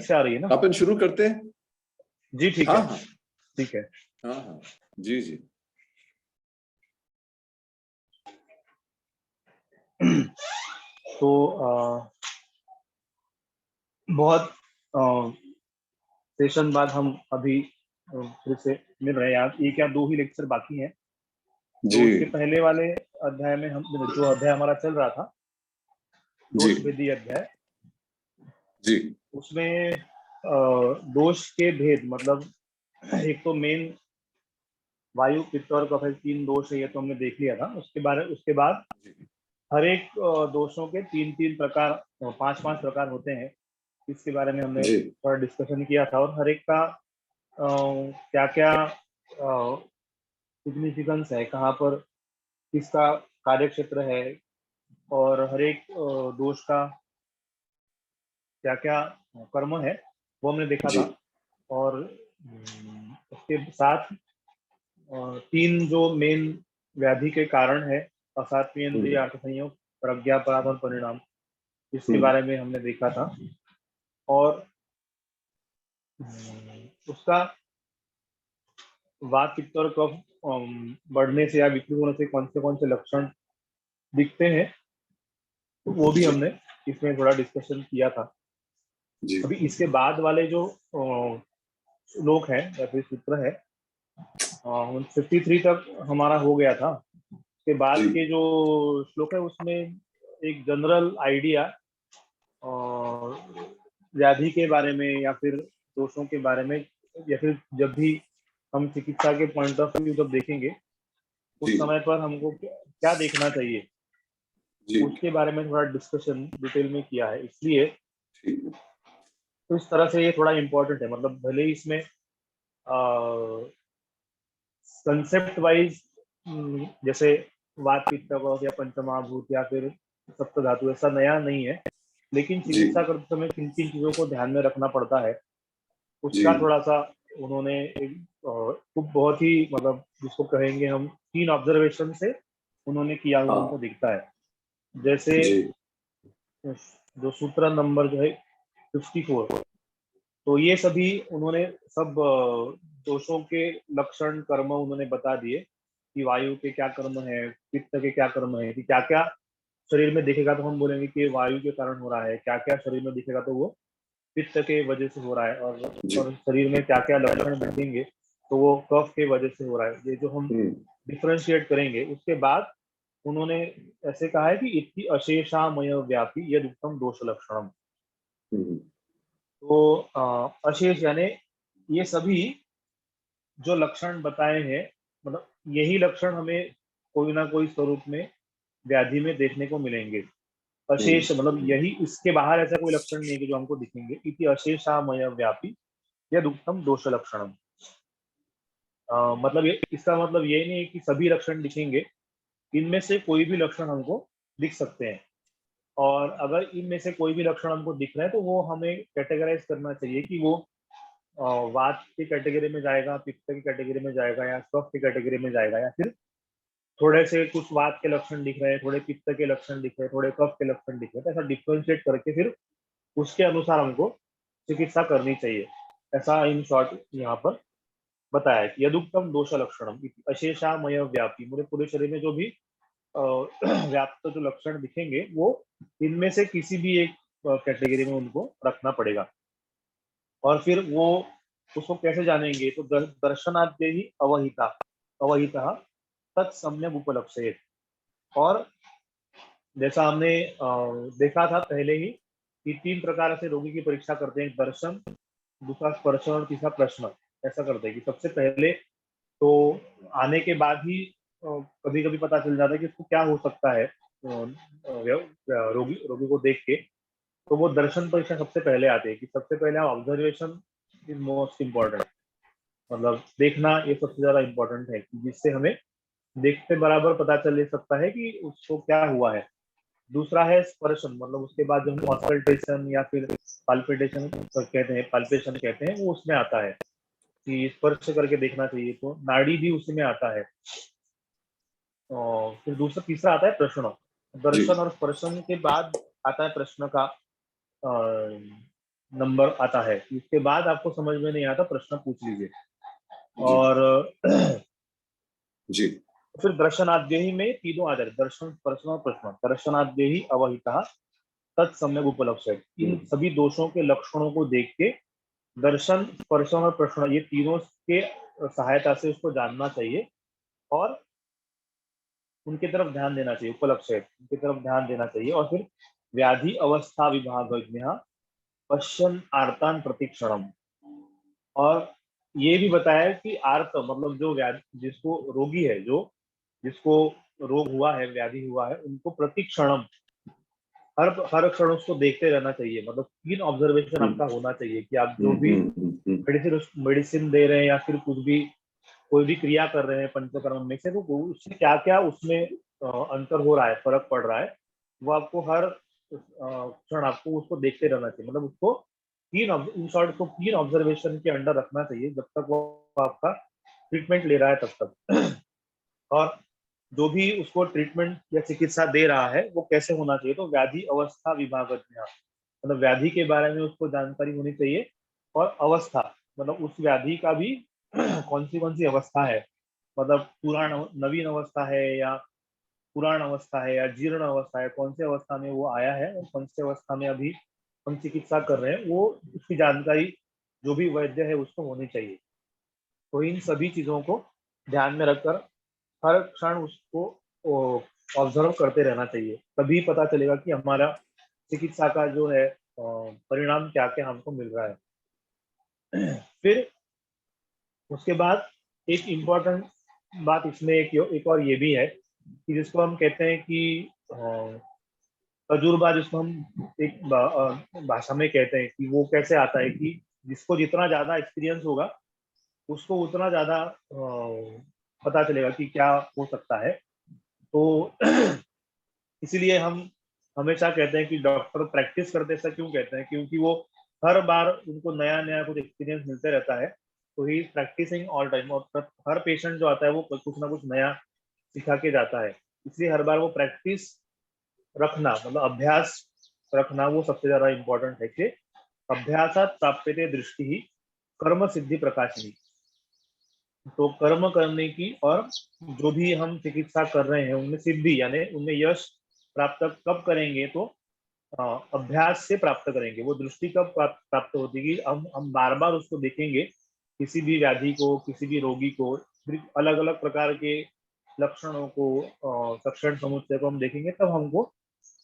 ठीक से आ रही है ना? अपन शुरू करते हैं। जी ठीक हाँ है, हाँ ठीक है। हाँ हाँ जी जी। तो बहुत सेशन बाद हम अभी फिर से मिल रहे हैं यार। एक या दो ही लेक्चर बाकी हैं। तो जी उसके पहले वाले अध्याय में हम जो अध्याय हमारा चल रहा था, जी दोष भेदी अध्याय, जी उसमें दोष के भेद मतलब एक तो मेन वायु, पित्त और कफ 3 दोष है, ये तो हमने देख लिया था। उसके बाद हर एक दोषों के 3-3 प्रकार, 5-5 प्रकार होते हैं। इसके बारे में हमने जी थोड़ा डिस्कशन किया था, और हर एक का क्या क्या सिग्निफिकेंस है, कहाँ पर किसका कार्य क्षेत्र है, और हर एक दोष का क्या क्या कर्म है, वो हमने देखा जी था। और उसके साथ 3 जो मेन व्याधि के कारण है, असात्वीय इंद्रिय, अर्थ संयोग, प्रज्ञा, पराध और परिणाम, इसके बारे में हमने देखा था। और उसका वात, पित्त और कफ बढ़ने से या विकृत होने से कौन से लक्षण दिखते हैं, तो वो भी जी हमने इसमें थोड़ा डिस्कशन किया था। जी अभी इसके बाद वाले जो श्लोक है या फिर सूत्र है, 53 तक हमारा हो गया था। उसके बाद जी के जो श्लोक है उसमें एक जनरल आइडिया व्याधि के बारे में या फिर दोषों के बारे में, या फिर जब भी हम चिकित्सा के पॉइंट ऑफ व्यू जब देखेंगे उस जी समय पर हमको क्या देखना चाहिए, जी उसके बारे में थोड़ा डिस्कशन डिटेल में किया है। इसलिए ठीक तो इस तरह से ये थोड़ा इम्पोर्टेंट है। मतलब भले ही इसमें कंसेप्ट वाइज जैसे वात, पित्त, कफ या पंचमहाभूत या फिर सप्त धातु ऐसा नया नहीं है, लेकिन जी चिकित्सा करते समय किन किन चीजों को ध्यान में रखना पड़ता है, जी उसका थोड़ा सा उन्होंने एक बहुत ही मतलब जिसको कहेंगे हम 3 ऑब्जर्वेशन से उन्होंने किया हुआ हमको हाँ दिखता है। जैसे जी जो सूत्र नंबर जो है 54, तो ये सभी उन्होंने सब दोषों के लक्षण कर्म उन्होंने बता दिए कि वायु के क्या कर्म है, पित्त के क्या कर्म है, कि क्या क्या शरीर में दिखेगा तो हम बोलेंगे कि वायु के कारण हो रहा है, क्या क्या शरीर में दिखेगा तो वो पित्त के वजह से हो रहा है, जी और शरीर में क्या क्या लक्षण दिखेंगे तो वो कफ के वजह से हो रहा है। ये जो हम डिफ्रेंशिएट करेंगे, उसके बाद उन्होंने ऐसे कहा है कि इति अशेषामय व्यापी यद उत्तम दोष लक्षणम। तो अशेष यानी ये सभी जो लक्षण बताए हैं, मतलब यही लक्षण हमें कोई ना कोई स्वरूप में व्याधि में देखने को मिलेंगे। अशेष मतलब यही, इसके बाहर ऐसा कोई लक्षण नहीं है कि जो हमको दिखेंगे। इति अशेषामय व्यापी यद उत्तम दोष लक्षणम। मतलब ये, इसका मतलब ये नहीं है कि सभी लक्षण दिखेंगे, इनमें से कोई भी लक्षण हमको दिख सकते हैं। और अगर इनमें से कोई भी लक्षण हमको दिख रहा है तो वो हमें कैटेगराइज करना चाहिए कि वो वात की कैटेगरी में जाएगा, पित्त की कैटेगरी में जाएगा, या कफ की कैटेगरी में जाएगा, या फिर थोड़े से कुछ वात के लक्षण दिख रहे हैं, थोड़े पित्त के लक्षण दिख रहे हैं, थोड़े कफ के लक्षण दिख रहे हैं। तो ऐसा डिफ्रेंशिएट करके फिर उसके अनुसार हमको चिकित्सा करनी चाहिए। ऐसा इन शॉर्ट यहाँ पर बताया कि यदुक्तम दोष लक्षणम अशेषामय व्यापी, मुझे पूरे शरीर में जो भी व्याप्त जो लक्षण दिखेंगे वो इनमें से किसी भी एक कैटेगरी में उनको रखना पड़ेगा। और फिर वो उसको कैसे जानेंगे, तो दर्शनाद्य ही अवहिता अवहिता तत्सम्यक उपलक्षित। और जैसा हमने देखा था पहले ही कि 3 प्रकार से रोगी की परीक्षा करते हैं, दर्शन, दूसरा स्पर्श और तीसरा प्रश्न। ऐसा करते हैं कि सबसे पहले तो आने के बाद ही कभी कभी पता चल जाता है कि उसको क्या हो सकता है रोगी रोगी को देख के। तो वो दर्शन परीक्षा सबसे पहले आते हैं कि सबसे पहले ऑब्जर्वेशन इज मोस्ट इम्पोर्टेंट। मतलब देखना ये सबसे ज्यादा इम्पोर्टेंट है, जिससे हमें देखते बराबर पता चल सकता है कि उसको क्या हुआ है। दूसरा है स्पर्शन, मतलब उसके बाद जो हम ऑस्कल्टेशन या फिर पाल्पिटेशन कहते हैं, पाल्पेशन कहते हैं, वो उसमें आता है कि स्पर्श करके देखना चाहिए। तो नाड़ी भी उसी में आता है। फिर दूसरा तीसरा आता है प्रश्न। जी दर्शन और स्पर्शन के बाद आता है प्रश्न का नंबर आता है। इसके बाद आपको समझ में नहीं आता, प्रश्न पूछ लीजिए। जी और जी फिर दर्शनाद्यही में तीनों आ जाते, दर्शन स्पर्शन और प्रश्न। दर्शनाद्यही अवहिता तत्सम्यक उपलक्ष्य, इन सभी दोषों के लक्षणों को देख के दर्शन स्पर्शन और प्रश्न ये तीनों के सहायता से उसको जानना चाहिए और उनकी तरफ ध्यान देना चाहिए, उपलक्ष्य उनकी तरफ ध्यान देना चाहिए। और फिर व्याधि अवस्था विभागज्ञ पश्यन आर्तान प्रतिक्षणम। और ये भी बताया कि आर्त मतलब जो व्याधि जिसको रोगी है, जो जिसको रोग हुआ है, व्याधि हुआ है, उनको प्रतिक्षणम हर हर क्षण उसको देखते रहना चाहिए। मतलब 3 ऑब्जर्वेशन आपका होना चाहिए कि आप जो भी मेडिसिन मेडिसिन दे रहे हैं या फिर कुछ भी कोई भी क्रिया कर रहे हैं पंचकर्म में से, तो उससे क्या क्या उसमें अंतर हो रहा है, फर्क पड़ रहा है, वो आपको हर क्षण आपको उसको देखते रहना चाहिए। मतलब उसको इन शॉर्ट उसको 3 ऑब्जर्वेशन के अंडर रखना चाहिए जब तक वो आपका ट्रीटमेंट ले रहा है तब तक। और जो भी उसको ट्रीटमेंट या चिकित्सा दे रहा है वो कैसे होना चाहिए, तो व्याधि अवस्था विभागज्ञ, मतलब व्याधि के बारे में उसको जानकारी होनी चाहिए। और अवस्था मतलब उस व्याधि का भी कौन सी अवस्था है, मतलब पुराण नवीन अवस्था है या पुराण अवस्था है या जीर्ण अवस्था है, कौन सी अवस्था में वो आया है और कौन सी अवस्था में अभी हम चिकित्सा कर रहे हैं, वो उसकी जानकारी जो भी वैद्य है उसको होनी चाहिए। तो इन सभी चीजों को ध्यान में रखकर हर क्षण उसको ऑब्जर्व करते रहना चाहिए, तभी पता चलेगा कि हमारा चिकित्सा का जो है परिणाम क्या क्या हमको मिल रहा है। फिर उसके बाद एक इम्पोर्टेंट बात इसमें एक और ये भी है कि जिसको हम कहते हैं कि तजुर्बा, जिसको हम एक भाषा में कहते हैं कि वो कैसे आता है कि जिसको जितना ज्यादा एक्सपीरियंस होगा उसको उतना ज्यादा पता चलेगा कि क्या हो सकता है। तो इसीलिए हम हमेशा कहते हैं कि डॉक्टर प्रैक्टिस करते, ऐसा क्यों कहते हैं, क्योंकि वो हर बार उनको नया नया कुछ एक्सपीरियंस मिलते रहता है। तो ही प्रैक्टिसिंग ऑल टाइम, और हर पेशेंट जो आता है वो कुछ ना कुछ नया सिखा के जाता है। इसलिए हर बार वो प्रैक्टिस रखना, मतलब अभ्यास रखना, वो सबसे ज्यादा इम्पोर्टेंट है कि अभ्यासात प्राप्यते दृष्टि ही कर्म सिद्धि प्रकाशिनी। तो कर्म करने की और जो भी हम चिकित्सा कर रहे हैं उनमें सिद्धि यानी उनमें यश प्राप्त कब करेंगे, तो अभ्यास से प्राप्त करेंगे। वो दृष्टि कब प्राप्त होती है कि हम बार बार उसको देखेंगे, किसी भी व्याधि को, किसी भी रोगी को, अलग अलग प्रकार के लक्षणों को, लक्षण समुच्चय को हम देखेंगे, तब हमको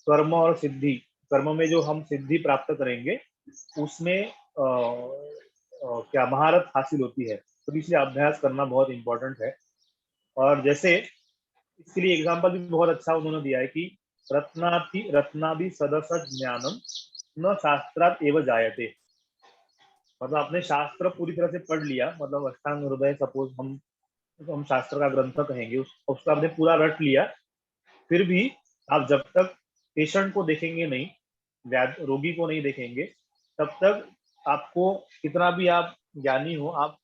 कर्म और सिद्धि, कर्म में जो हम सिद्धि प्राप्त करेंगे उसमें क्या महारत हासिल होती है। तो इसलिए अभ्यास करना बहुत इंपॉर्टेंट है। और जैसे इसके लिए एग्जाम्पल भी बहुत अच्छा उन्होंने दिया है कि रत्नाभि सदसत ज्ञानम न शास्त्रात एवं जायते। मतलब आपने शास्त्र पूरी तरह से पढ़ लिया, मतलब अष्टांग हृदय सपोज हम शास्त्र का ग्रंथ कहेंगे, उसका आपने पूरा रट लिया, फिर भी आप जब तक पेशेंट को देखेंगे नहीं, रोगी को नहीं देखेंगे, तब तक आपको कितना भी आप ज्ञानी हो, आप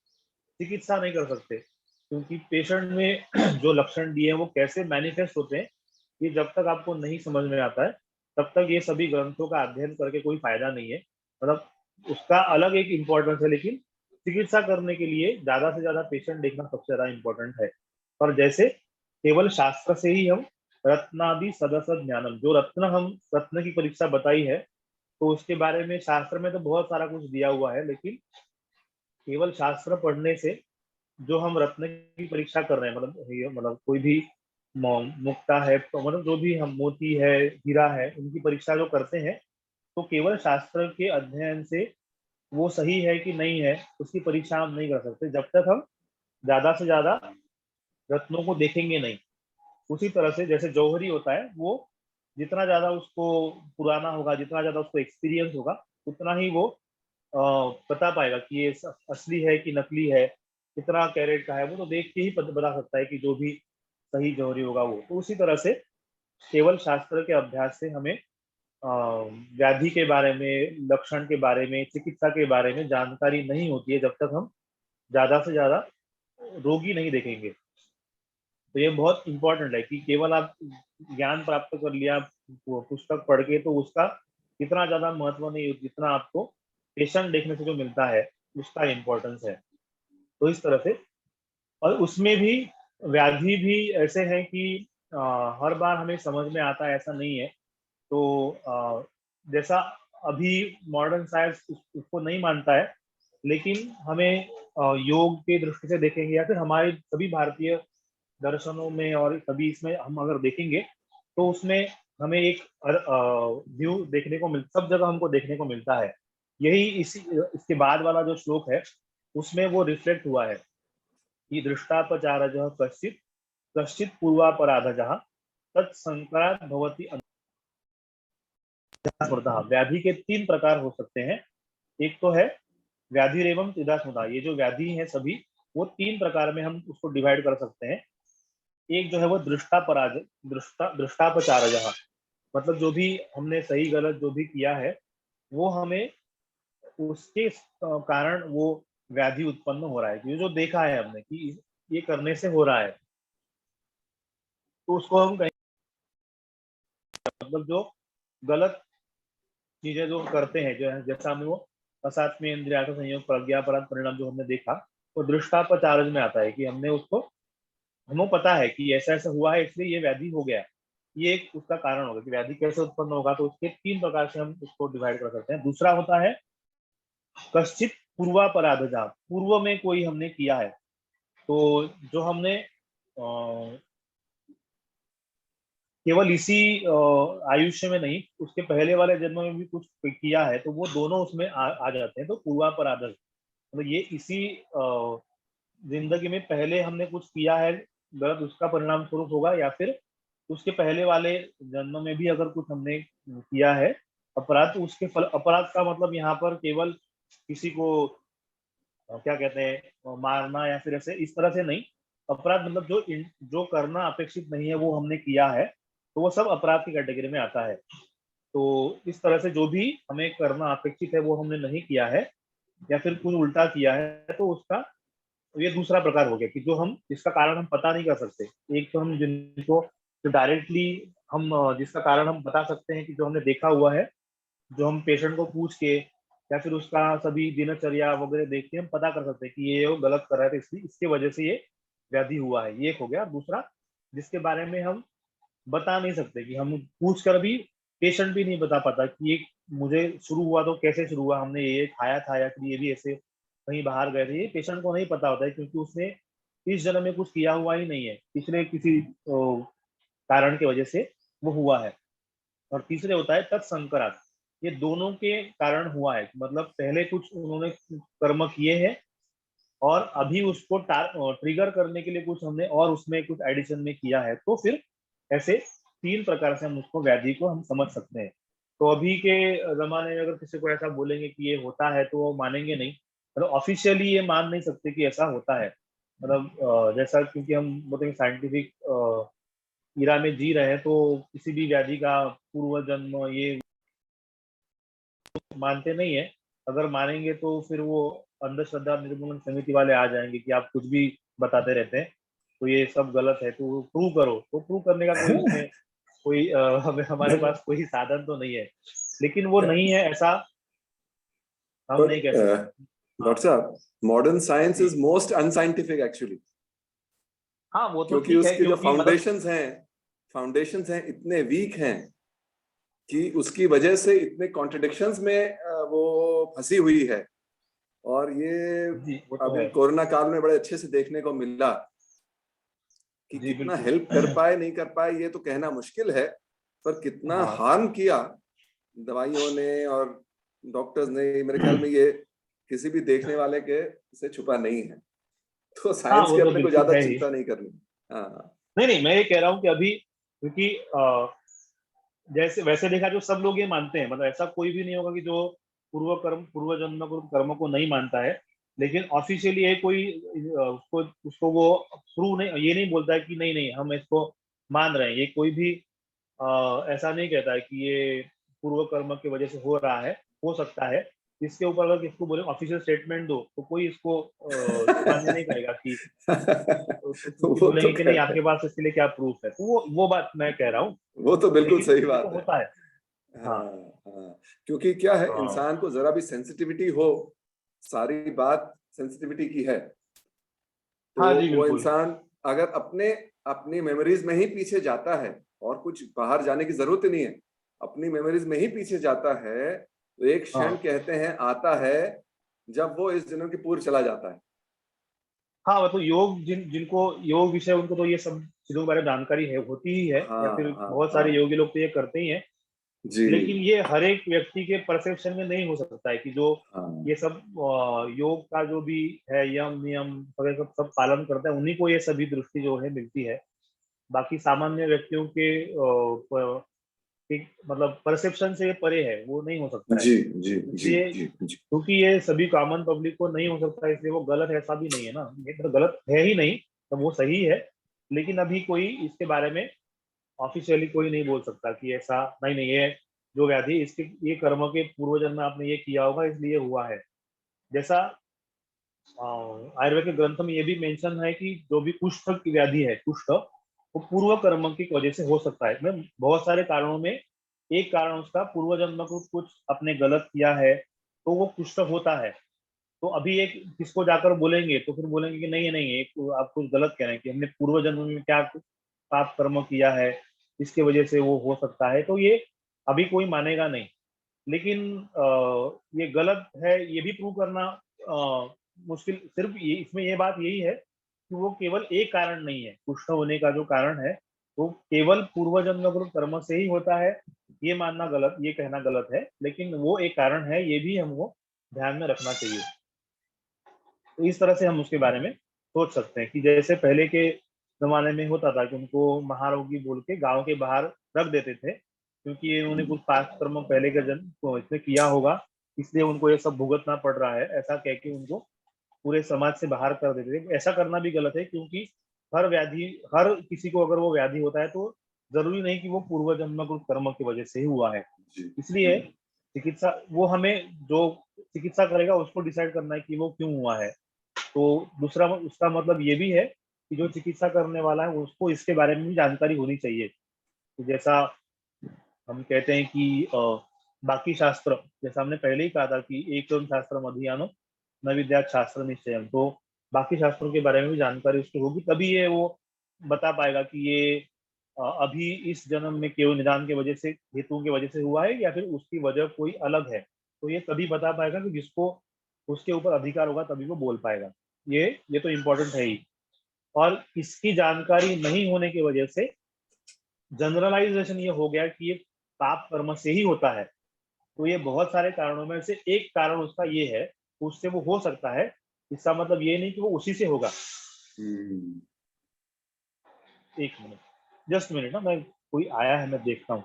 चिकित्सा नहीं कर सकते। क्योंकि पेशेंट में जो लक्षण दिए हैं वो कैसे मैनिफेस्ट होते हैं, ये जब तक आपको नहीं समझ में आता है तब तक ये सभी ग्रंथों का अध्ययन करके कोई फायदा नहीं है। मतलब उसका अलग एक इम्पोर्टेंस है, लेकिन चिकित्सा करने के लिए ज्यादा से ज्यादा पेशेंट देखना सबसे ज्यादा इम्पोर्टेंट है। और जैसे केवल शास्त्र से ही हम रत्नादि सदसद ज्ञानम, जो रत्न की परीक्षा बताई है, तो उसके बारे में शास्त्र में तो बहुत सारा कुछ दिया हुआ है, लेकिन केवल शास्त्र पढ़ने से जो हम रत्न की परीक्षा कर रहे हैं, मतलब कोई भी मुक्ता है, तो मतलब जो भी हम मोती है, हीरा है, उनकी परीक्षा जो करते हैं, तो केवल शास्त्र के अध्ययन से वो सही है कि नहीं है उसकी परीक्षा हम नहीं कर सकते जब तक हम ज्यादा से ज्यादा रत्नों को देखेंगे नहीं। उसी तरह से जैसे जौहरी होता है, वो जितना ज्यादा उसको पुराना होगा, जितना ज्यादा उसको एक्सपीरियंस होगा, उतना ही वो बता पाएगा कि ये असली है कि नकली है, कितना कैरेट का है, वो तो देख के ही बता सकता है कि जो भी सही जौहरी होगा वो। तो उसी तरह से केवल शास्त्र के अभ्यास से हमें व्याधि के बारे में, लक्षण के बारे में, चिकित्सा के बारे में जानकारी नहीं होती है जब तक हम ज्यादा से ज्यादा रोगी नहीं देखेंगे। तो ये बहुत इंपॉर्टेंट है कि केवल आप ज्ञान प्राप्त कर लिया वो पुस्तक पढ़ के, तो उसका इतना ज्यादा महत्व नहीं जितना आपको पेशेंट देखने से जो मिलता है उसका इम्पोर्टेंस है। तो इस तरह से, और उसमें भी व्याधि भी ऐसे है कि हर बार हमें समझ में आता है ऐसा नहीं है। तो जैसा अभी मॉडर्न साइंस उसको नहीं मानता है, लेकिन हमें योग की दृष्टि से देखेंगे या फिर हमारे सभी भारतीय दर्शनों में और सभी इसमें हम अगर देखेंगे तो उसमें हमें एक व्यू देखने को सब जगह हमको देखने को मिलता है। यही इसी इसके बाद वाला जो श्लोक है उसमें वो रिफ्लेक्ट हुआ है कि दृष्टापचारजः कश्चित् कश्चित् पूर्वापराधजः तत्संकरात् भवति स्मृतः। व्याधि के 3 प्रकार हो सकते हैं। एक तो है व्याधि एवं त्रिधा स्मृता, ये जो व्याधि है सभी वो 3 प्रकार में हम उसको डिवाइड कर सकते हैं। एक जो है वो दृष्टापचारजः, मतलब जो भी हमने सही गलत जो भी किया है वो हमें उसके कारण वो व्याधि उत्पन्न हो रहा है, ये जो देखा है हमने कि ये करने से हो रहा है, तो उसको हम कहें, मतलब जो गलत चीजें जो करते हैं, जो है जैसा हमें वो असात्मीय इंद्रियार्थ संयोग प्रज्ञापराध परिणाम जो हमने देखा, वो दृष्टापचारज में आता है कि हमने उसको, हमें पता है कि ऐसा ऐसा हुआ है इसलिए ये व्याधि हो गया। ये एक उसका कारण होगा कि व्याधि कैसे उत्पन्न होगा, तो उसके 3 प्रकार से हम उसको डिवाइड कर सकते हैं। दूसरा होता है कश्चित पूर्वापराधजा, पूर्व में कोई हमने किया है, तो जो हमने केवल इसी आयुष्य में नहीं, उसके पहले वाले जन्म में भी कुछ किया है, तो वो दोनों उसमें आ जाते हैं। तो पूर्वापराध मतलब ये इसी जिंदगी में पहले हमने कुछ किया है गलत, उसका परिणाम स्वरूप होगा, या फिर उसके पहले वाले जन्म में भी अगर कुछ हमने किया है अपराध, तो उसके फल, अपराध का मतलब यहाँ पर केवल किसी को क्या कहते हैं मारना या फिर ऐसे इस तरह से नहीं। अपराध मतलब जो करना अपेक्षित नहीं है वो हमने किया है, तो वो सब अपराध की कैटेगरी में आता है। तो इस तरह से जो भी हमें करना अपेक्षित है वो हमने नहीं किया है या फिर कुछ उल्टा किया है, तो उसका ये दूसरा प्रकार हो गया कि जो हम जिसका कारण हम पता नहीं कर सकते। एक तो हम जिनको जो डायरेक्टली हम जिसका कारण हम बता सकते हैं कि जो हमने देखा हुआ है, जो हम पेशेंट को पूछ के या फिर उसका सभी दिनचर्या वगैरह देख के हम पता कर सकते हैं कि ये वो गलत कर रहा है, तो इसलिए इसके वजह से ये व्याधि हुआ है, ये एक हो गया। दूसरा जिसके बारे में हम बता नहीं सकते, कि हम पूछ कर भी पेशेंट भी नहीं बता पाता कि ये मुझे शुरू हुआ तो कैसे शुरू हुआ, हमने ये खाया था या फिर ये भी ऐसे कहीं बाहर गए थे, ये पेशेंट को नहीं पता होता है, क्योंकि उसने इस जन्म में कुछ किया हुआ ही नहीं है, पिछले किसी कारण की वजह से वो हुआ है। और तीसरे होता है तत्संकरात, ये दोनों के कारण हुआ है, मतलब पहले कुछ उन्होंने कर्म किए हैं और अभी उसको ट्रिगर करने के लिए कुछ हमने और उसमें कुछ एडिशन में किया है, तो फिर ऐसे 3 प्रकार से हम उसको व्याधि को हम समझ सकते हैं। तो अभी के जमाने में अगर किसी को ऐसा बोलेंगे कि ये होता है तो वो मानेंगे नहीं, मतलब ऑफिशियली ये मान नहीं सकते कि ऐसा होता है। मतलब जैसा क्योंकि हम बोलते हैं साइंटिफिक ईरा में जी रहे हैं, तो किसी भी व्याधि का पूर्व जन्म ये मानते नहीं है। अगर मानेंगे तो फिर वो अंधश्रद्धा निर्मूलन समिति वाले आ जाएंगे कि आप कुछ भी बताते रहते हैं, तो ये सब गलत है, तो प्रूव करो। तो प्रूव करने का कोई उसमें कोई हमें हमारे पास कोई साधन तो नहीं है, लेकिन वो नहीं है ऐसा हम नहीं कह सकते। डॉक्टर साहब, modern science is most unscientific actually, हाँ वो तो क्योंकि ठीक है, उसके जो क्योंकि मतलब फाउंडेशंस हैं इतने वीक हैं कि उसकी वजह से इतने कॉन्ट्रडिक्शंस में वो फंसी हुई है। और ये जी वो तो अभी है। कोरोना काल में बड़े अच्छे से देखने को मिला कि जी कितना बिल्कुल। हेल्प कर पाए नहीं कर पाए ये तो कहना मुश्किल है, पर कितना हाँ हार्म किया दवाइयों ने और डॉक्टर्स ने, मेरे ख्याल में ये किसी भी देखने वाले के से छुपा नहीं है। तो हाँ साइंस वो की तो अपने को बिल्कुल ज्यादा है ही। चिंता नहीं करनी। हाँ। नहीं नहीं, मैं ये कह रहा हूँ कि अभी क्योंकि जैसे वैसे देखा जो सब लोग ये मानते हैं, मतलब ऐसा कोई भी नहीं होगा कि जो पूर्व जन्म कर्म को नहीं मानता है, लेकिन ऑफिशियली ये कोई उसको उसको वो प्रूव नहीं, ये नहीं बोलता है कि नहीं नहीं हम इसको मान रहे हैं। ये कोई भी ऐसा नहीं कहता है कि ये पूर्व कर्म की वजह से हो रहा है, हो सकता है। इसके ऊपर अगर किसको बोले ऑफिशियल स्टेटमेंट दो, तो कोई इसको मान्य नहीं करेगा कि क्योंकि वो तो बोलेंगे कि नहीं खैर है, आपके पास इसके लिए क्या प्रूफ है। तो वो बात मैं कह रहा हूँ, वो तो बिल्कुल लेकिन सही देखो बात है। होता है। हाँ हाँ, क्योंकि क्या है, हाँ इंसान को जरा भी सेंसिटिविटी हो, सारी बात सेंसिटिविटी की है, तो हाँ जी वो बिल्कुल। इंसान अगर अपने अपनी मेमोरीज में ही पीछे जाता है, और कुछ बाहर जाने की जरूरत ही नहीं है, अपनी मेमोरीज में ही पीछे जाता है, तो एक क्षण हाँ कहते हैं आता है जब वो इस जन्म की पूर्व चला जाता है। हाँ, मतलब योग जिनको योग विषय, उनको तो ये सब चीजों के बारे में जानकारी है, होती ही है, या हाँ फिर हाँ बहुत सारे हाँ। योगी लोग तो ये करते ही हैं। जी। लेकिन ये हर एक व्यक्ति के परसेप्शन में नहीं हो सकता है कि जो हाँ ये सब योग का जो भी है यम नियम वगैरह सब पालन करता है, उन्हीं को ये सभी दृष्टि जो है मिलती है। बाकी सामान्य व्यक्तियों के मतलब परसेप्शन से ये परे है, वो नहीं हो सकता है। जी जी जी इसलिए जी जी। क्योंकि ये सभी कॉमन पब्लिक को नहीं हो सकता है, इसलिए वो गलत है ऐसा भी नहीं है ना, ये तो गलत है ही नहीं, तो वो सही है। लेकिन अभी कोई इसके बारे में ऑफिशियली कोई नहीं बोल सकता कि ऐसा नहीं नहीं, ये जो व्याधि इसके ये कर्म के पूर्व जन्म में आपने ये किया होगा इसलिए हुआ है। जैसा आयुर्वेद के ग्रंथ में ये भी मेंशन है कि जो भी कुष्ठ की व्याधि है, कुष्ठ वो पूर्व कर्म की वजह से हो सकता है। मैं बहुत सारे कारणों में एक कारण उसका पूर्व जन्म में कुछ अपने गलत किया है तो वो कुष्ठ होता है। तो अभी एक किसको जाकर बोलेंगे तो फिर बोलेंगे कि नहीं नहीं, एक आप कुछ गलत कह रहे हैं कि हमने पूर्व जन्म में क्या पाप कर्म किया है, इसके वजह से वो हो सकता है, तो ये अभी कोई मानेगा नहीं। लेकिन ये गलत है ये भी प्रूव करना मुश्किल। सिर्फ ये इसमें ये बात यही है कि वो केवल एक कारण नहीं है, कुष्ठ होने का जो कारण है वो केवल पूर्व जन्म कर्म से ही होता है, ये मानना गलत, ये कहना गलत है। लेकिन वो एक कारण है, ये भी हमको ध्यान में रखना चाहिए। तो इस तरह से हम उसके बारे में सोच सकते हैं कि जैसे पहले के जमाने में होता था कि उनको महारोगी बोल के गांव के बाहर रख देते थे, क्योंकि उन्होंने कुछ पाप कर्म पहले के जन्म तो इसमें किया होगा, इसलिए उनको ये सब भुगतना पड़ रहा है, ऐसा कह के उनको पूरे समाज से बाहर कर देते थे। ऐसा करना भी गलत है, क्योंकि हर किसी को अगर वो व्याधि होता है तो जरूरी नहीं कि वो पूर्व जन्म कर्म की वजह से ही हुआ है। जी इसलिए चिकित्सा वो हमें जो चिकित्सा करेगा उसको डिसाइड करना है कि वो क्यों हुआ है। तो दूसरा उसका मतलब ये भी है कि जो चिकित्सा करने वाला है उसको इसके बारे में भी जानकारी होनी चाहिए। तो जैसा हम कहते हैं कि बाकी शास्त्र, जैसा हमने पहले ही कहा था कि एक शास्त्र अधीयानो न विद्या शास्त्र निश्चयम, तो बाकी शास्त्रों के बारे में भी जानकारी उसको होगी, तभी ये वो बता पाएगा कि ये अभी इस जन्म में केवल निदान की वजह से, हेतुओं की वजह से हुआ है या फिर उसकी वजह कोई अलग है। तो ये तभी बता पाएगा कि जिसको उसके ऊपर अधिकार होगा तभी वो बोल पाएगा। ये तो इम्पोर्टेंट है ही। और इसकी जानकारी नहीं होने की वजह से जनरलाइजेशन ये हो गया कि ये पाप कर्म से ही होता है। तो ये बहुत सारे कारणों में से एक कारण उसका ये है, उससे वो हो सकता है, इसका मतलब ये नहीं कि वो उसी से होगा। हम्म। एक मिनट, जस्ट मिनट ना, मैं कोई आया है मैं देखता हूँ।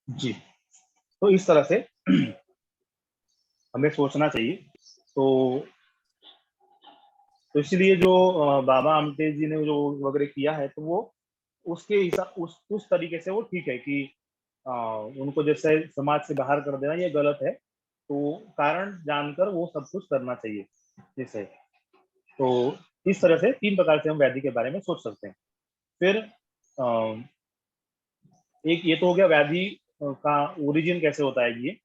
जी, तो इस तरह से हमें सोचना चाहिए। तो तो इसलिए जो बाबा आमटे जी ने जो वगैरह किया है तो वो उसके हिसाब उस तरीके से वो ठीक है कि उनको जैसे समाज से बाहर कर देना ये गलत है। तो कारण जानकर वो सब कुछ करना चाहिए जैसे। तो इस तरह से तीन प्रकार से हम व्याधि के बारे में सोच सकते हैं। फिर अ, एक ये तो हो गया व्याधि का ओरिजिन कैसे होता है ये।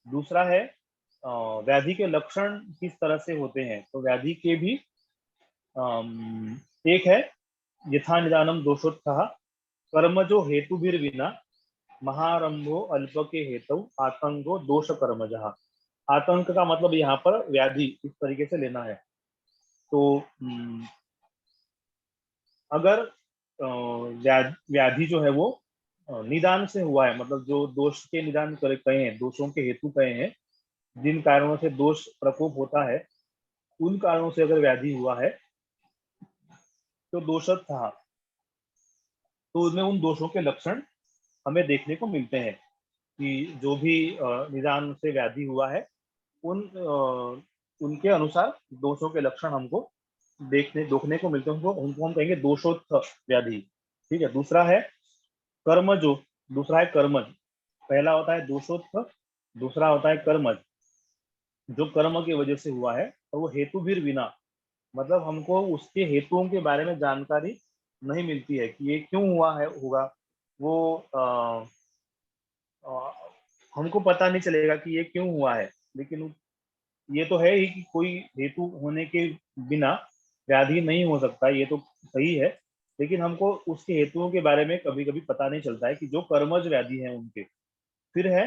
दूसरा है व्याधि के लक्षण किस तरह से होते हैं। तो व्याधि के भी एक है यथा निदानम दोषोत्थः कर्मजो हेतुभिर्विना महारंभो अल्प के हेतु आतंको दोष कर्मजः। आतंक का मतलब यहाँ पर व्याधि इस तरीके से लेना है। तो अगर व्याधि जो है वो निदान से हुआ है, मतलब जो दोष के निदान कहे हैं, दोषों के हेतु कहे हैं, जिन कारणों से दोष प्रकोप होता है उन कारणों से अगर व्याधि हुआ है तो दोषत था, तो उसमें उन दोषों के लक्षण हमें देखने को मिलते हैं। कि जो भी निदान से व्याधि हुआ है उनके अनुसार दोषों के लक्षण हमको देखने को मिलते हैं, उनको हम कहेंगे दोषोत्थ व्याधि। ठीक है। दूसरा है कर्मज। दूसरा है कर्मज। पहला होता है दोषोत्थ, दूसरा होता है कर्मज। जो कर्म की वजह से हुआ है और वो हेतु भी बिना, मतलब हमको उसके हेतुओं के बारे में जानकारी नहीं मिलती है कि ये क्यों हुआ है होगा। वो आ, हमको पता नहीं चलेगा कि ये क्यों हुआ है, लेकिन ये तो है ही कि कोई हेतु होने के बिना व्याधि नहीं हो सकता, ये तो सही है। लेकिन हमको उसके हेतुओं के बारे में कभी कभी पता नहीं चलता है कि जो कर्मज व्याधि है उनके। फिर है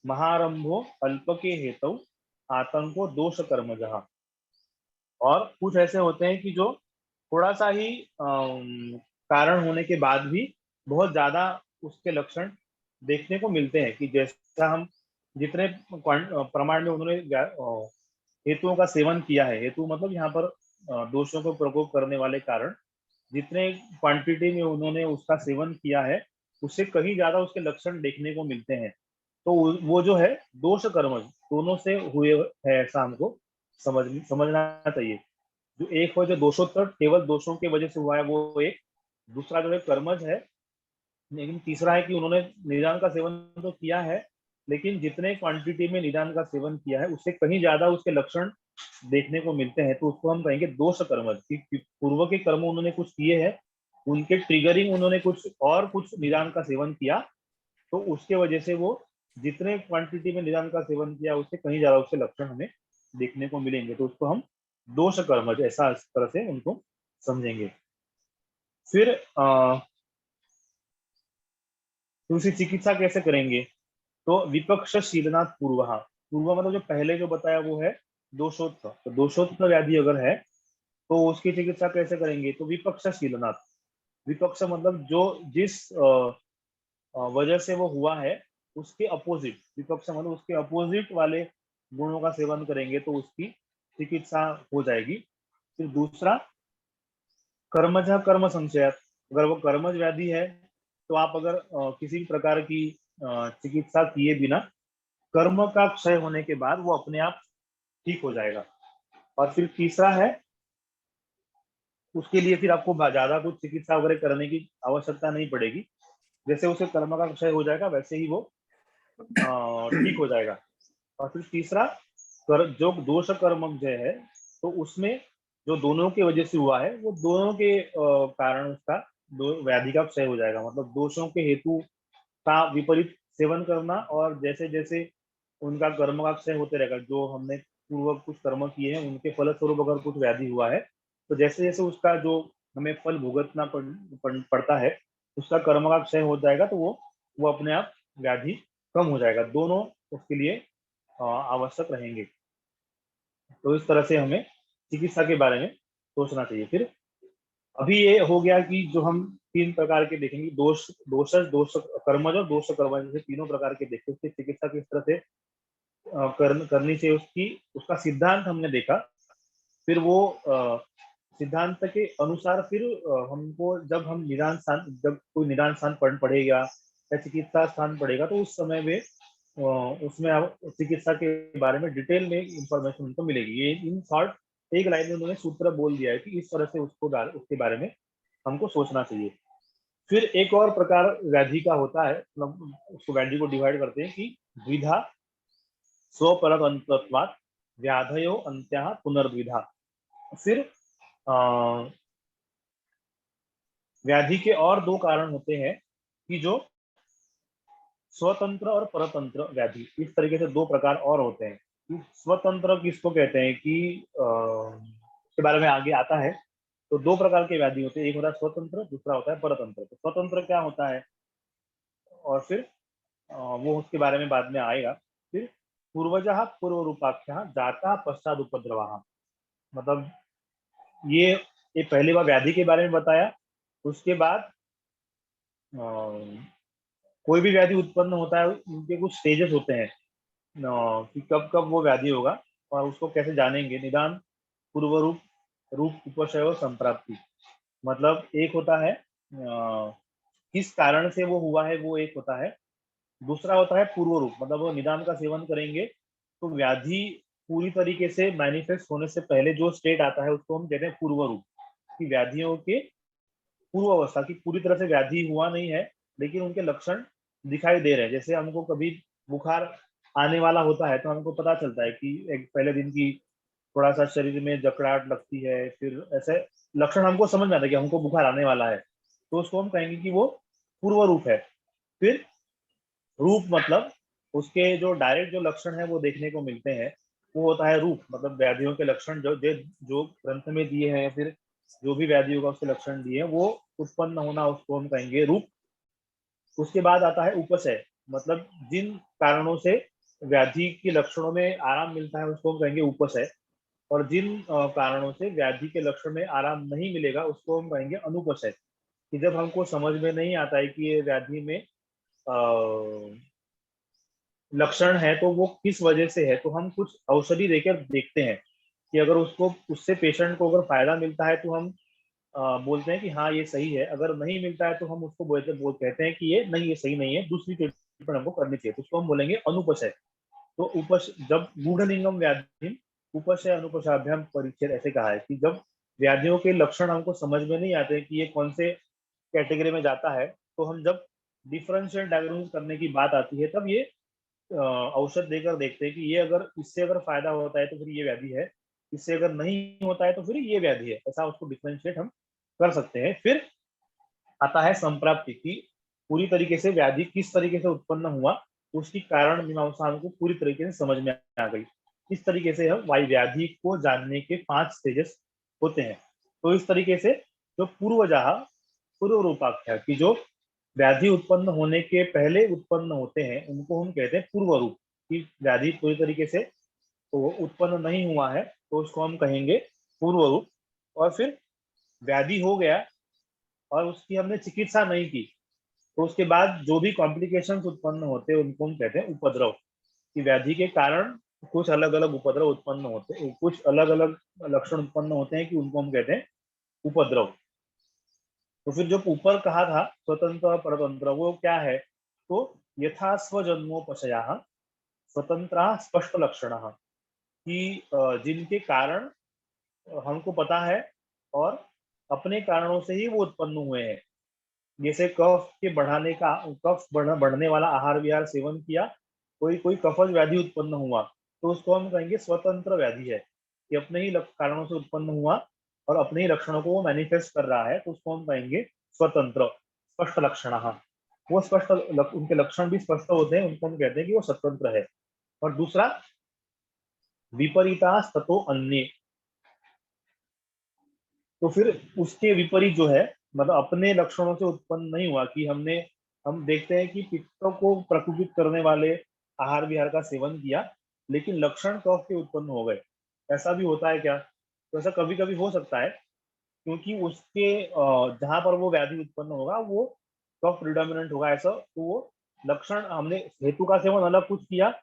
महारंभो अल्प के हेतु आतंको दोष कर्मजः। और कुछ ऐसे होते हैं कि जो थोड़ा सा ही कारण होने के बाद भी बहुत ज्यादा उसके लक्षण देखने को मिलते हैं, कि जैसा हम जितने प्रमाण में उन्होंने हेतुओं का सेवन किया है, हेतु मतलब यहाँ पर दोषों को प्रकोप करने वाले कारण, जितने क्वांटिटी में उन्होंने उसका सेवन किया है उससे कहीं ज्यादा उसके लक्षण देखने को मिलते हैं। तो वो जो है दोष कर्मज दोनों से हुए है, ऐसा हमको समझना चाहिए। जो एक हो जो दोषोत्तर केवल दोषों की वजह से हुआ है वो एक, दूसरा जो है कर्मज है, लेकिन तीसरा है कि उन्होंने निदान का सेवन तो किया है, लेकिन जितने क्वांटिटी में निदान का सेवन किया है उससे कहीं ज्यादा उसके लक्षण देखने को मिलते हैं, तो उसको हम कहेंगे दोष कर्मज। कि पूर्व के कर्म उन्होंने कुछ किए हैं, उनके ट्रिगरिंग उन्होंने कुछ निदान का सेवन किया, तो उसके वजह से वो जितने क्वांटिटी में निदान का सेवन किया उससे कहीं ज्यादा उसके लक्षण हमें देखने को मिलेंगे, तो उसको हम दोष कर्मज ऐसा इस तरह से उनको समझेंगे। फिर दूसरी चिकित्सा कैसे करेंगे, तो विपक्ष शीलनाथ पूर्व। पूर्व मतलब जो पहले जो बताया वो है दोषोत्थ। तो दोषोत्थ व्याधि अगर है तो उसकी चिकित्सा कैसे करेंगे, तो विपक्ष शीलनाथ। विपक्ष मतलब जो जिस वजह से वो हुआ है उसके अपोजिट, विपक्ष मतलब उसके अपोजिट वाले गुणों का सेवन करेंगे तो उसकी चिकित्सा हो जाएगी। फिर दूसरा कर्मज कर्म संशय। अगर वो कर्मज व्याधि है तो आप अगर किसी प्रकार की चिकित्सा किए बिना कर्म का क्षय होने के बाद वो अपने आप ठीक हो जाएगा। और फिर तीसरा है उसके लिए फिर आपको ज्यादा कुछ चिकित्सा वगैरह करने की आवश्यकता नहीं पड़ेगी, जैसे उसे कर्म का क्षय हो जाएगा वैसे ही वो ठीक हो जाएगा। और फिर तीसरा जो दोष कर्म जो है तो उसमें जो दोनों की वजह से हुआ है वो दोनों के कारण उसका व्याधि का क्षय हो जाएगा। मतलब दोषों के हेतु का विपरीत सेवन करना और जैसे जैसे उनका कर्म का क्षय होते रहेगा, जो हमने पूर्व कुछ कर्म किए हैं उनके फलस्वरूप अगर कुछ व्याधि हुआ है तो जैसे जैसे उसका जो हमें फल भुगतना पड़ता है उसका कर्म का क्षय हो जाएगा, तो वो अपने आप व्याधि कम हो जाएगा। दोनों उसके लिए आवश्यक रहेंगे। तो इस तरह से हमें चिकित्सा के बारे में सोचना चाहिए। फिर अभी ये हो गया कि जो हम तीन प्रकार के देखेंगे, दोष कर्मज और दोष कर्मज, जैसे तीनों प्रकार के देखे उसकी चिकित्सा किस तरह से करनी चाहिए, उसका सिद्धांत हमने देखा। फिर वो सिद्धांत के अनुसार फिर हमको जब हम निदान स्थान, जब कोई निदान स्थान पढ़ेगा या चिकित्सा स्थान पढ़ेगा तो उस समय में उसमें चिकित्सा के बारे में डिटेल में इंफॉर्मेशन उनको मिलेगी। ये इन शॉर्ट एक लाइन में उन्होंने सूत्र बोल दिया है कि इस तरह से उसके बारे में हमको सोचना चाहिए। फिर एक और प्रकार व्याधि का होता है, मतलब उसको व्याधि को डिवाइड करते हैं कि द्विधा स्वपरक अंतत्वात् व्याधयो अंत्या पुनर्द्विधा। फिर व्याधि के और दो कारण होते हैं कि जो स्वतंत्र और परतंत्र व्याधि, इस तरीके से दो प्रकार और होते हैं। कि स्वतंत्र किसको कहते हैं कि इसके बारे में आगे आता है। तो दो प्रकार के व्याधि होते हैं, एक होता है स्वतंत्र, दूसरा होता है परतंत्र। तो स्वतंत्र क्या होता है और फिर वो उसके बारे में बाद में आएगा। फिर पूर्वजः पूर्व रूपाख्या जाता पश्चात उपद्रवा। मतलब ये पहले बार व्याधि के बारे में बताया, उसके बाद कोई भी व्याधि उत्पन्न होता है उनके कुछ स्टेजेस होते हैं कि कब कब वो व्याधि होगा और उसको कैसे जानेंगे। निदान, पूर्व रूप, रूप उपशय और संप्राप्ति। मतलब एक होता है किस कारण से वो हुआ है, वो एक होता है। दूसरा होता है पूर्व रूप, मतलब वो निदान का सेवन करेंगे तो व्याधि पूरी तरीके से मैनिफेस्ट होने से पहले जो स्टेट आता है उसको हम कहते हैं पूर्व रूप, कि व्याधियों के पूर्व अवस्था की, पूरी तरह से व्याधि हुआ नहीं है लेकिन उनके लक्षण दिखाई दे रहे हैं। जैसे हमको कभी बुखार आने वाला होता है तो हमको पता चलता है कि एक पहले दिन की थोड़ा सा शरीर में जकड़ाहट लगती है, फिर ऐसे लक्षण हमको समझ में आता है कि हमको बुखार आने वाला है, तो उसको हम कहेंगे कि वो पूर्व रूप है। फिर रूप मतलब उसके जो डायरेक्ट जो लक्षण है वो देखने को मिलते हैं, वो होता है रूप, मतलब व्याधियों के लक्षण जो जो ग्रंथ में दिए हैं, फिर जो भी व्याधि होगा उसके लक्षण दिए हैं वो उत्पन्न होना, उसको हम कहेंगे रूप। उसके बाद आता है उपशय, मतलब जिन कारणों से व्याधि के लक्षणों में आराम मिलता है उसको हम कहेंगे उपशय, और जिन कारणों से व्याधि के लक्षण में आराम नहीं मिलेगा उसको हम कहेंगे अनुपशय। कि जब हमको समझ में नहीं आता है कि ये व्याधि में लक्षण है तो वो किस वजह से है, तो हम कुछ औषधि देकर देखते हैं कि अगर उसको उससे पेशेंट को अगर फायदा मिलता है तो हम बोलते हैं कि हाँ ये सही है, अगर नहीं मिलता है तो हम उसको कहते हैं कि ये नहीं, ये सही नहीं है, दूसरी ट्रीटमेंट हमको करनी चाहिए, तो उसको हम बोलेंगे अनुपशय। तो उपश जब गूढ़लिंगम व्याधि उपशय अनुपशाभ्याम परिच्छेद ऐसे कहा है कि जब व्याधियों के लक्षण हमको समझ में नहीं आते कि ये कौन से कैटेगरी में जाता है, तो हम जब डिफरेंशियल डायग्नोसिस करने की बात आती है तब ये औषध देकर देखते हैं कि ये अगर इससे अगर फायदा होता है तो फिर ये व्याधि है, इससे अगर नहीं होता है तो फिर ये व्याधि है, ऐसा उसको डिफरेंशिएट हम कर सकते हैं। फिर आता है संप्राप्ति की, पूरी तरीके से व्याधि किस तरीके से उत्पन्न हुआ, उसकी कारण मीमांसा हमको पूरी तरीके से समझ में आ गई। इस तरीके से हम वायु व्याधि को जानने के 5 स्टेजेस होते हैं। तो इस तरीके से जो पूर्वजाह पूर्व रूपाख्या की जो व्याधि उत्पन्न होने के पहले उत्पन्न होते हैं उनको हम कहते हैं पूर्व रूप। कि व्याधि पूरी तरीके से तो उत्पन्न नहीं हुआ है तो उसको हम कहेंगे पूर्व रूप। और फिर व्याधि हो गया और उसकी हमने चिकित्सा नहीं की तो उसके बाद जो भी कॉम्प्लिकेशन उत्पन्न होते हैं उनको हम कहते हैं उपद्रव। कि व्याधि के कारण कुछ अलग अलग उपद्रव उत्पन्न होते हैं, कुछ अलग अलग लक्षण उत्पन्न होते हैं कि उनको हम कहते हैं उपद्रव। तो फिर जो ऊपर कहा था स्वतंत्र और परतंत्र वो क्या है, तो यथा स्वजन्मोपशया स्वतंत्र स्पष्ट लक्षण, कि जिनके कारण हमको पता है और अपने कारणों से ही वो उत्पन्न हुए हैं। जैसे कफ के बढ़ाने का, बढ़ने वाला आहार विहार सेवन किया, कोई कोई कफज व्याधि उत्पन्न हुआ तो उसको हम कहेंगे स्वतंत्र व्याधि है, कि अपने ही कारणों से उत्पन्न हुआ और अपने ही लक्षणों को वो मैनिफेस्ट कर रहा है, तो उसको हम कहेंगे स्वतंत्र स्पष्ट लक्षण। वो स्पष्ट उनके लक्षण भी स्पष्ट होते हैं, उनको हम कहते हैं कि वो स्वतंत्र है। और दूसरा विपरीता ततो अन्य, तो फिर उसके विपरीत जो है, मतलब अपने लक्षणों से उत्पन्न नहीं हुआ, कि हम देखते हैं कि पित्तों को प्रकोपित करने वाले आहार विहार का सेवन किया लेकिन लक्षण कफ के उत्पन्न हो गए, ऐसा भी होता है क्या? तो ऐसा कभी कभी हो सकता है, क्योंकि उसके जहां पर वो व्याधि उत्पन्न होगा वो कफ प्रिडोमिनेंट होगा, ऐसा तो वो लक्षण हमने हेतु का सेवन अलग कुछ किया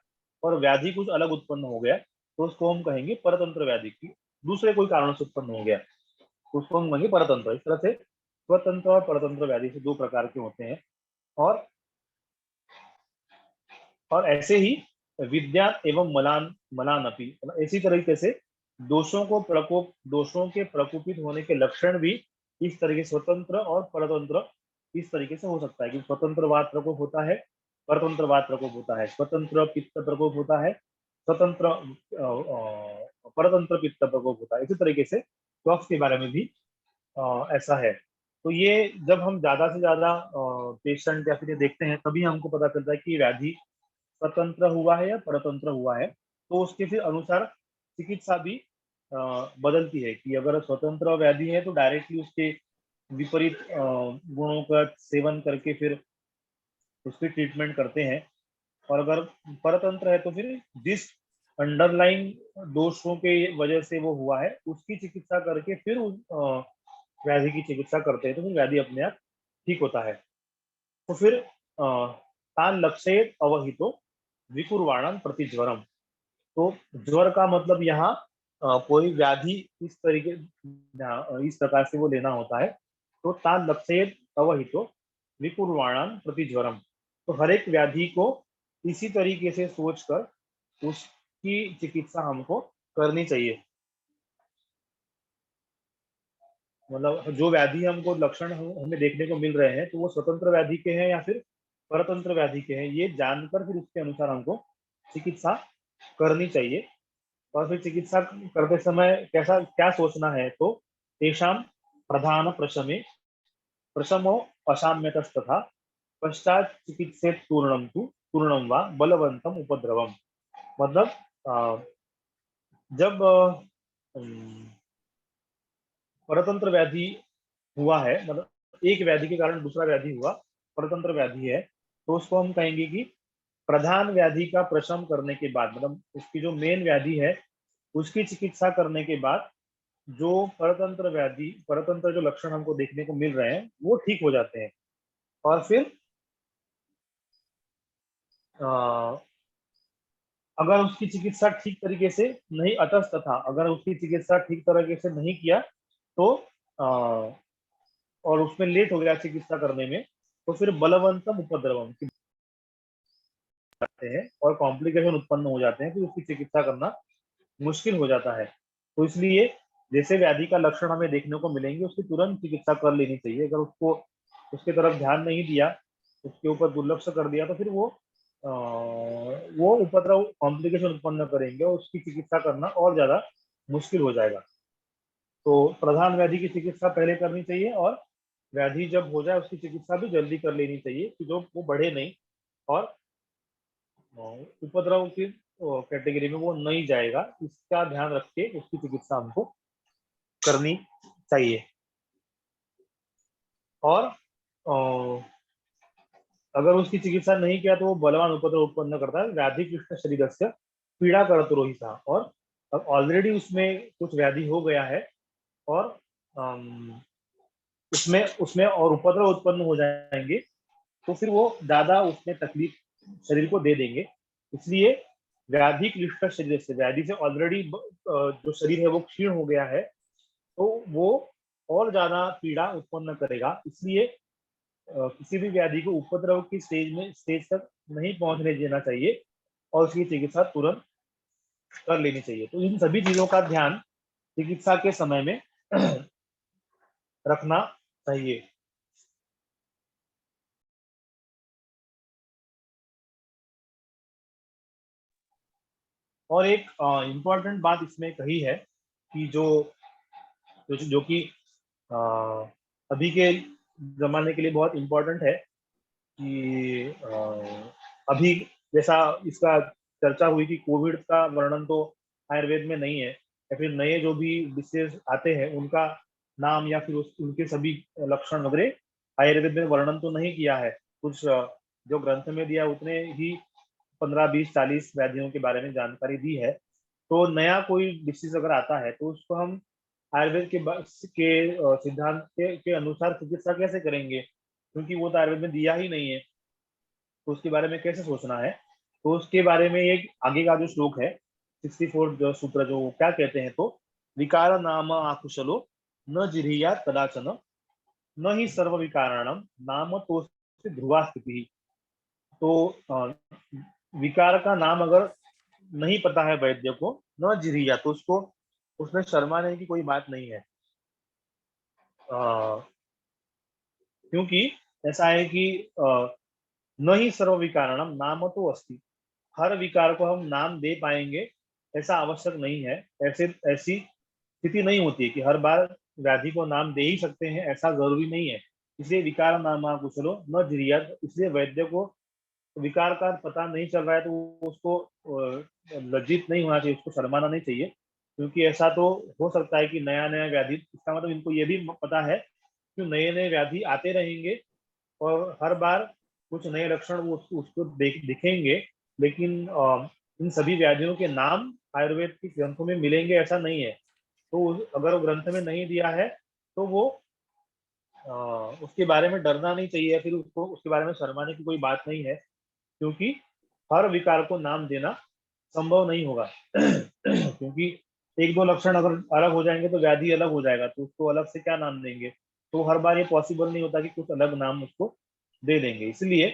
और व्याधि कुछ अलग उत्पन्न हो गया, तो उसको हम कहेंगे परतंत्र व्याधि की, दूसरे कोई कारण से उत्पन्न हो गया, उसको हम कहेंगे परतंत्र। इस तरह से स्वतंत्र और परतंत्र व्याधि से दो प्रकार के होते हैं। और ऐसे ही विद्या एवं मलान मलान अपी, इसी तरीके से दोषों के प्रकोपित होने के लक्षण भी इस तरीके स्वतंत्र और परतंत्र इस तरीके से हो सकता है। कि स्वतंत्र वात प्रकोप होता है, परतंत्र वात प्रकोप होता है, स्वतंत्र पित्त प्रकोप होता है, स्वतंत्र परतंत्र पित्त प्रकोप होता है। इसी तरीके से कफ के बारे में भी ऐसा है। तो ये जब हम ज्यादा से ज्यादा पेशेंट या फिर ये देखते हैं तभी हमको पता चलता है कि व्याधि स्वतंत्र हुआ है या परतंत्र हुआ है, तो उसके फिर अनुसार चिकित्सा भी बदलती है। कि अगर स्वतंत्र व्याधि है तो डायरेक्टली उसके विपरीत गुणों का सेवन करके फिर उसकी ट्रीटमेंट करते हैं, और अगर परतंत्र है तो फिर जिस अंडरलाइन दोषों के वजह से वो हुआ है उसकी चिकित्सा करके फिर उस व्याधि की चिकित्सा करते हैं, तो फिर व्याधि अपने आप ठीक होता है। तो फिर तान लक्षेत अवहितो विकुर्वाणम प्रति ज्वरम, तो ज्वर का मतलब यहाँ कोई व्याधि इस प्रकार से वो लेना होता है। तो तान लक्षेत अवहितो विकुर्वाणम प्रति ज्वरम, तो हर एक व्याधि को इसी तरीके से सोचकर उसकी चिकित्सा हमको करनी चाहिए। मतलब जो व्याधि हमको लक्षण हमें देखने को मिल रहे हैं तो वो स्वतंत्र व्याधि के हैं या फिर परतंत्र व्याधि के हैं, ये जानकर फिर उसके अनुसार हमको चिकित्सा करनी चाहिए। और फिर चिकित्सा करते समय कैसा क्या सोचना है, तो तेषां प्रधान प्रशमे प्रशमो असाम्यतस्तथा पश्चात चिकित्सेत पूर्णम वा बलवंतम उपद्रवम। मतलब जब परतंत्र व्याधि हुआ है, मतलब एक व्याधि के कारण दूसरा व्याधि हुआ, परतंत्र व्याधि है, तो उसको हम कहेंगे कि प्रधान व्याधि का प्रशम करने के बाद, मतलब उसकी जो मेन व्याधि है उसकी चिकित्सा करने के बाद जो परतंत्र जो लक्षण हमको देखने को मिल रहे हैं वो ठीक हो जाते हैं। और फिर अगर उसकी चिकित्सा ठीक तरीके से नहीं, अतस्तथा अगर उसकी चिकित्सा ठीक तरीके से नहीं किया तो और उसमें लेट हो गया चिकित्सा करने में, तो फिर बलवंतम उपद्रवम जाते हैं और कॉम्प्लिकेशन उत्पन्न हो जाते हैं, फिर उसकी चिकित्सा करना मुश्किल हो जाता है। तो इसलिए जैसे व्याधि का लक्षण हमें देखने को मिलेंगे उसकी तुरंत चिकित्सा कर लेनी चाहिए। अगर उसको उसके तरफ ध्यान नहीं दिया, उसके ऊपर दुर्लक्ष कर दिया, तो फिर वो उपद्रव कॉम्प्लिकेशन उत्पन्न करेंगे और उसकी चिकित्सा करना और ज्यादा मुश्किल हो जाएगा। तो प्रधान व्याधि की चिकित्सा पहले करनी चाहिए और व्याधि जब हो जाए उसकी चिकित्सा भी जल्दी कर लेनी चाहिए कि जो वो बढ़े नहीं और उपद्रव की कैटेगरी में वो नहीं जाएगा। इसका ध्यान रख के उसकी चिकित्सा हमको करनी चाहिए। और अगर उसकी चिकित्सा नहीं किया तो वो बलवान उपद्रव उत्पन्न करता है। व्याधि कृष्ण शरीर से पीड़ा करत रोहिता, और ऑलरेडी उसमें कुछ व्याधि हो गया है और उसमें उसमें और उपद्रव उत्पन्न हो जाएंगे, तो फिर वो ज्यादा उसमें तकलीफ शरीर को दे देंगे। इसलिए व्याधि क्लिष्ट शरीर से, व्याधि से ऑलरेडी जो शरीर है वो क्षीण हो गया है, तो वो और ज्यादा पीड़ा उत्पन्न करेगा। इसलिए किसी भी व्याधि को उपद्रव की स्टेज तक नहीं पहुंचने देना चाहिए और उसकी चिकित्सा तुरंत कर लेनी चाहिए। तो इन सभी चीजों का ध्यान चिकित्सा के समय में रखना चाहिए। और एक इम्पोर्टेंट बात इसमें कही है कि जो कि अभी के जमाने के लिए बहुत इम्पोर्टेंट है कि अभी जैसा इसका चर्चा हुई कि कोविड का वर्णन तो आयुर्वेद में नहीं है, या फिर नए जो भी डिसीज आते हैं उनका नाम या फिर उनके सभी लक्षण वगैरह आयुर्वेद में वर्णन तो नहीं किया है। कुछ जो ग्रंथ में दिया उतने ही 15, 20, 40 व्याधियों के बारे में जानकारी दी है। तो नया कोई डिसीज अगर आता है तो उसको हम आयुर्वेद के सिद्धांत के अनुसार चिकित्सा कैसे करेंगे, क्योंकि वो तो आयुर्वेद में दिया ही नहीं है। तो उसके बारे में कैसे सोचना है, तो उसके बारे में एक आगे का जो श्लोक है 64 जो सूत्र, जो क्या कहते हैं, तो विकार नाम आकुशलो न जिह्या कदाचन न ही सर्व विकाराणम नाम तो ध्रुवा स्थिति। तो विकार का नाम अगर नहीं पता है वैद्य को, न जिह्या, तो उसको उसमें शर्माने की कोई बात नहीं है। क्योंकि ऐसा है कि न ही सर्व विकारणम नाम तो अस्ति, हर विकार को हम नाम दे पाएंगे ऐसा आवश्यक नहीं है। ऐसी स्थिति नहीं होती है कि हर बार व्याधि को नाम दे ही सकते हैं, ऐसा जरूरी नहीं है। इसलिए विकार नामा कुशलो न जिरियत, इसलिए वैद्य को विकार का पता नहीं चल रहा है तो उसको लज्जित नहीं होना चाहिए, उसको शर्माना नहीं चाहिए। क्योंकि ऐसा तो हो सकता है कि नया नया व्याधि, इसका मतलब इनको ये भी पता है कि नए नए व्याधि आते रहेंगे और हर बार कुछ नए लक्षण वो उसको दिखेंगे। लेकिन इन सभी व्याधियों के नाम आयुर्वेद के ग्रंथों में मिलेंगे ऐसा नहीं है। तो अगर वो ग्रंथ में नहीं दिया है तो वो उसके बारे में डरना नहीं चाहिए, फिर उसको उसके बारे में शर्माने की कोई बात नहीं है। क्योंकि हर विकार को नाम देना संभव नहीं होगा क्योंकि एक दो लक्षण अगर अलग हो जाएंगे तो व्याधि अलग हो जाएगा, तो उसको अलग से क्या नाम देंगे। तो हर बार ये पॉसिबल नहीं होता कि कुछ अलग नाम उसको दे देंगे। इसलिए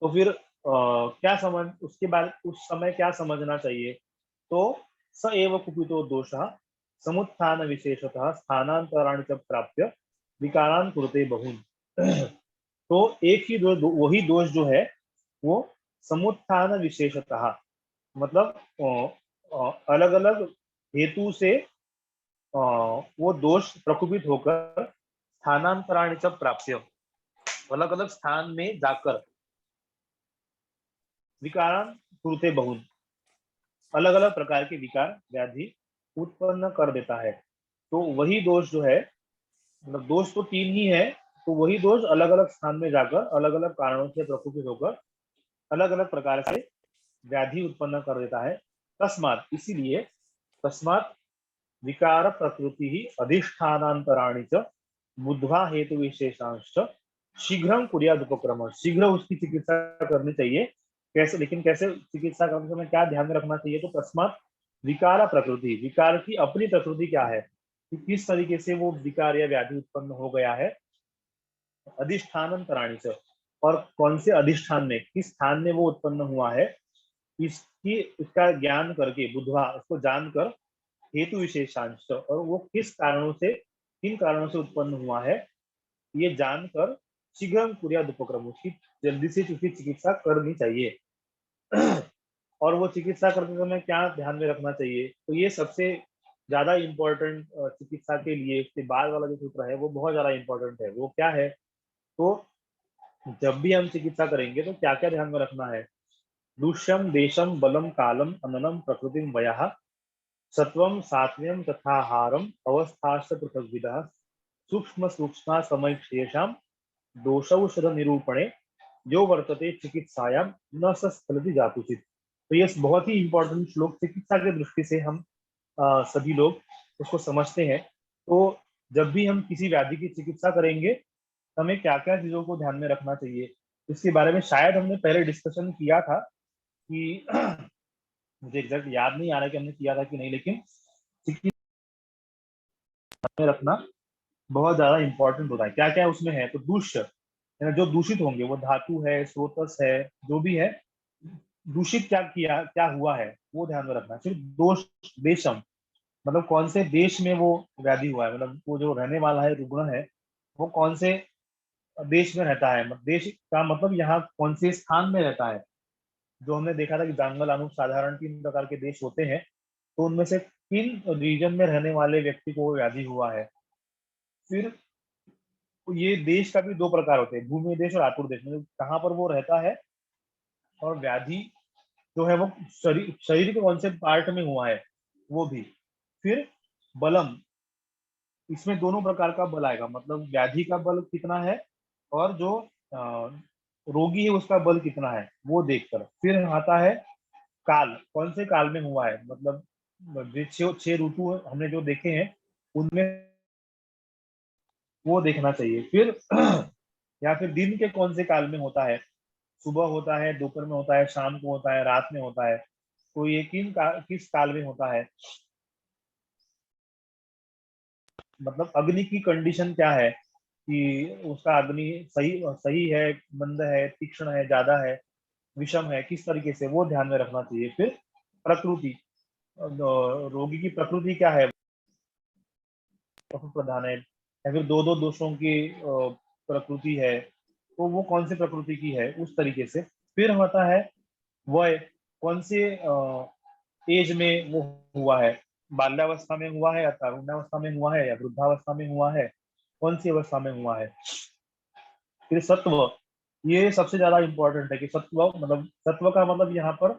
तो फिर क्या समझ उसके बाद उस समय क्या समझना चाहिए? तो स एव कुपितो दोषः समुत्थान विशेषतः स्थानांतराणि च प्राप्य विकारान कुरुते बहुन। तो एक ही वही दोष जो है वो समुत्थान विशेषतः, मतलब अलग अलग हेतु से वो दोष प्रकुपित होकर स्थानांतराणि च प्राप्य, अलग अलग स्थान में जाकर विकारान कुरुते बहुन, अलग अलग प्रकार के विकार व्याधि उत्पन्न कर देता है। तो वही दोष जो है, मतलब दोष तो तीन ही है, तो वही दोष अलग अलग स्थान में जाकर अलग अलग कारणों से प्रकोपित होकर अलग अलग प्रकार से व्याधि उत्पन्न कर देता है। तस्मात, इसीलिए, तस्मात विकार प्रकृति ही अधिष्ठानांतराणि च बुद्ध्वा हेतु विशेषांश शीघ्र कुर्याद उपक्रम, शीघ्र उसकी चिकित्सा करनी चाहिए। कैसे? लेकिन कैसे चिकित्सा करने में क्या ध्यान में रखना चाहिए? तो तस्मात विकार प्रकृति, विकार की अपनी प्रकृति क्या है कि किस तरीके से वो विकार या व्याधि उत्पन्न हो गया है, अधिष्ठानांतराणि से, और कौन से अधिष्ठान में, किस स्थान में वो उत्पन्न हुआ है, इसकी इसका ज्ञान करके, बुद्धवा, उसको जानकर, हेतु विशेषांश, और वो किस कारणों से, किन कारणों से उत्पन्न हुआ है, ये जानकर शीघ्र कुर्याद उपक्रम, उसकी जल्दी से उसकी चिकित्सा करनी चाहिए। और वो चिकित्सा करते समय क्या ध्यान में रखना चाहिए? तो ये सबसे ज्यादा इम्पोर्टेंट चिकित्सा के लिए उसके बाद वाला जो सूत्र है वो बहुत ज्यादा इम्पोर्टेंट है। वो क्या है? तो जब भी हम चिकित्सा करेंगे तो क्या क्या ध्यान में रखना है? दुष्यम देशम बलम कालम अननम प्रकृतिम वयः सत्वम सात्व्यम तथा हारम अवस्थाश्च पृथग्विधः सूक्ष्म सूक्ष्म समयक्षेषाम दोषौषध निरूपणे जो वर्तते चिकित्सायाम न स्खलति जातुचित। तो ये बहुत ही इंपॉर्टेंट श्लोक चिकित्सा की दृष्टि से हम सभी लोग उसको समझते हैं। तो जब भी हम किसी व्याधि की चिकित्सा करेंगे तो हमें क्या क्या चीजों को ध्यान में रखना चाहिए, इसके बारे में शायद हमने पहले डिस्कशन किया था कि मुझे एग्जैक्ट याद नहीं आ रहा कि हमने किया था कि नहीं, लेकिन चिकित्सा में रखना बहुत ज्यादा इंपॉर्टेंट होता है। क्या क्या उसमें है? तो दूष्य, जो दूषित होंगे, वो धातु है, स्रोतस है, जो भी है, दूषित क्या किया, क्या हुआ है, वो ध्यान में रखना। फिर दोष, देशम, मतलब कौन से देश में वो व्याधि हुआ है, मतलब वो जो रहने वाला है, रुग्ण है, वो कौन से देश में रहता है, मतलब देश का मतलब यहाँ कौन से स्थान में रहता है। जो हमने देखा था कि जांगल अनु साधारण 3 प्रकार के देश होते हैं, तो उनमें से किन रीजन में रहने वाले व्यक्ति को व्याधि हुआ है। फिर ये देश का भी 2 प्रकार होते हैं, भूमि देश और आतुर देश, मतलब कहाँ पर वो रहता है, और व्याधि जो है वो शरीर के कौन से पार्ट में हुआ है, वो भी। फिर बलम, इसमें दोनों प्रकार का बल आएगा, मतलब व्याधि का बल कितना है और जो रोगी है उसका बल कितना है, वो देखकर। फिर आता है काल, कौन से काल में हुआ है, मतलब जो 6 ऋतु हमने जो देखे हैं उनमें वो देखना चाहिए। फिर या फिर दिन के कौन से काल में होता है, सुबह होता है, दोपहर में होता है, शाम को होता है, रात में होता है, तो ये किस काल में होता है, मतलब अग्नि की कंडीशन क्या है कि उसका अग्नि सही सही है, मंद है, तीक्ष्ण है, ज्यादा है, विषम है, किस तरीके से, वो ध्यान में रखना चाहिए। फिर प्रकृति, रोगी की प्रकृति क्या है, प्रधान है या फिर दो दो दोषों की प्रकृति है, तो वो कौन सी प्रकृति की है, उस तरीके से। फिर होता है वय, कौन से एज में वो हुआ है, बाल्यावस्था में हुआ है या तारुण्यावस्था में हुआ है या वृद्धावस्था में हुआ है, कौन सी अवस्था में हुआ है। फिर सत्व, ये सबसे ज्यादा इंपॉर्टेंट है कि सत्व, मतलब सत्व का मतलब यहाँ पर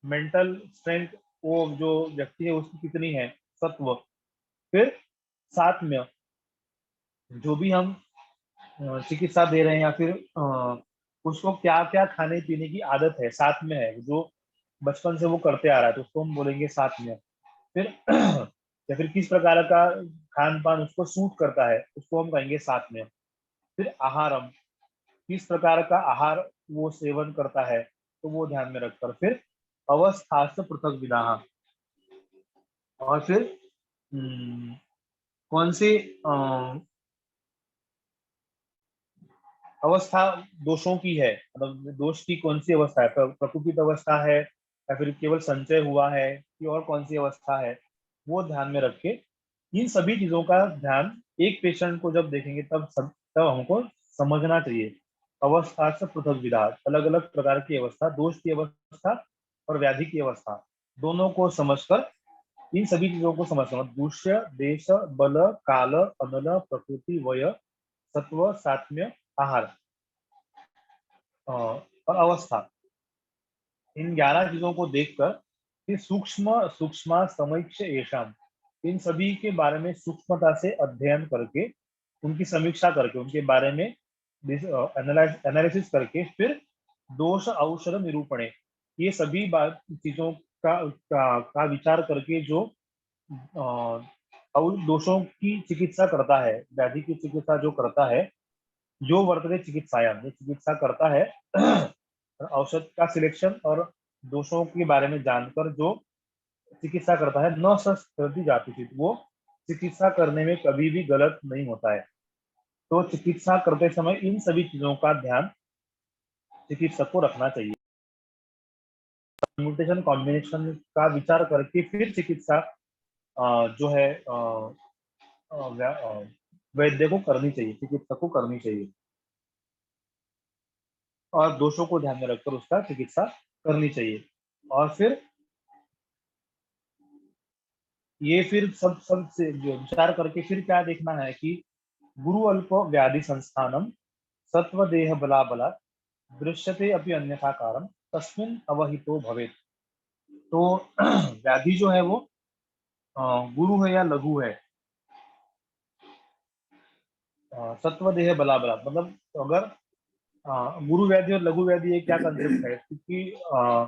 मेंटल स्ट्रेंथ, वो जो व्यक्ति है उसकी कितनी है, सत्व। फिर सात्म्य, जो भी हम चिकित्सा दे रहे हैं या फिर उसको क्या क्या खाने पीने की आदत है, साथ में है, जो बचपन से वो करते आ रहा है, तो उसको हम बोलेंगे साथ में। फिर या फिर किस प्रकार का खान पान उसको सूट करता है, उसको हम कहेंगे साथ में। फिर आहारम, किस प्रकार का आहार वो सेवन करता है, तो वो ध्यान में रखकर। फिर अवस्था से पृथक विधा, और फिर कौन सी अवस्था दोषों की है, मतलब दोष की कौन सी अवस्था है, प्रकुपित अवस्था है या फिर केवल संचय हुआ है कि और कौन सी अवस्था है, वो ध्यान में रख के इन सभी चीजों का ध्यान एक पेशेंट को जब देखेंगे तब हमको समझना चाहिए। अवस्था से पृथक विधा, अलग अलग प्रकार की अवस्था, दोष की अवस्था और व्याधि की अवस्था, दोनों को समझकर इन सभी चीजों को समझना, दूष्य, देश, बल, काल, अनल, प्रकृति, वय, सत्व, सात्म्य, आहार और अवस्था, इन 11 चीजों को देखकर फिर सूक्ष्म सूक्ष्म समीक्ष येषाम, इन सभी के बारे में सूक्ष्मता से अध्ययन करके, उनकी समीक्षा करके, उनके बारे में एनालिसिस करके फिर दोष औषध निरूपणे, ये सभी चीजों का विचार करके जो दोषों की चिकित्सा करता है, व्याधि की चिकित्सा जो करता है, जो वर्तते चिकित्सायाम, जो चिकित्सा करता है औषध का सिलेक्शन और दोषों के बारे में जानकर जो चिकित्सा करता है, न संस्कृति जाति चित, वो चिकित्सा करने में कभी भी गलत नहीं होता है। तो चिकित्सा करते समय इन सभी चीजों का ध्यान चिकित्सक को रखना चाहिए। म्यूटेशन कॉम्बिनेशन का विचार करके फिर चिकित्सा जो है वैद्य को करनी चाहिए, चिकित्सक को करनी चाहिए और दोषों को ध्यान में रखकर उसका चिकित्सा करनी चाहिए। और फिर ये फिर सब सब से जो विचार करके फिर क्या देखना है कि गुरु अल्प व्याधि संस्थानम सत्व देह बला बला दृश्यते अपि अन्यथा कारण तस्मिन् अवहितो भवेत्। तो व्याधि जो है वो गुरु है या लघु है, सत्व देह बला बला, मतलब अगर गुरु व्याधि और लघु व्याधि ये क्या कंसेप्ट है, क्योंकि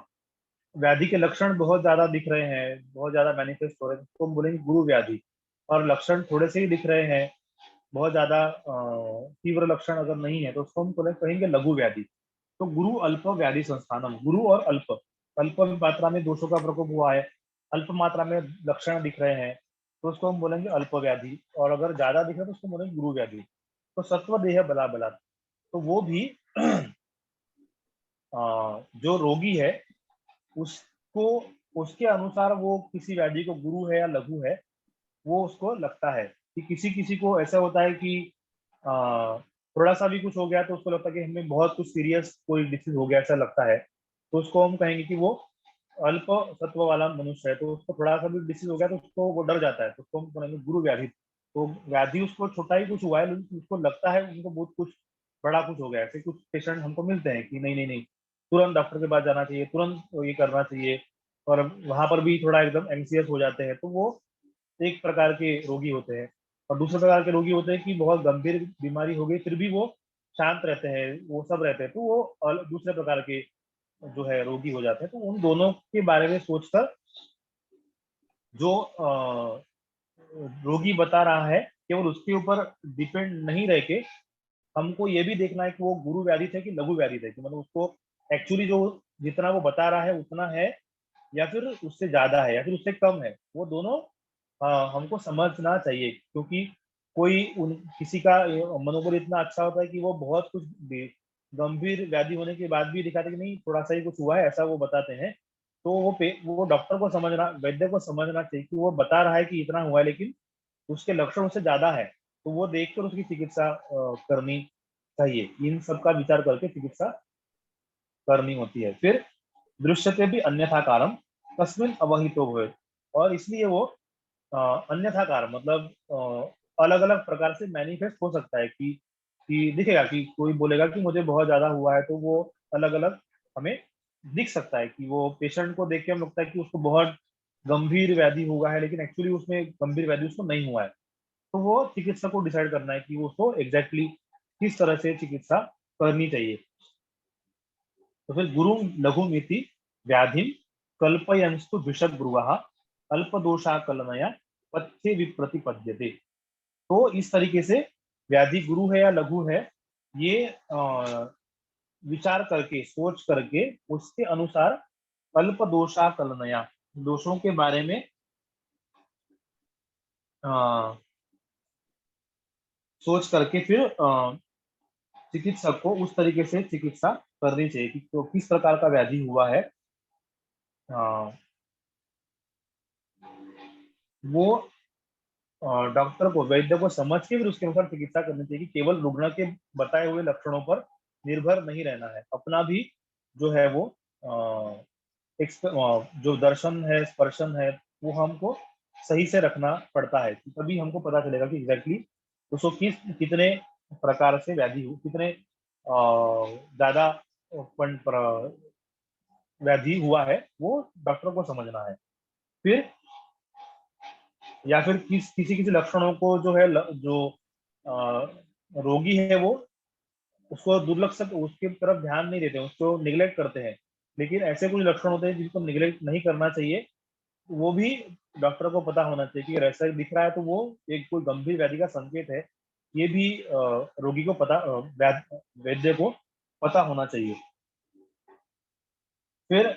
व्याधि के लक्षण बहुत ज्यादा दिख रहे हैं, बहुत ज्यादा मैनिफेस्ट हो रहे हैं, तो हम बोलेंगे गुरु व्याधि, और लक्षण थोड़े से ही दिख रहे हैं, बहुत ज्यादा तीव्र लक्षण अगर नहीं है तो उसको हम कहेंगे लघु व्याधि। तो गुरु अल्प व्याधि संस्थानम, गुरु और अल्प, अल्प मात्रा में दोषों का प्रकोप हुआ है, अल्प मात्रा में लक्षण दिख रहे हैं, तो उसको हम बोलेंगे अल्प व्याधि, और अगर ज्यादा दिख रहा है तो उसको बोलेंगे गुरु व्याधि। तो सत्व देह बला बला, तो वो भी जो रोगी है उसको, उसके अनुसार वो किसी व्याधि को गुरु है या लघु है वो उसको लगता है। कि किसी किसी को ऐसा होता है कि थोड़ा सा भी कुछ हो गया तो उसको लगता है कि हमें बहुत कुछ सीरियस कोई डिसीज हो गया ऐसा लगता है, तो उसको हम कहेंगे कि वो अल्प सत्व वाला मनुष्य है, तो उसको थोड़ा सा भी डिसीज हो गया तो उसको वो डर जाता है, तो उसको हम कहेंगे गुरु व्याधि। तो व्याधि उसको छोटा ही कुछ हुआ है लेकिन उसको लगता है उनको बहुत कुछ बड़ा कुछ हो गया। ऐसे कुछ पेशेंट हमको मिलते हैं कि नहीं नहीं नहीं, तुरंत डॉक्टर के पास जाना चाहिए, तुरंत ये करना चाहिए, और वहां पर भी थोड़ा एकदम एंग्जियस हो जाते हैं, तो वो एक प्रकार के रोगी होते हैं। और दूसरे प्रकार के रोगी होते हैं कि बहुत गंभीर बीमारी हो गई फिर भी वो शांत रहते हैं, वो सब रहते हैं, तो वो दूसरे प्रकार के जो है रोगी हो जाते हैं। तो उन दोनों के बारे में सोचकर जो रोगी बता रहा है केवल उसके ऊपर डिपेंड नहीं रह के हमको ये भी देखना है कि वो गुरु व्याधि थे कि लघु व्याधि थे, कि मतलब उसको एक्चुअली जो जितना वो बता रहा है उतना है या फिर उससे ज्यादा है या फिर उससे कम है, वो दोनों हमको समझना चाहिए। क्योंकि कोई किसी का मनोबल इतना अच्छा होता है कि वो बहुत कुछ गंभीर व्याधि होने के बाद भी दिखाते कि नहीं थोड़ा सा ही कुछ हुआ है, ऐसा वो बताते हैं। तो वो डॉक्टर को समझना, वैद्य को समझना चाहिए कि वो बता रहा है कि इतना हुआ है लेकिन उसके लक्षण उससे ज्यादा है, तो वो देखकर उसकी चिकित्सा करनी चाहिए। इन सब का विचार करके चिकित्सा करनी होती है। फिर दृश्यते भी अन्यथा कारण तस्मिन् अवहितो भवेत्, और इसलिए वो अन्यथा कारण मतलब अलग अलग प्रकार से मैनिफेस्ट हो सकता है कि दिखेगा कि कोई बोलेगा कि मुझे बहुत ज्यादा हुआ है, तो वो अलग अलग हमें दिख सकता है कि वो पेशेंट को देख के हम लगता है कि उसको बहुत गंभीर व्याधि हुआ है लेकिन एक्चुअली उसमें गंभीर व्याधि उसको नहीं हुआ है। तो वो चिकित्सक को डिसाइड करना है कि उसको एग्जैक्टली किस तरह से चिकित्सा करनी चाहिए। तो फिर गुरु लघु मिति व्याधि कल्पयंस्तु विषद ब्रुवः अल्पदोषाकलनया पथ्य विप्रतिपद्यते। तो इस तरीके से व्याधि गुरु है या लघु है ये विचार करके सोच करके उसके अनुसार अल्प दोषाकलनया, दोषों के बारे में सोच करके फिर चिकित्सक को उस तरीके से चिकित्सा करनी चाहिए कि तो किस प्रकार का व्याधि हुआ है, वो डॉक्टर को, वैद्य को समझ के फिर उसके अनुसार चिकित्सा करनी चाहिए कि केवल रुग्ण के बताए हुए लक्षणों पर निर्भर नहीं रहना है, अपना भी जो है वो जो दर्शन है, स्पर्शन है, वो हमको सही से रखना पड़ता है, तभी हमको पता चलेगा कि एग्जैक्टली उसको कितने प्रकार से व्याधि हो, कितने ज्यादा व्याधि हुआ है, वो डॉक्टर को समझना है। फिर या फिर किसी किसी लक्षणों को जो है जो रोगी है वो उसको दुर्लक्ष, उसके तरफ ध्यान नहीं देते, उसको निग्लेक्ट करते हैं, लेकिन ऐसे कुछ लक्षण होते हैं जिनको निग्लेक्ट नहीं करना चाहिए, वो भी डॉक्टर को पता होना चाहिए कि ऐसा दिख रहा है तो वो एक कोई गंभीर व्याधि का संकेत है, ये भी रोगी को पता, वैद्य को पता होना चाहिए। फिर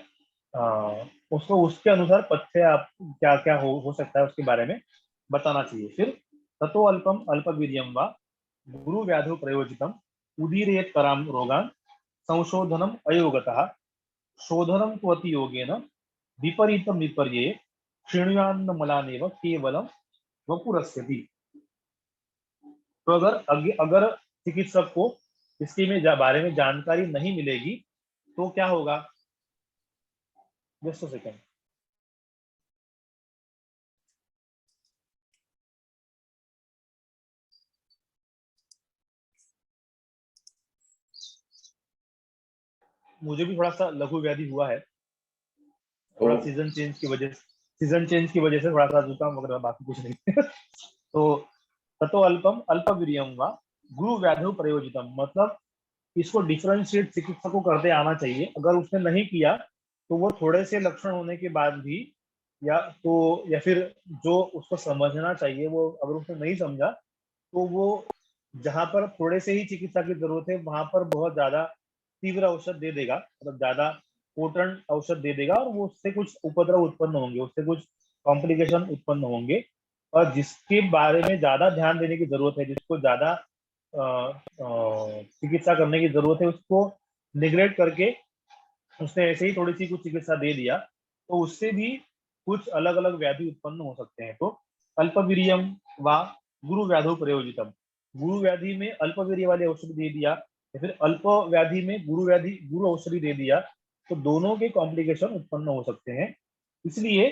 उसको उसके अनुसार पथ्य आप क्या क्या हो सकता है उसके बारे में बताना चाहिए। फिर ततो अल्पम अल्पवीर्यम वा गुरु व्याधो प्रयोजितम उदीरयेत कराम रोगान संशोधनम अयोगतः शोधनम तो अति योगेन विपरीतम विपर्ये क्षीणयान्न मलानेव केवलम वपुरस्यति। तो अगर चिकित्सक को इसके बारे में जानकारी नहीं मिलेगी तो क्या होगा? Just a second. मुझे भी थोड़ा सा लघु व्याधि हुआ है, थोड़ा सीजन चेंज की वजह से थोड़ा सा जुकाम वगैरह, बाकी कुछ नहीं। तो ततो अल्पम अल्पवीर्यम वा गुरु व्याधो प्रयोजितम, मतलब इसको डिफरेंशिएट चिकित्सक को करते आना चाहिए। अगर उसने नहीं किया तो वो थोड़े से लक्षण होने के बाद भी या फिर जो उसको समझना चाहिए वो अगर उसने नहीं समझा तो वो जहां पर थोड़े से ही चिकित्सा की जरूरत है वहां पर बहुत ज्यादा तीव्र औषध दे देगा, मतलब ज्यादा पोटेंट औषध दे देगा, और वो उससे कुछ उपद्रव उत्पन्न होंगे, उससे कुछ कॉम्प्लिकेशन उत्पन्न होंगे। और जिसके बारे में ज्यादा ध्यान देने की जरूरत है, जिसको ज्यादा चिकित्सा करने की जरूरत है, उसको निग्लेक्ट करके उसने ऐसे ही थोड़ी सी कुछ चिकित्सा दे दिया तो उससे भी कुछ अलग अलग व्याधि उत्पन्न हो सकते हैं। तो अल्पवीर्यम व गुरु व्याधो प्रयोजितम, गुरु व्याधि में अल्पवीर्य वाले औषधि दे दिया या फिर अल्प व्याधि में गुरु औषधि दे दिया, तो दोनों के कॉम्प्लिकेशन उत्पन्न हो सकते हैं। इसलिए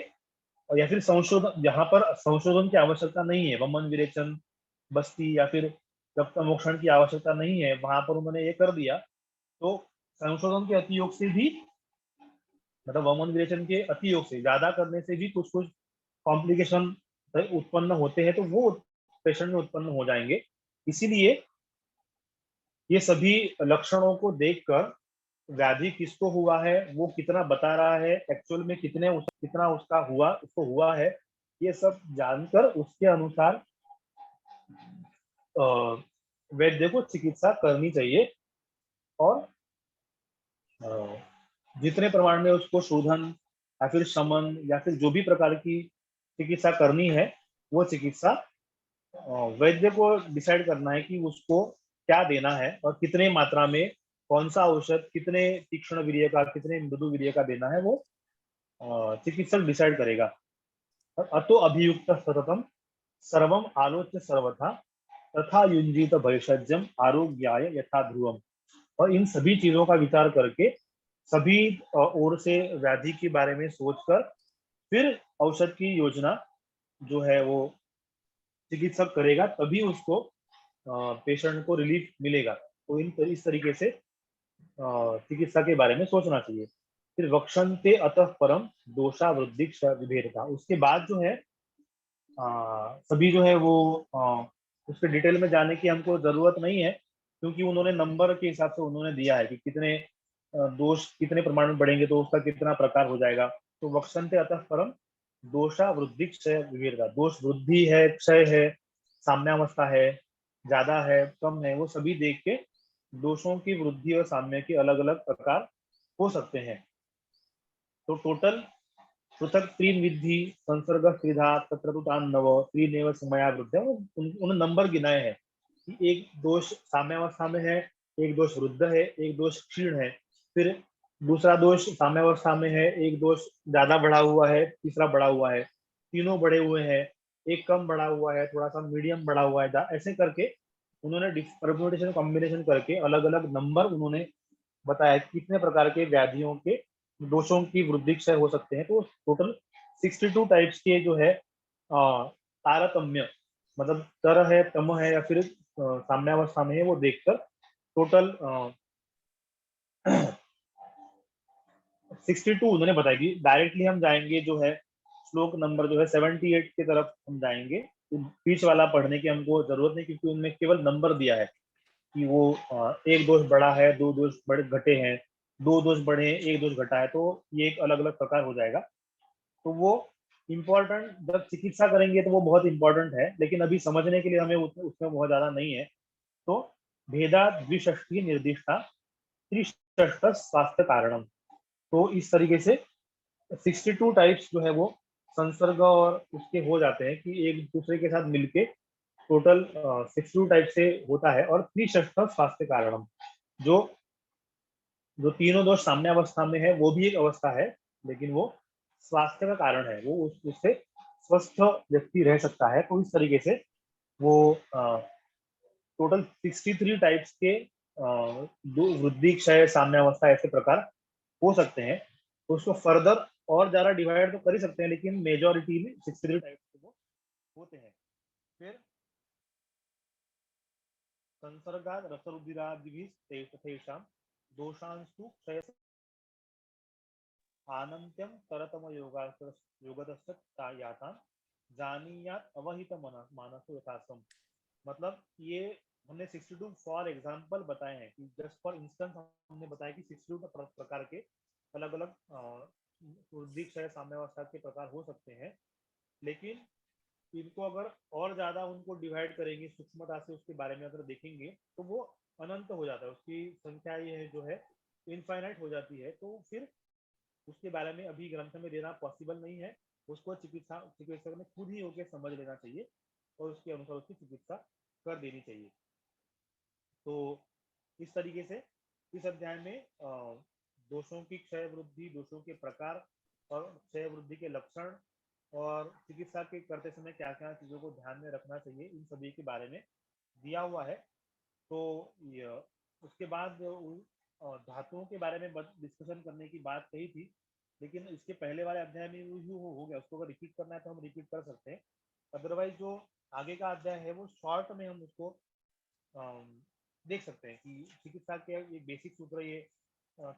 या फिर संशोधन, जहां पर संशोधन की आवश्यकता नहीं है, वमन विरेचन बस्ती या फिर रक्त मोक्षण की आवश्यकता नहीं है, वहां पर उन्होंने ये कर दिया, तो संशोधन के अतियोग से भी, मतलब वमन विरेचन के अतियोग से ज्यादा करने से भी कुछ कुछ कॉम्प्लिकेशन उत्पन्न होते हैं, तो वो पेशेंट में उत्पन्न हो जाएंगे। इसीलिए ये सभी लक्षणों को देखकर व्याधि किसको हुआ है, वो कितना बता रहा है, एक्चुअल में कितना उसका हुआ, उसको हुआ है, ये सब जानकर उसके अनुसार वैद्य को चिकित्सा करनी चाहिए। और जितने प्रमाण में उसको शोधन या फिर शमन या फिर जो भी प्रकार की चिकित्सा करनी है, वो चिकित्सा वैद्य को डिसाइड करना है कि उसको क्या देना है और कितने मात्रा में, कौन सा औषध कितने तीक्ष्ण वीर्य का, कितने मृदु वीर्य का देना है, वो चिकित्सक डिसाइड करेगा। और अतो अभियुक्त सततम सर्वम आलोच्य सर्वथा तथा युंजित भैषज्यम आरोग्याय यथा ध्रुवम। और इन सभी चीजों का विचार करके, सभी ओर से व्याधि के बारे में सोचकर फिर औषध की योजना जो है वो चिकित्सक करेगा, तभी उसको पेशेंट को रिलीफ मिलेगा। तो इस तरीके से चिकित्सा के बारे में सोचना चाहिए। फिर वक्षन्ते अतः परम दोषा वृद्धि विभेदता, उसके बाद जो है सभी जो है वो उसके डिटेल में जाने की हमको जरूरत नहीं है, क्योंकि उन्होंने नंबर के हिसाब से उन्होंने दिया है कि कितने दोष कितने प्रमाण में बढ़ेंगे तो उसका कितना प्रकार हो जाएगा। तो वक्षन्ते अतः परम दोषा वृद्धि क्षय विभेदता, दोष वृद्धि है, क्षय है, साम्यावस्था है, ज्यादा है, कम है, वो सभी देख के दोषों की वृद्धि और साम्य के अलग अलग प्रकार हो सकते हैं। तो टोटल पृथक तीन विधि संसर्ग त्रिधा तत्र तु तान नव त्रिनेव समया वृद्धि, उन नंबर गिनाए हैं कि एक दोष साम्यावस्था में है, एक दोष वृद्ध है, एक दोष क्षीण है, फिर दूसरा दोष साम्यावस्था में है, एक दोष ज्यादा बढ़ा हुआ है, तीसरा बढ़ा हुआ है, तीनों बढ़े हुए हैं, एक कम बढ़ा हुआ है, थोड़ा सा मीडियम बढ़ा हुआ है, ऐसे करके उन्होंने परम्यूटेशन कॉम्बिनेशन करके अलग अलग नंबर उन्होंने बताया कितने प्रकार के व्याधियों के दोषों की वृद्धि क्षय हो सकते हैं। तो टोटल 62 टाइप्स के जो है तारतम्य, मतलब तर है, तम है, या फिर साम्यावस्था में है, वो देखकर टोटल 62 उन्होंने बताया कि डायरेक्टली हम जाएंगे जो है श्लोक नंबर जो है 78 की तरफ हम जाएंगे, तो बीच वाला पढ़ने की हमको जरूरत नहीं, क्योंकि उनमें केवल नंबर दिया है कि वो एक दोष बढ़ा है, दो दोष बड़े घटे हैं, दो दोष बढ़े हैं, एक दोष घटा है, तो ये एक अलग अलग प्रकार हो जाएगा। तो वो इम्पोर्टेंट जब चिकित्सा करेंगे तो वो बहुत इंपॉर्टेंट है, लेकिन अभी समझने के लिए हमें उसमें बहुत ज्यादा नहीं है। तो भेदा द्विष्ठी निर्दिष्टा त्रिष्ठ स्वास्थ्य कारणम, तो इस तरीके से 62 टाइप्स जो है वो संसर्ग और उसके हो जाते हैं कि एक दूसरे के साथ मिलके टोटल 62 टाइप से होता है। और त्रिष्ठ स्वास्थ्य कारणम, जो जो तीनों दोष साम्य अवस्था में है वो भी एक अवस्था है, लेकिन वो स्वास्थ्य का कारण है, वो उससे स्वस्थ व्यक्ति रह सकता है। तो इस तरीके से वो टोटल 63 टाइप्स के वृद्धि क्षय साम्य अवस्था ऐसे प्रकार हो सकते हैं। तो उसको फर्दर और ज्यादा डिवाइड तो कर ही सकते हैं, लेकिन मेजोरिटी में 63 टाइप्स के वो होते हैं। फिर संसर्गाद रसरुधिरादिभिस्तेषां दोषांस्तु क्षय आनंत्यम तरतम योगदस्य यातान जानीयात अवहित मानसो यथासम। मतलब ये हमने 62 फॉर एग्जांपल बताए हैं कि जस्ट फॉर इंस्टेंस हमने बताया कि 62 प्रकार के अलग अलग वृद्धि क्षय साम्यावस्था के प्रकार हो सकते हैं, लेकिन इनको अगर और ज्यादा उनको डिवाइड करेंगे सूक्ष्मता से, उसके बारे में अगर देखेंगे तो वो अनंत हो जाता है, उसकी संख्या ये जो है इनफाइनाइट हो जाती है। तो फिर उसके बारे में अभी ग्रंथ में देना पॉसिबल नहीं है, उसको चिकित्सक ने खुद ही होकर समझ लेना चाहिए और उसके अनुसार उसकी चिकित्सा कर देनी चाहिए। तो इस तरीके से इस अध्याय में दोषों की क्षय वृद्धि, दोषों के प्रकार और क्षय वृद्धि के लक्षण और चिकित्सा के करते समय क्या क्या चीजों को ध्यान में रखना चाहिए, इन सभी के बारे में दिया हुआ है। तो उसके बाद धातुओं के बारे में डिस्कशन करने की बात कही थी, लेकिन इसके पहले वाले अध्याय में हो गया, उसको अगर रिपीट करना है तो हम रिपीट कर सकते हैं। अदरवाइज जो आगे का अध्याय है वो शॉर्ट में हम उसको देख सकते हैं कि चिकित्सा के एक बेसिक सूत्र ये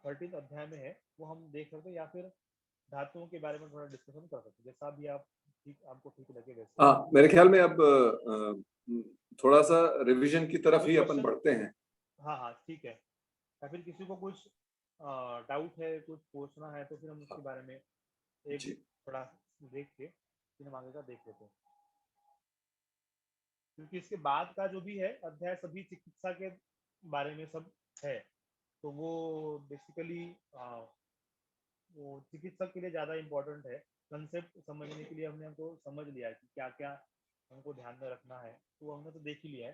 13 अध्याय में है, वो हम देख सकते हैं, या फिर धातुओं के बारे में थोड़ा डिस्कशन कर सकते हैं, जैसा भी आप आपको ठीक लगे वैसे। हाँ, मेरे ख्याल में अब थोड़ा सा रिवीजन की तरफ ही अपन बढ़ते हैं। हाँ हाँ ठीक है, या फिर किसी को कुछ डाउट है, कुछ पूछना है, तो फिर हम उसके बारे में एक थोड़ा देख के फिर हम आगे का देख लेते हैं, क्योंकि इसके बाद का जो भी है अध्याय सभी चिकित्सा के बारे में सब है। तो वो बेसिकली वो चिकित्सक के लिए ज़्यादा इम्पोर्टेंट है। कंसेप्ट समझने के लिए हमको समझ लिया है कि क्या क्या हमको ध्यान में रखना है, तो हमने तो देख ही लिया है।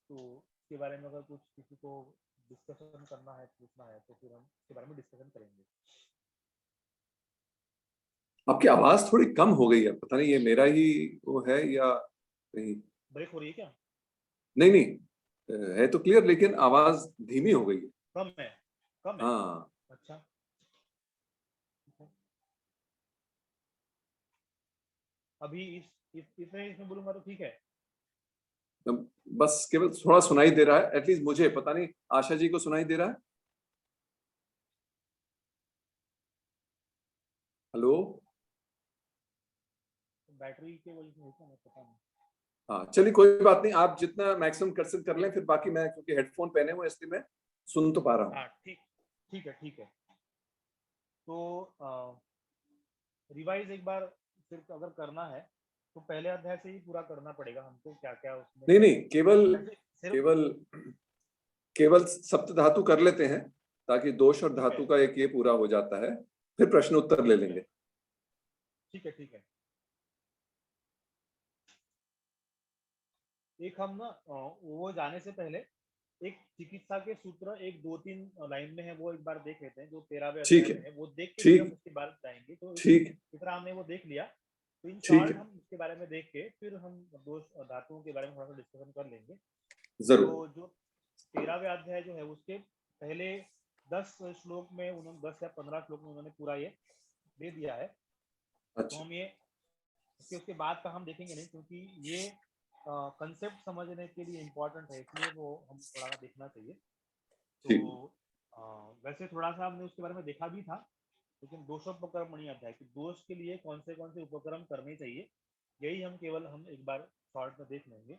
तो इसके बारे में अगर कुछ किसी को डिस्कशन करना है, पूछना है, तो फिर हम इसके बारे में डिस्कशन करेंगे। आपकी आवाज थोड़ी कम हो गई है, पता नहीं ये मेरा ही वो है या नहीं। ब्रेक हो रही है क्या? नहीं नहीं, है तो क्लियर, लेकिन आवाज धीमी हो गई है। कम है? कम है? हाँ। अच्छा, अभी इसमें बोलूंगा तो ठीक है? बस केवल थोड़ा सुनाई दे रहा है, एटलीस्ट मुझे, पता नहीं आशा जी को सुनाई दे रहा है। हेलो। बैटरी के वजह से होता है, पता नहीं। हाँ चलिए, कोई बात नहीं, आप जितना मैक्सिमम कर लें, फिर बाकी मैं क्योंकि हेडफोन पहने हुए इसलिए मैं सुन तो पा रहा हूँ। हाँ ठीक, ठीक है ठीक है। तो रिवाइज एक बार फिर अगर करना है तो पहले अध्याय से ही पूरा करना पड़ेगा हमको, क्या क्या उसमें नहीं है। नहीं, केवल सिर्फ केवल केवल सप्त धातु कर लेते हैं, ताकि दोष और धातु का एक ये पूरा हो जाता है, फिर प्रश्न उत्तर ले लेंगे। ठीक है ठीक है। एक हम ना वो जाने से पहले एक चिकित्सा के सूत्र एक 2-3 लाइन में है, वो एक बार देख लेते हैं, जो 13वें ठीक अध्याय है, में है, वो देख के फिर हम ठीक, उसके बाद जाएंगे। तो ठीक, इस तरह हमने वो देख लिया, तो इन ठीक शॉर्ट है, हम उसके बारे में देख के फिर हम दो धातुओं के बारे में थोड़ा सा डिस्कशन कर लेंगे। जरूर। तो जो 13वें अध्याय जो है उसके पहले 10 श्लोक में उन्होंने 10 या 15 श्लोक में उन्होंने पूरा ये दे दिया है। तो अच्छा, हम ये उसके बाद का हम देखेंगे नहीं, क्योंकि ये कंसेप्ट समझने के लिए इम्पोर्टेंट है, इसलिए वो हम थोड़ा सा देखना चाहिए। तो ठीक, वैसे थोड़ा सा हमने उसके बारे में देखा भी था, लेकिन दोषोपक्रमणीय अध्याय कि दोष के लिए कौन से उपक्रम करने चाहिए, यही हम एक बार शॉर्ट में देख लेंगे।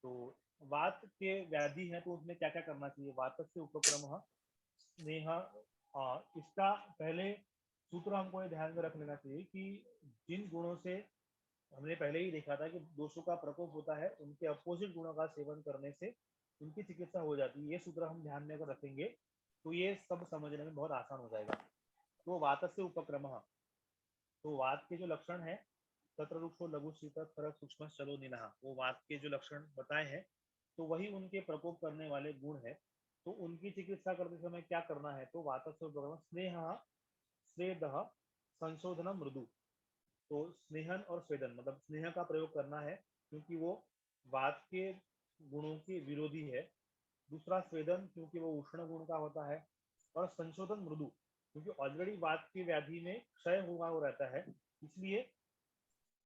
तो वात के व्याधि है तो उसमें क्या क्या करना चाहिए। वात से उपक्रम स्नेह, इसका पहले सूत्र हमको ये ध्यान में रख लेना चाहिए कि जिन गुणों से हमने पहले ही देखा था कि दोषों का प्रकोप होता है, उनके अपोजिट गुणों का सेवन करने से उनकी चिकित्सा हो जाती है। ये सूत्र हम ध्यान में अगर रखेंगे तो ये सब समझने में बहुत आसान हो जाएगा। तो वात से उपक्रम, तो वात के जो लक्षण है, तत्र रुक्षो लघु शीत खर सूक्ष्म चलो निनहा, वो वात के जो लक्षण बताए हैं, तो वही उनके प्रकोप करने वाले गुण है। तो उनकी चिकित्सा करते समय क्या करना है, तो वात से उपक्रम स्नेह स्वेद संशोधन मृदु। तो स्नेहन और स्वेदन मतलब स्नेह का प्रयोग करना है, क्योंकि वो वात के गुणों के विरोधी है। दूसरा स्वेदन, क्योंकि वो उष्ण गुण का होता है। और संशोधन मृदु, क्योंकि ऑलरेडी वात की व्याधि में क्षय हुआ हो रहता है, इसलिए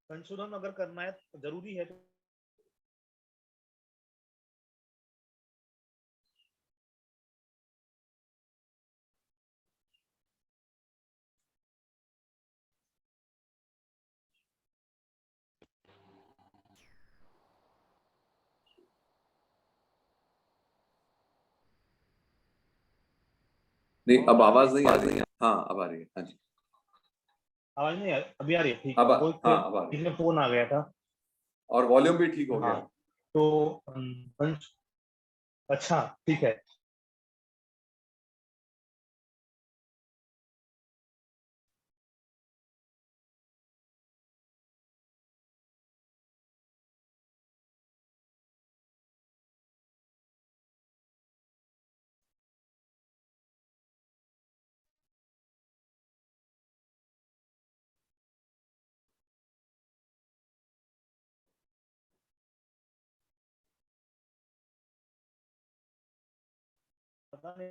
संशोधन अगर करना है जरूरी है। तो नहीं अब आवाज आ रही आवाज है? नहीं आ रही है। हाँ अब आ रही है, हाँ जी। आवाज नहीं आ रही? अभी आ रही है? ठीक है, अब वो हाँ अब आ रही है, इसमें फोन आ गया था। और वॉल्यूम भी ठीक हो हाँ, गया। तो अच्छा, ठीक है। पता नहीं।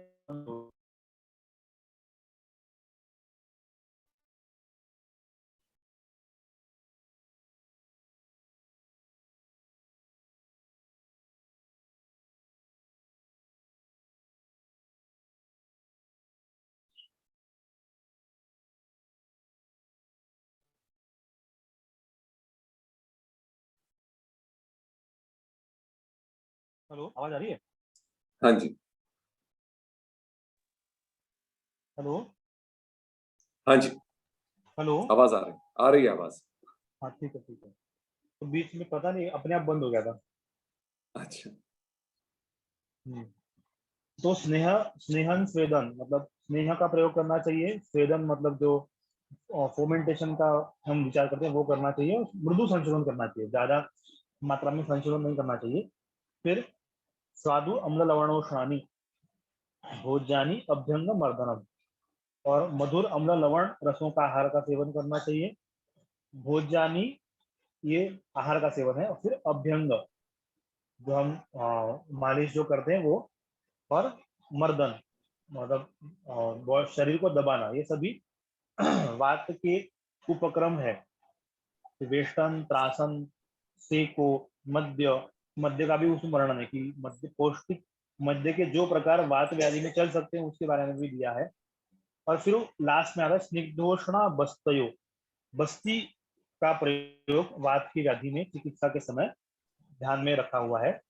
हेलो, आवाज आ रही है? हाँ जी, हेलो। हाँ जी, हेलो। आवाज आ रही है आवाज। हाँ, ठीक है, ठीक है। तो बीच में पता नहीं अपने आप बंद हो गया था। अच्छा, हम्म। तो स्नेह, स्नेहन स्वेदन मतलब स्नेह का प्रयोग करना चाहिए। स्वेदन मतलब जो फोमेंटेशन का हम विचार करते हैं वो करना चाहिए। और मृदु संशोधन करना चाहिए, ज्यादा मात्रा में संशोधन नहीं करना चाहिए। फिर स्वादु अम्ल लवणोषानी भोज्यानि अभ्यंग मर्दनम, और मधुर अम्ल लवण रसों का आहार का सेवन करना चाहिए। भोज्यानि, ये आहार का सेवन है। और फिर अभ्यंग, जो हम मालिश जो करते हैं वो। और मर्दन मतलब शरीर को दबाना, ये सभी वात के उपक्रम है। वेष्टन, त्रासन, सेको, मध्य, मध्य का भी उसमें वर्णन है कि मध्य पौष्टिक मध्य के जो प्रकार वात व्याधि में चल सकते हैं उसके बारे में भी दिया है। और फिर लास्ट में आता है स्निग्धोष्णा बस्तयो, बस्ती का प्रयोग वात की व्याधि में चिकित्सा के समय ध्यान में रखा हुआ है।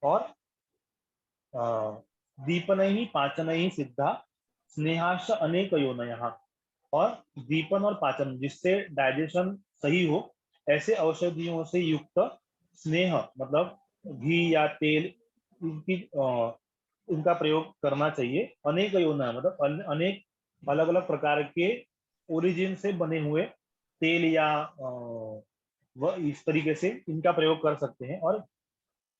और दीपन ही पाचन ही सिद्धा स्नेहाश अनेक योनयः, और दीपन और पाचन जिससे डाइजेशन सही हो, ऐसे औषधियों से युक्त स्नेह मतलब घी या तेल, इनकी इनका प्रयोग करना चाहिए। अनेक योना मतलब अनेक अलग अलग प्रकार के ओरिजिन से बने हुए तेल या वह इस तरीके से इनका प्रयोग कर सकते हैं। और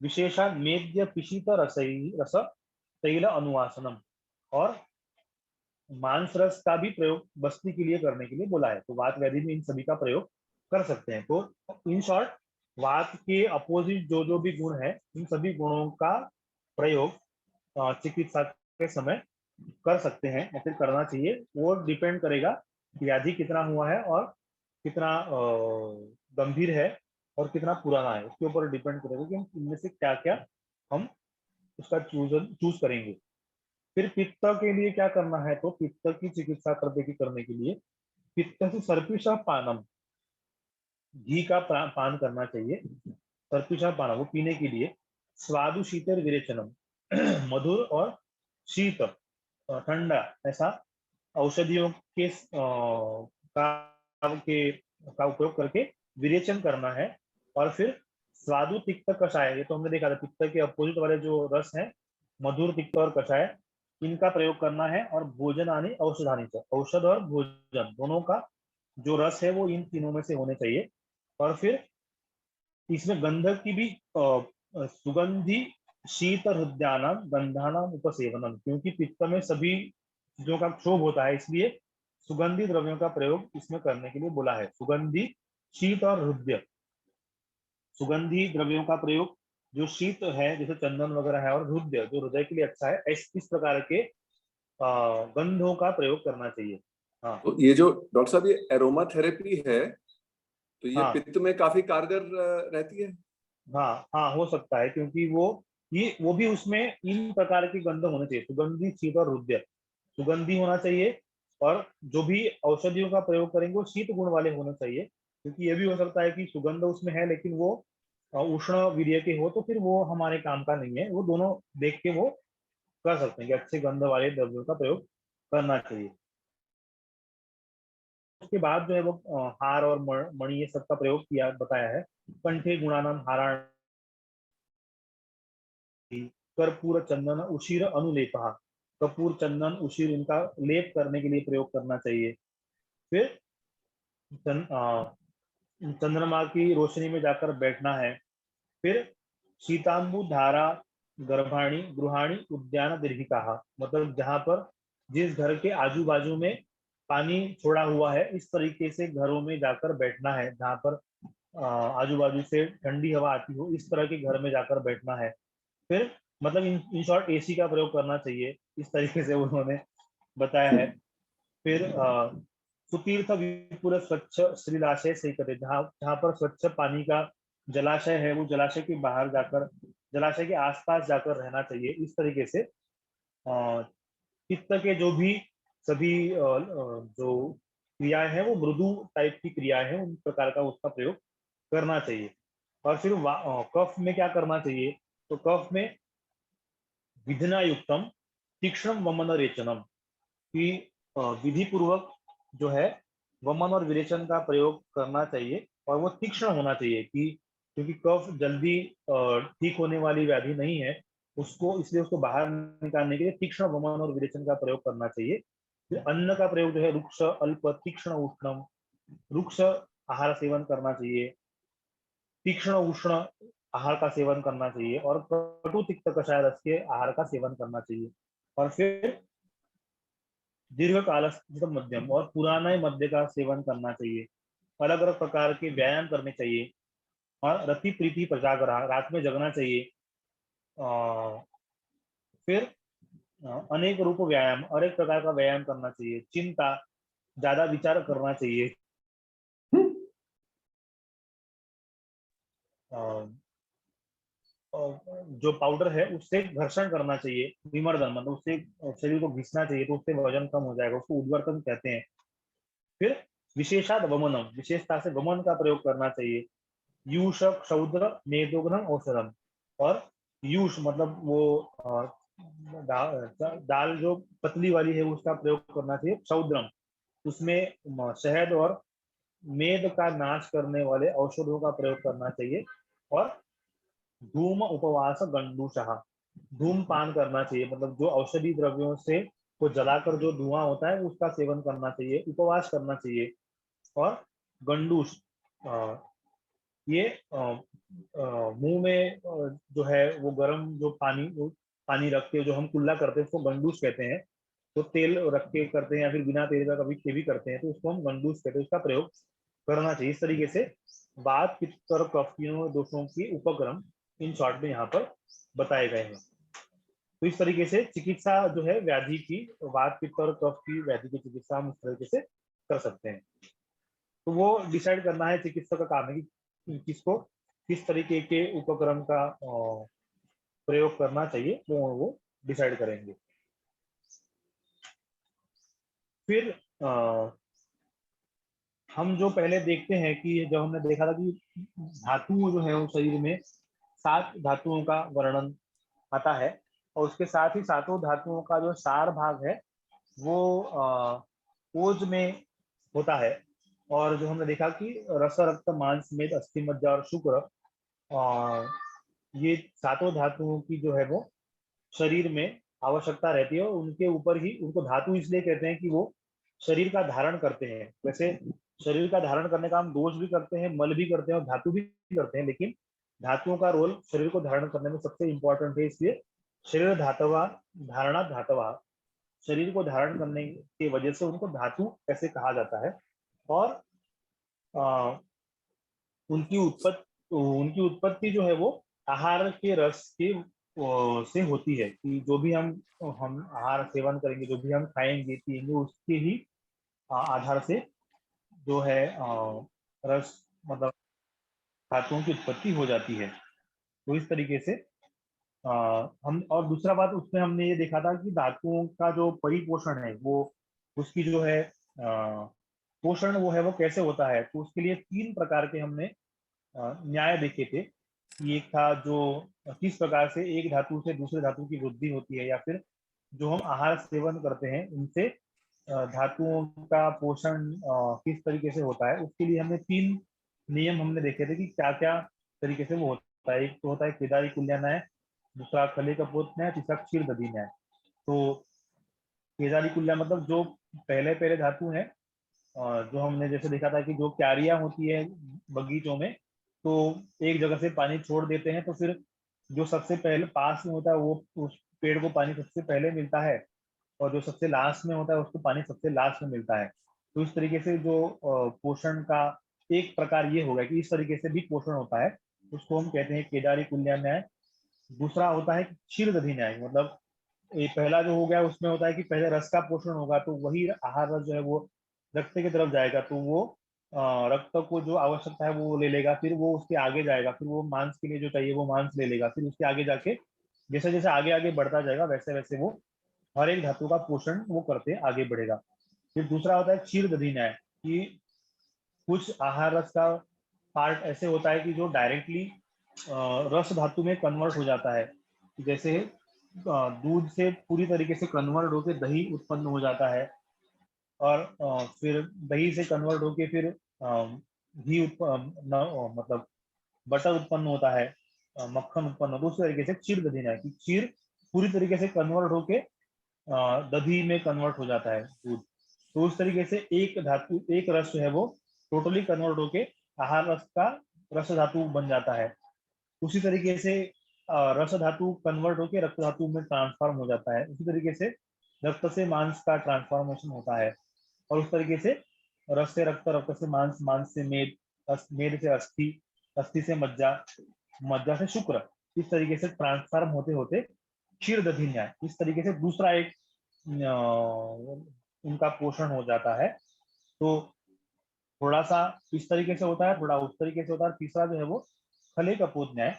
विशेषा मेद्य पिशित रस तैल अनुवासनम, और मांस रस का भी प्रयोग बस्ती के लिए करने के लिए बोला है। तो वात व्याधि में इन सभी का प्रयोग कर सकते हैं। तो इन शॉर्ट वात के अपोजिट जो जो भी गुण है, इन सभी गुणों का प्रयोग चिकित्सा के समय कर सकते हैं या फिर करना चाहिए। वो डिपेंड करेगा कि व्याधि कितना हुआ है और कितना गंभीर है और कितना पुराना है, उसके ऊपर डिपेंड करेगा कि हम इनमें से क्या क्या हम उसका चूज करेंगे। फिर पित्त के लिए क्या करना है, तो पित्त की चिकित्सा करने के लिए पित्त से सर्पिषा पानम, घी का पान करना चाहिए। सर्पिषा पानम वो पीने के लिए। स्वादु शीतर विरेचनम, मधुर और शीत ठंडा ऐसा औषधियों के का उपयोग करके विरेचन करना है। और फिर स्वादु तिक्त कषाय, ये तो हमने देखा था, पित्त के अपोजिट वाले जो रस है, मधुर तिक्त और कषाय, इनका प्रयोग करना है। और भोजन आने औषधानी से, औषध और भोजन दोनों का जो रस है वो इन तीनों में से होने चाहिए। और फिर इसमें गंधक की भी सुगंधी शीत हृदयानाम गंधानाम उपसेवनम, क्योंकि पित्त में सभी चीजों का क्षोभ होता है, इसलिए सुगंधी द्रव्यों का प्रयोग इसमें करने के लिए बोला है। सुगंधी शीत और हृदय, सुगंधी द्रव्यों का प्रयोग जो शीत है जैसे चंदन वगैरह है, और हृदय जो हृदय के लिए अच्छा है, इस प्रकार के गंधों का प्रयोग करना चाहिए। हाँ तो ये जो डॉक्टर साहब ये एरोमा थेरेपी है, तो ये हाँ पित्त में काफी कारगर रहती है। हाँ हाँ, हो सकता है, क्योंकि वो भी उसमें इन प्रकार के गंध होने चाहिए, सुगंधी शीत और हृदय। सुगंधी होना चाहिए, और जो भी औषधियों का प्रयोग करेंगे वो शीत गुण वाले होने चाहिए, क्योंकि ये भी हो सकता है कि सुगंध उसमें है लेकिन वो उष्ण वीर्य के हो, तो फिर वो हमारे काम का नहीं है। वो दोनों देख के वो कर सकते हैं कि अच्छे गंध वाले द्रव्यों का प्रयोग करना चाहिए। उसके बाद जो है वो हार और मणि ये सब का प्रयोग किया बताया है। कंठे गुणानम हारा, कर्पूर चंदन उशीर अनुलेप, कपूर चंदन उशीर इनका लेप करने के लिए प्रयोग करना चाहिए। फिर चंद्रमा की रोशनी में जाकर बैठना है। फिर शीतांबु धारा गर्भाणी गृहाणी उद्यान दीर्घिका, मतलब जहां पर जिस घर के आजू बाजू में पानी छोड़ा हुआ है, इस तरीके से घरों में जाकर बैठना है, जहां पर आजू बाजू से ठंडी हवा आती हो, इस तरह के घर में जाकर बैठना है। फिर मतलब इन शॉर्ट एसी का प्रयोग करना चाहिए, इस तरीके से उन्होंने बताया है। फिर सुतीर्थ विपुल स्वच्छ श्रीलाशय से करे, जहाँ जहाँ पर स्वच्छ पानी का जलाशय है, वो जलाशय के बाहर जाकर, जलाशय के आसपास जाकर रहना चाहिए। इस तरीके से पित्त के जो भी सभी जो क्रियाएं हैं वो मृदु टाइप की क्रियाएं हैं, उन प्रकार का उसका प्रयोग करना चाहिए। और फिर कफ में क्या करना चाहिए, तो कफ में विधिना युक्तम तीक्ष्ण वमन रेचनम, कि विधि पूर्वक जो है वमन और विरेचन का प्रयोग करना चाहिए, और वो तीक्ष्ण होना चाहिए, कि क्योंकि कफ जल्दी ठीक होने वाली व्याधि नहीं है उसको, इसलिए उसको बाहर निकालने के लिए तीक्ष्ण वमन और विरेचन का प्रयोग करना चाहिए। फिर अन्न का प्रयोग जो है रुक्ष अल्प तीक्ष्ण उष्णम, रुक्ष आहार सेवन करना चाहिए, तीक्ष्ण उष्ण आहार का सेवन करना चाहिए, और कटु तिक्त कषाय रस के आहार का सेवन करना चाहिए। और फिर दीर्घकाल मध्यम और पुराना मध्य का सेवन करना चाहिए। अलग अलग प्रकार के व्यायाम करने चाहिए, और रति प्रीति प्रजागरा, रात में जगना चाहिए। फिर अनेक रूप व्यायाम, अनेक प्रकार का व्यायाम करना चाहिए। चिंता, ज्यादा विचार करना चाहिए। जो पाउडर है उससे घर्षण करना चाहिए, विमर्दन, मतलब उससे शरीर को घिसना चाहिए, तो उससे वजन कम हो जाएगा, उसको उद्वर्तन कहते हैं। फिर विशेषाद वमनम, विशेषता से वमन का प्रयोग करना चाहिए। यूष क्षौद्र मेदोग्धम औषधम, और यूष मतलब वो दाल जो पतली वाली है उसका प्रयोग करना चाहिए। क्षौद्रम उसमें शहद और मेद का नाश करने वाले औषधों का प्रयोग करना चाहिए। और धूम उपवास गंडूषः, धूम पान करना चाहिए, मतलब जो औषधि द्रव्यों से को जलाकर जो धुआं होता है उसका सेवन करना चाहिए, उपवास करना चाहिए। और गंडूष ये मुंह में जो है वो गर्म जो पानी रख के जो हम कुल्ला करते हैं उसको गंडूस कहते हैं। तो तेल रख के करते हैं या फिर बिना तेल का कभी के भी करते हैं, तो उसको हम गंडूस कहते हैं। उसका प्रयोग करना चाहिए। इस तरीके से वात पित्त और कफ तीनों दोषों की उपक्रम इन शॉर्ट में यहाँ पर बताए गए हैं। तो इस तरीके से चिकित्सा जो है व्याधि की, वात पित्त और कफ की व्याधि की चिकित्सा हम इस तरीके से कर सकते हैं। तो वो डिसाइड करना है चिकित्सक का काम है कि किसको किस तरीके के उपक्रम का प्रयोग करना चाहिए, वो डिसाइड करेंगे। फिर हम जो पहले देखते हैं कि जब हमने देखा था कि धातु जो है वो शरीर में 7 धातुओं का वर्णन आता है, और उसके साथ ही सातों धातुओं का जो सार भाग है वो ओज में होता है। और जो हमने देखा कि रस रक्त मांस मेद अस्थि मज्जा और शुक्र, ये सातों धातुओं की जो है वो शरीर में आवश्यकता रहती है, और उनके ऊपर ही उनको धातु इसलिए कहते हैं कि वो शरीर का धारण करते हैं। वैसे शरीर का धारण करने का हम दोष भी करते हैं, मल भी करते हैं और धातु भी करते हैं, लेकिन धातुओं का रोल शरीर को धारण करने में सबसे इंपॉर्टेंट है। इसलिए शरीर धातवा धारणा धातवा, शरीर को धारण करने की वजह से उनको धातु ऐसे कहा जाता है। और आ, उनकी उत्पत्ति जो है वो आहार के रस के से होती है, कि जो भी हम आहार सेवन करेंगे, जो भी हम खाएंगे पिएंगे, उसके ही आधार से जो है रस मतलब धातुओं की उत्पत्ति हो जाती है। तो इस तरीके से हम, और दूसरा बात उसमें हमने ये देखा था कि धातुओं का जो परिपोषण है वो उसकी जो है पोषण वो है वो कैसे होता है। तो उसके लिए 3 प्रकार के हमने न्याय देखे थे। कि एक था जो किस प्रकार से एक धातु से दूसरे धातु की वृद्धि होती है, या फिर जो हम आहार सेवन करते हैं उनसे धातुओं का पोषण किस तरीके से होता है। उसके लिए हमने 3 नियम हमने देखे थे कि क्या क्या तरीके से वो होता है। एक तो होता है केदारी कुल्या न्याय, दूसरा खले कपोत न्याय, तीसरा क्षीर दधी न्याय। तो केदारी कुल्या मतलब जो पहले पहले धातु है, जो हमने जैसे देखा था कि जो क्यारियां होती है बगीचों में, तो एक जगह से पानी छोड़ देते हैं, तो फिर जो सबसे पहले पास में होता है वो उस पेड़ को पानी सबसे पहले मिलता है, और जो सबसे लास्ट में होता है उसको पानी सबसे लास्ट में मिलता है। तो इस तरीके से जो पोषण का एक प्रकार ये होगा कि इस तरीके से भी पोषण होता है, उसको हम कहते हैं केदारी कुल्या न्याय। दूसरा होता है क्षीर दधी न्याय, मतलब ये पहला जो हो गया उसमें होता है कि पहले रस का पोषण होगा, तो वही आहार रस जो है वो रक्त की तरफ जाएगा, तो वो रक्त को जो आवश्यकता है वो ले लेगा, फिर वो उसके आगे जाएगा, फिर वो मांस के लिए जो चाहिए वो मांस ले लेगा, फिर उसके आगे जाके जैसे जैसे आगे आगे बढ़ता जाएगा वैसे वैसे वो हर एक धातु का पोषण वो करते आगे बढ़ेगा। फिर दूसरा होता है क्षीर दधी न्याय, कि कुछ आहार रस का पार्ट ऐसे होता है कि जो डायरेक्टली रस धातु में कन्वर्ट हो जाता है। जैसे दूध से पूरी तरीके से कन्वर्ट होकर दही उत्पन्न हो जाता है, और फिर दही से कन्वर्ट होके फिर घी मतलब बटर उत्पन्न होता है, मक्खन उत्पन्न होता है। उसी तरीके से क्षीर दधी है कि क्षीर पूरी तरीके से कन्वर्ट होके दधी में कन्वर्ट हो जाता है दूध। तो उस तरीके से एक धातु एक रस जो है वो टोटली कन्वर्ट होके आहार रस का रस धातु बन जाता है। उसी तरीके से रस धातु कन्वर्ट होकर रक्त धातु में ट्रांसफॉर्म हो जाता है। उसी तरीके से रक्त से मांस का ट्रांसफॉर्मेशन होता है, और उस तरीके से रस से रक्त, रक्त से मांस, मांस से मेद, मेद से अस्थि, अस्थि से मज्जा, मज्जा से शुक्र। इस तरीके से ट्रांसफॉर्म होते होते क्षीर दधी न्याय, इस तरीके से दूसरा एक उनका पोषण हो जाता है। तो थोड़ा सा इस तरीके से होता है, थोड़ा उस तरीके से होता है। तीसरा जो है वो खले कपूत न्याय।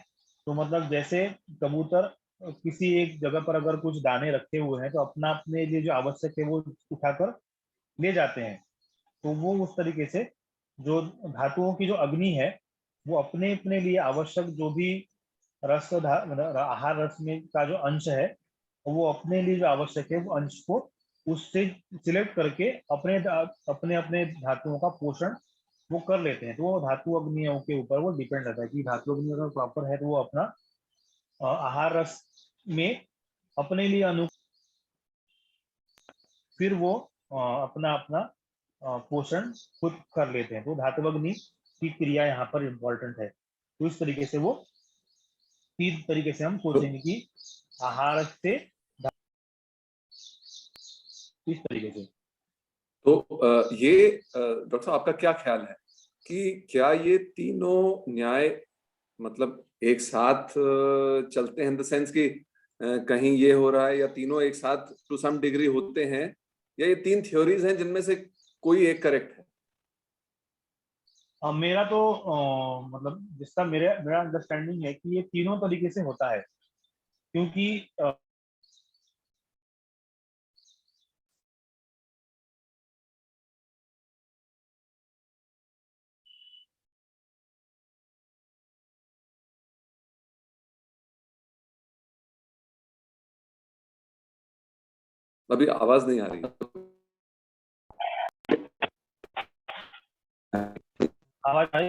तो मतलब जैसे कबूतर किसी एक जगह पर अगर कुछ दाने रखे हुए हैं, तो अपना अपने लिए जो आवश्यक है वो उठाकर ले जाते हैं। तो वो उस तरीके से जो धातुओं की जो अग्नि है वो अपने अपने लिए आवश्यक जो भी मतलब आहार रस में का जो अंश है, वो अपने लिए जो आवश्यक है वो अंश को उससे सिलेक्ट करके अपने अपने अपने धातुओं का पोषण वो कर लेते हैं। तो वो धातु अग्नियों के ऊपर वो डिपेंड रहता है कि धातु अग्नि अगर प्रॉपर है तो वो अपना आहार रस में अपने लिए फिर वो अपना अपना पोषण खुद कर लेते हैं। तो धातु अग्नि की क्रिया यहाँ पर इम्पोर्टेंट है। तो इस तरीके से वो 3 तरीके से हम सोचेंगे कि आहार से इस तरीके से। तो ये डॉक्टर साहब आपका क्या ख्याल है कि क्या ये तीनों न्याय मतलब एक साथ चलते हैं इन द सेंस कि कहीं ये हो रहा है या तीनों एक साथ टू सम डिग्री होते हैं, या ये 3 थ्योरीज हैं जिनमें से कोई एक करेक्ट है? मेरा तो मतलब जिसका मेरा अंडरस्टैंडिंग है कि ये तीनों तरीके से होता है, क्योंकि अभी आवाज नहीं आ रही। आवाज आई?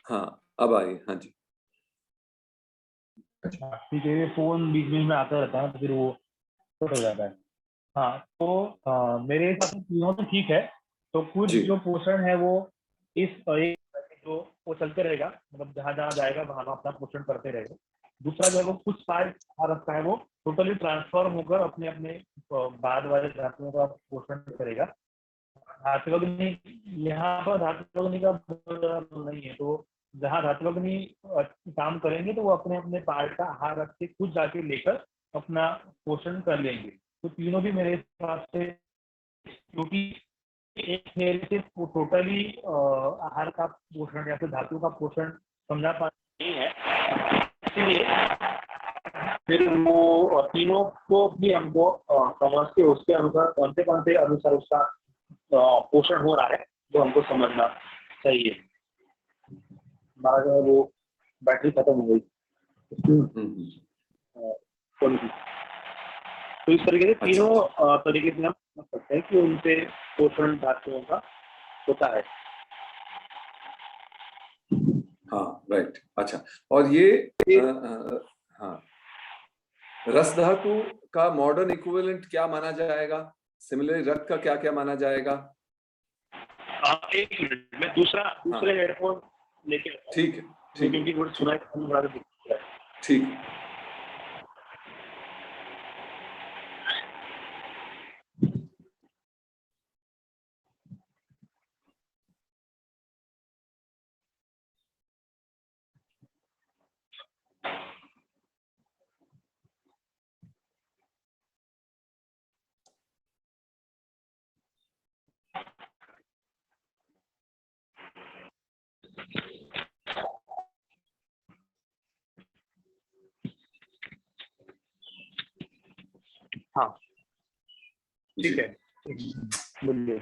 हाँ, अब आई। हाँ जी। ठीक है, फोन बीच बीच में आता रहता है तो फिर वो कट हो जाता है। हाँ, तो मेरे हिसाब से तीनों तो ठीक है। तो कुछ जी। जो पोषण है वो इस एक जो वो चलते रहेगा, मतलब जहाँ जहाँ जाएगा वहाँ वहाँ अपना पोषण करते रहेगा। दूसरा जो है वो कुछ पार्ट रखता है वो टोटली ट्रांसफॉर्म होकर अपने अपने बाद वाले धातुओं का पोषण करेगा। धात्वग्नि, यहाँ पर धात्वग्नि का नहीं है, तो जहाँ धात्वग्नि काम करेंगे तो वो अपने अपने पार्ट का आहार रख के खुद जाके लेकर अपना पोषण कर लेंगे। तो तीनों भी मेरे हिसाब से, क्योंकि एक मेरे से टोटली आहार का पोषण या फिर धातु का पोषण समझा पाना नहीं है, इसलिए फिर वो तीनों को भी हमको समझ के उसके अनुसार कौन से अनुसार उसका पोषण हो रहा है जो हमको समझना चाहिए। हमारा जो है वो बैटरी खत्म हो गई फोन की। तो इस तरीके से तीनों तरीके से हम समझ सकते हैं कि उनसे पोषण धातुओं का होता है। हाँ, राइट। अच्छा, और ये हाँ, रस धातु का मॉडर्न इक्विवेलेंट क्या माना जाएगा? सिमिलरली रक्त का क्या क्या माना जाएगा? एक मिनट, मैं दूसरे हेडफोन लेके आता हूं। ठीक है, ठीक है, क्योंकि वो सुनाई थोड़ा दिक्कत है। ठीक है। हाँ, ठीक है, बोलिए।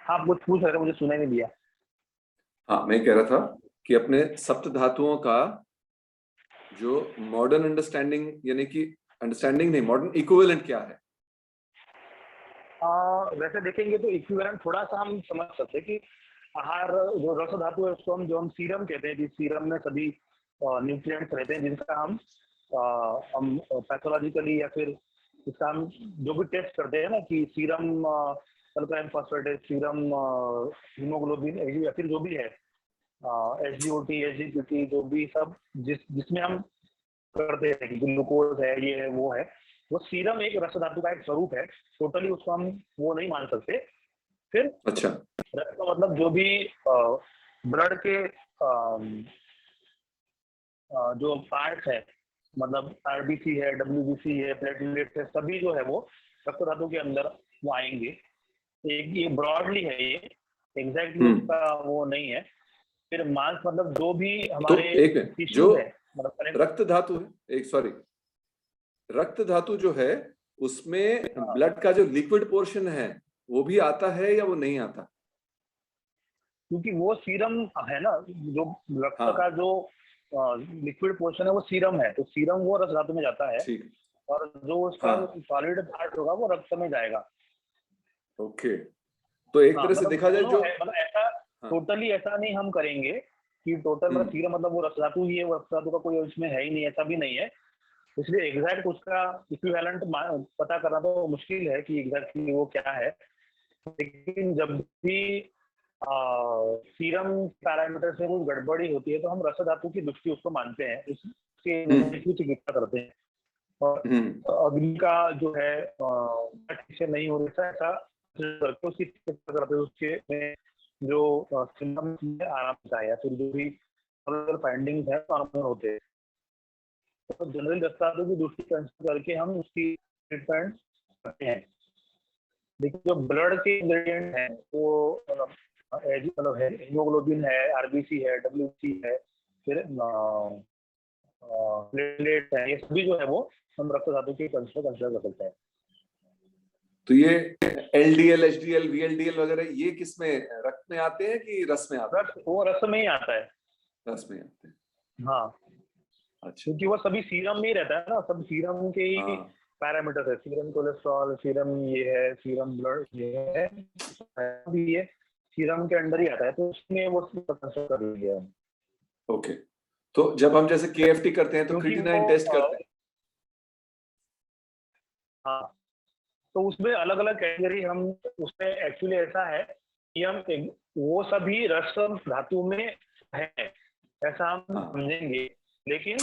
हाँ, कुछ पूछ रहे थे, मुझे सुनाई नहीं दिया। हाँ, मैं कह रहा था कि अपने सप्त धातुओं का जो मॉडर्न अंडरस्टैंडिंग, यानी कि अंडरस्टैंडिंग नहीं, मॉडर्न इक्विवेलेंट क्या है? वैसे देखेंगे तो इक्विवेलेंट थोड़ा सा हम समझ सकते हैं कि आहार जो रस धातु है उसको हम सीरम कहते हैं। जिस सीरम में सभी न्यूट्रिएंट्स रहते हैं जिनका हम पैथोलॉजिकली या फिर इसका हम जो भी टेस्ट करते हैं ना कि serum alkaline phosphatase, serum haemoglobin या फिर जो भी है SGOT, SGPT, जो भी सब जिसमें हम करते हैं कि ग्लूकोज है, ये है, वो है, वो सीरम एक रस धातु का एक स्वरूप है। टोटली उसको हम वो नहीं मान सकते। फिर अच्छा, रक्त का मतलब जो भी ब्लड के जो पार्ट है, मतलब RBC है, WBC है, प्लेटलेट्स है, सभी जो है वो रक्त धातु के अंदर वो आएंगे। एक ये ब्रॉडली है, ये एग्जैक्टली उसका वो नहीं है। फिर मांस मतलब जो भी तो हमारे एक मिनट, जो टिश्यूज है, मतलब रक्त धातु है, एक सॉरी, रक्त धातु जो है उसमें ब्लड का जो लिक्विड पोर्शन है वो भी आता है या वो नहीं आता? क्योंकि वो सीरम है ना, जो रक्त हाँ, का जो लिक्विड पोर्शन है वो सीरम है, तो सीरम वो रस धातु में जाता है। ठीक। और जो उसका हाँ, सॉलिड पार्ट होगा वो रक्त में जाएगा। ओके। तो एक हाँ, तरह से मतलब देखा जाए दोनों जो, है, मतलब ऐसा हाँ, टोटली ऐसा नहीं हम करेंगे कि टोटल मतलब सीरम मतलब वो रस धातु ही है, वो रस धातु का कोई उसमें है ही नहीं, ऐसा भी नहीं है। इसलिए एग्जैक्ट उसका इक्विवेलेंट पता करना तो मुश्किल है कि एग्जैक्टली वो क्या है। लेकिन जब भी सीरम पैरामीटर से कुछ गड़बड़ी होती है तो हम रस धातु की दृष्टि उसको मानते हैं, उसके की चिकित्सा करते हैं। और अग्नि का जो है ठीक से नहीं हो रहा ऐसा करके उसकी चिकित्सा करते हैं, उसके में जो सिम्टम्स में आराम होता है या फिर जो भी फाइंडिंग्स है नॉर्मल होते हैं। तो जनरल दस्तावेजों की दृष्टि करके हम उसकी ट्रीटमेंट करते हैं। लेकिन जो ब्लड के इंग्रेडिएंट हैं वो मतलब है, हीमोग्लोबिन है, आरबीसी है, डब्ल्यूसी है, फिर प्लेटलेट है, ये सभी जो है वो हम रक्त धातु के कंसिडर कर सकते हैं। तो ये एलडीएल, एचडीएल, वीएलडीएल वगैरह ये किस में, रक्त में आते हैं कि रस में आते हैं? वो रस में ही आता है। रस में आते हैं। हाँ, अच्छा, क्योंकि वो सभी सीरम में ही रहता है ना, सब सीरम के ही पैरामीटर है। सीरम कोलेस्ट्रॉल, सीरम ये है, सीरम ब्लड ये है, अभी ये सीरम के अंडर ही आता है, तो उसमें वो कंसिडर कर लिया है। ओके, तो जब हम जैसे केएफटी करते हैं तो क्रिएटिनिन टेस्ट करते हैं। हाँ, तो उसमें अलग अलग कैटेगरी हम उसमें एक्चुअली ऐसा है कि हम वो सभी रस धातु में है ऐसा हम समझेंगे, लेकिन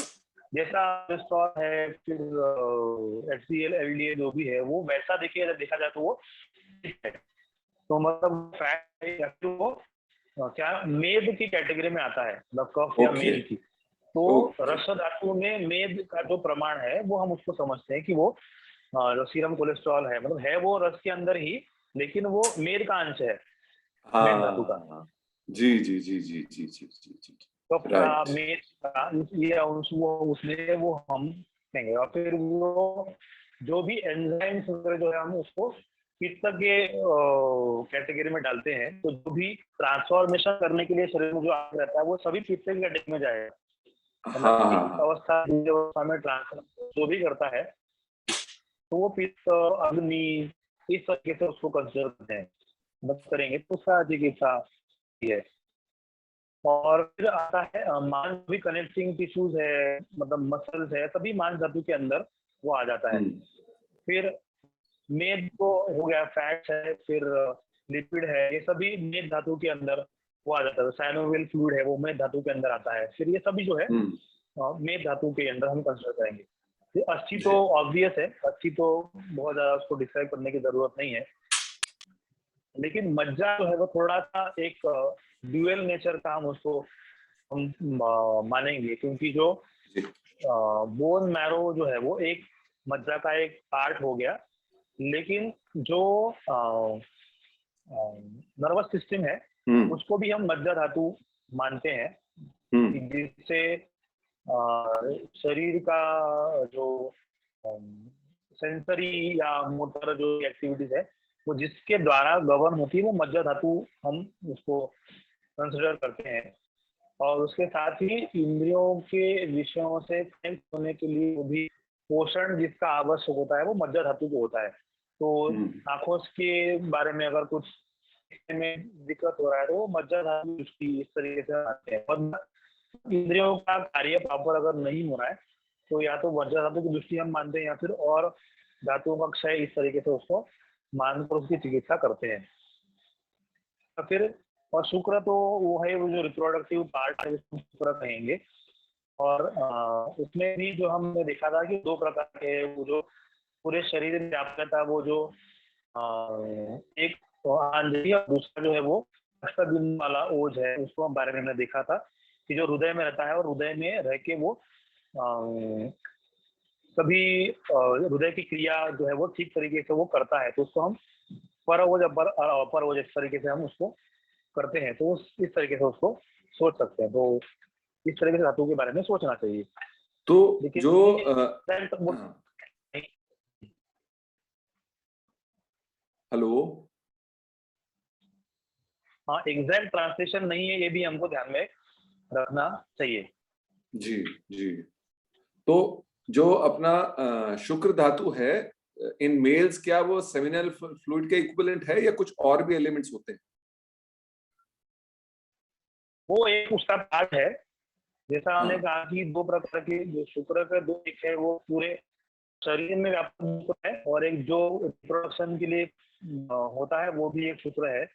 जैसा कोलेस्ट्रॉल है, फिर एचसीएल, एलडीएल जो भी है वो वैसा देखा जाए तो वो है। तो मतलब फैट है या फिर वो क्या मेद की कैटेगरी में आता है, मतलब कफ या मेद की। तो रस धातु में मेद का जो प्रमाण है वो हम उसको समझते हैं कि वो जो सीरम कोलेस्ट्रॉल है, मतलब है वो रस के अंदर ही, लेकिन वो मेद का अंश है, मेद धातु का। जी जी जी जी जी जी जी जी, कफ का, मेद का ये उसमें वो हम कहेंगे। और फिर वो जो भी एंजाइम्स वगैरह जो है हम उसको पित्त के कैटेगरी में डालते हैं। तो जो भी ट्रांसफॉर्मेशन करने के लिए शरीर में जो आगे रहता है वो सभी पित्त की कैटेगरी में जाएगा। मतलब अवस्था में ट्रांसफर जो भी करता है तो वो पित्त, अग्नि, इस तरीके से उसको कंसिडर करते हैं, मत करेंगे तो उसका चिकित्सा है। और फिर आता है मांस भी, कनेक्टिंग टिश्यूज है, मतलब मसल्स है, सभी मांस धातु के अंदर वो आ जाता है। फिर मेद को हो गया, फैट्स है, फिर लिपिड है, ये सभी मेद धातु के अंदर वो आ जाता है। साइनोवियल फ्लूइड है वो मेद धातु के अंदर आता है। फिर ये सभी जो है मेद धातु के अंदर हम कंसिडर करेंगे। अस्थि तो ऑब्वियस है, अस्थि तो बहुत ज्यादा उसको डिस्क्राइब करने की जरूरत नहीं है। लेकिन मज्जा जो है वो थोड़ा सा एक ड्यूअल नेचर का हम उसको हम मानेंगे, क्योंकि जो बोन मैरो जो है वो एक मज्जा का एक पार्ट हो गया, लेकिन जो नर्वस सिस्टम है उसको भी हम मज्जा धातु मानते हैं, जिससे शरीर का जो सेंसरी या मोटर जो एक्टिविटीज है वो जिसके द्वारा गवर्न होती है वो मज्जा धातु हम उसको कंसिडर करते हैं। और उसके साथ ही इंद्रियों के विषयों से कनेक्ट होने के लिए वो भी पोषण जिसका आवश्यक होता है वो मज्जा धातु को होता है। तो आंखों के बारे में अगर कुछ में दिक्कत हो रहा है तो वो मज्जा धातु इस तरीके से आते हैं। और इंद्रियों का कार्य प्रॉपर अगर नहीं हो रहा है तो या तो मज्जा धातु की दृष्टि हम मानते हैं या फिर और धातुओं का क्षय, इस तरीके से उसको मानकर उसकी चिकित्सा करते हैं। तो फिर और शुक्र तो वो है वो जो रिप्रोडक्टिव पार्ट है उसको शुक्र कहेंगे। और उसमें भी जो हमने देखा था कि दो प्रकार के, वो जो पूरे शरीर में व्याप्त था, वो जो एक आंजली और दूसरा जो है वो अष्टबिंदु वाला ओज है, उसको बारे में हमने देखा था कि जो हृदय में रहता है और हृदय में रह के वो सभी हृदय की क्रिया जो है वो ठीक तरीके से वो करता है। तो उसको हम परओज अपरोज इस तरीके से हम उसको करते हैं। तो इस तरीके से उसको सोच सकते हैं। तो इस तरीके से धातु के बारे में सोचना चाहिए। तो जो हेलो, हाँ, एग्जैक्ट ट्रांसलेशन नहीं है, ये भी हमको ध्यान में रखना चाहिए। जी जी। तो जो अपना शुक्र धातु है इन मेल्स, क्या वो सेमिनल फ्लूइड के इक्विवेलेंट है या कुछ और भी एलिमेंट्स होते हैं? वो एक उसका पार्ट है। जैसा हमने कहा कि दो प्रकार के जो शुक्र का दो, एक है वो पूरे शरीर में व्यापक है और एक जो प्रोडक्शन के लिए होता है वो भी एक शुक्र है।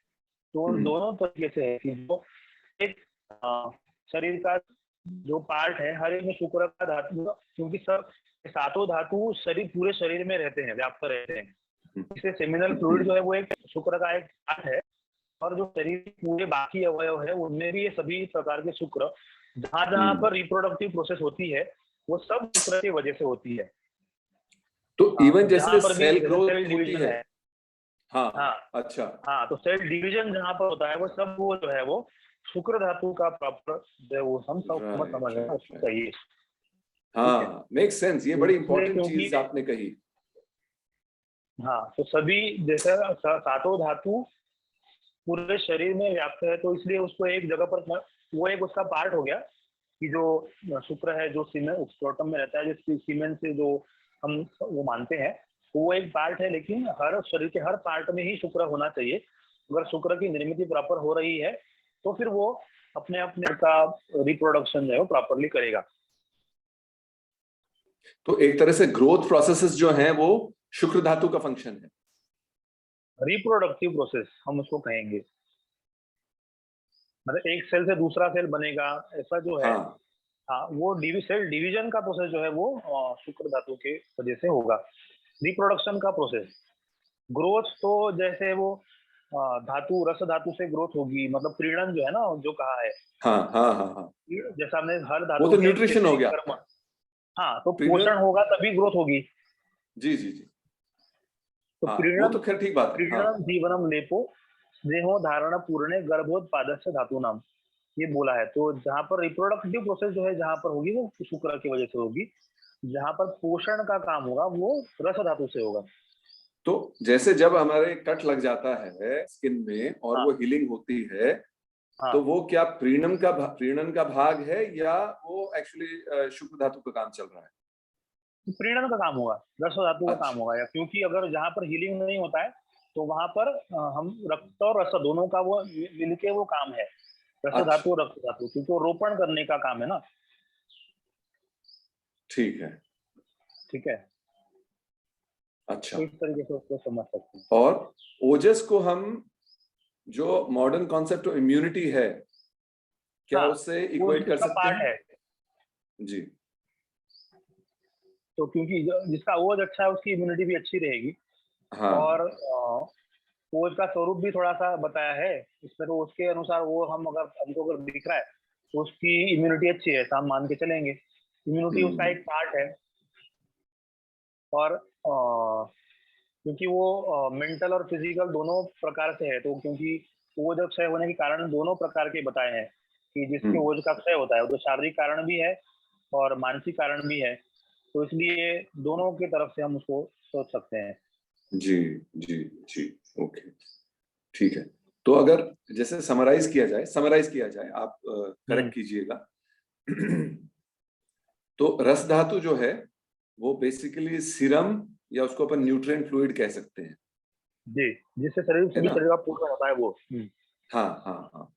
तो दोनों तरीके से है कि जो एक शरीर का जो पार्ट है, हर एक में शुक्र का धातु, क्योंकि सब सातों धातु शरीर पूरे शरीर में रहते हैं, व्याप्त रहते हैं। इससे सेमिनल फ्लूइड जो है वो एक शुक्र का एक पार्ट है, और जो शरीर के पूरे बाकी अवयव है उनमें भी ये सभी प्रकार के शुक्र, जहां जहां पर रिप्रोडक्टिव प्रोसेस होती है वो सब शुक्र की वजह से होती है। तो इवन जैसे सेल ग्रोथ सेल होती डिवीजन है, है, हाँ हाँ अच्छा, हाँ, तो सेल डिवीजन जहां पर होता है वो सब वो जो है वो शुक्र धातु का प्रॉपर जो है वो हम सब समझ रहे हैं, उसको चाहिए। हाँ मेक सेंस, ये बड़ी इंपॉर्टेंट क्योंकि चीज आपने कही। हाँ, तो सभी जैसे सातों धातु पूरे शरीर में व्याप्त है, तो इसलिए उसको एक जगह पर वो एक उसका पार्ट हो गया कि जो शुक्र है जो सीमेंट स्क्रोटम में रहता है, जो सीमेंट से जो हम वो मानते हैं, वो एक पार्ट है, लेकिन हर शरीर के हर पार्ट में ही शुक्र होना चाहिए। अगर शुक्र की निर्मित प्रॉपर हो रही है तो फिर वो अपने अपने का रिप्रोडक्शन जो है वो प्रॉपरली करेगा। तो एक तरह से ग्रोथ प्रोसेसेस जो हैं वो शुक्र धातु का फंक्शन है, रिप्रोडक्टिव प्रोसेस हम उसको कहेंगे, मतलब एक सेल से दूसरा सेल बनेगा, ऐसा जो है हाँ हाँ, वो सेल डिवीजन का प्रोसेस जो है वो शुक्र धातु के वजह से होगा। रिप्रोडक्शन का प्रोसेस, ग्रोथ तो जैसे वो धातु रस धातु से ग्रोथ होगी, मतलब प्रीणन जो है ना जो कहा है, हाँ हाँ हाँ हाँ, जैसा हमने हर धातु वो तो के न्यूट्रिशन हो गया। कर्म, हाँ, तो प्रीणन, पोषण होगा तभी ग्रोथ होगी। जी जी जी, तो हाँ वो प्रीणन तो खैर ठीक बात है। हाँ प्रीणन जीवनम लेपो स्नेहो धारण पूर्णे गर्भोत्पादक धातु नाम, ये बोला है। तो जहाँ पर रिप्रोडक्टिव प्रोसेस जो है जहाँ पर होगी वो शुक्र की वजह से होगी, जहाँ पर पोषण का काम होगा वो रस धातु से होगा। तो जैसे जब हमारे कट लग जाता है स्किन में और हाँ वो हीलिंग होती है, हाँ, तो वो क्या प्रीणन का भाग है या वो एक्चुअली शुक्र धातु का काम चल रहा है? प्रीणन का काम होगा, रस धातु का काम अच्छा होगा, या क्योंकि अगर जहाँ पर हीलिंग नहीं होता है तो वहां पर हम रक्त और रस दोनों का वो मिलके वो काम है, रस अच्छा, धातु और रक्त धातु, क्योंकि वो रोपण करने का काम है ना। ठीक है, ठीक है, अच्छा। तो इस तरीके से उसको समझ सकते हैं। और ओजस को हम, जो मॉडर्न कॉन्सेप्ट ऑफ इम्यूनिटी है, क्या हाँ, उससे वो इक्वेट कर उसका सकते पार्ट हैं? है। जी, तो क्योंकि जिसका ओज अच्छा है उसकी इम्यूनिटी भी अच्छी रहेगी, हाँ और ओज का स्वरूप भी थोड़ा सा बताया है इसमें, तो उसके अनुसार वो हम अगर हमको अगर दिख रहा है तो उसकी इम्यूनिटी अच्छी है, ऐसा हम मान के चलेंगे। इम्यूनिटी उसका एक पार्ट है, और क्योंकि वो मेंटल और फिजिकल दोनों प्रकार से है, तो क्योंकि ओज क्षय होने के कारण दोनों प्रकार के बताए हैं कि जिसके ओज का क्षय होता है वो तो शारीरिक कारण भी है और मानसिक कारण भी है, तो इसलिए दोनों की तरफ से हम उसको सोच सकते हैं। जी जी जी, ओके, ठीक है। तो अगर जैसे समराइज किया जाए, आप करेक्ट कीजिएगा। तो रस धातु जो है वो बेसिकली सीरम, या उसको अपन न्यूट्रिएंट फ्लूइड कह सकते हैं, जी, जिससे शरीर है सभी ना? शरीर का पूर्ण होता है वो। हाँ हाँ हाँ।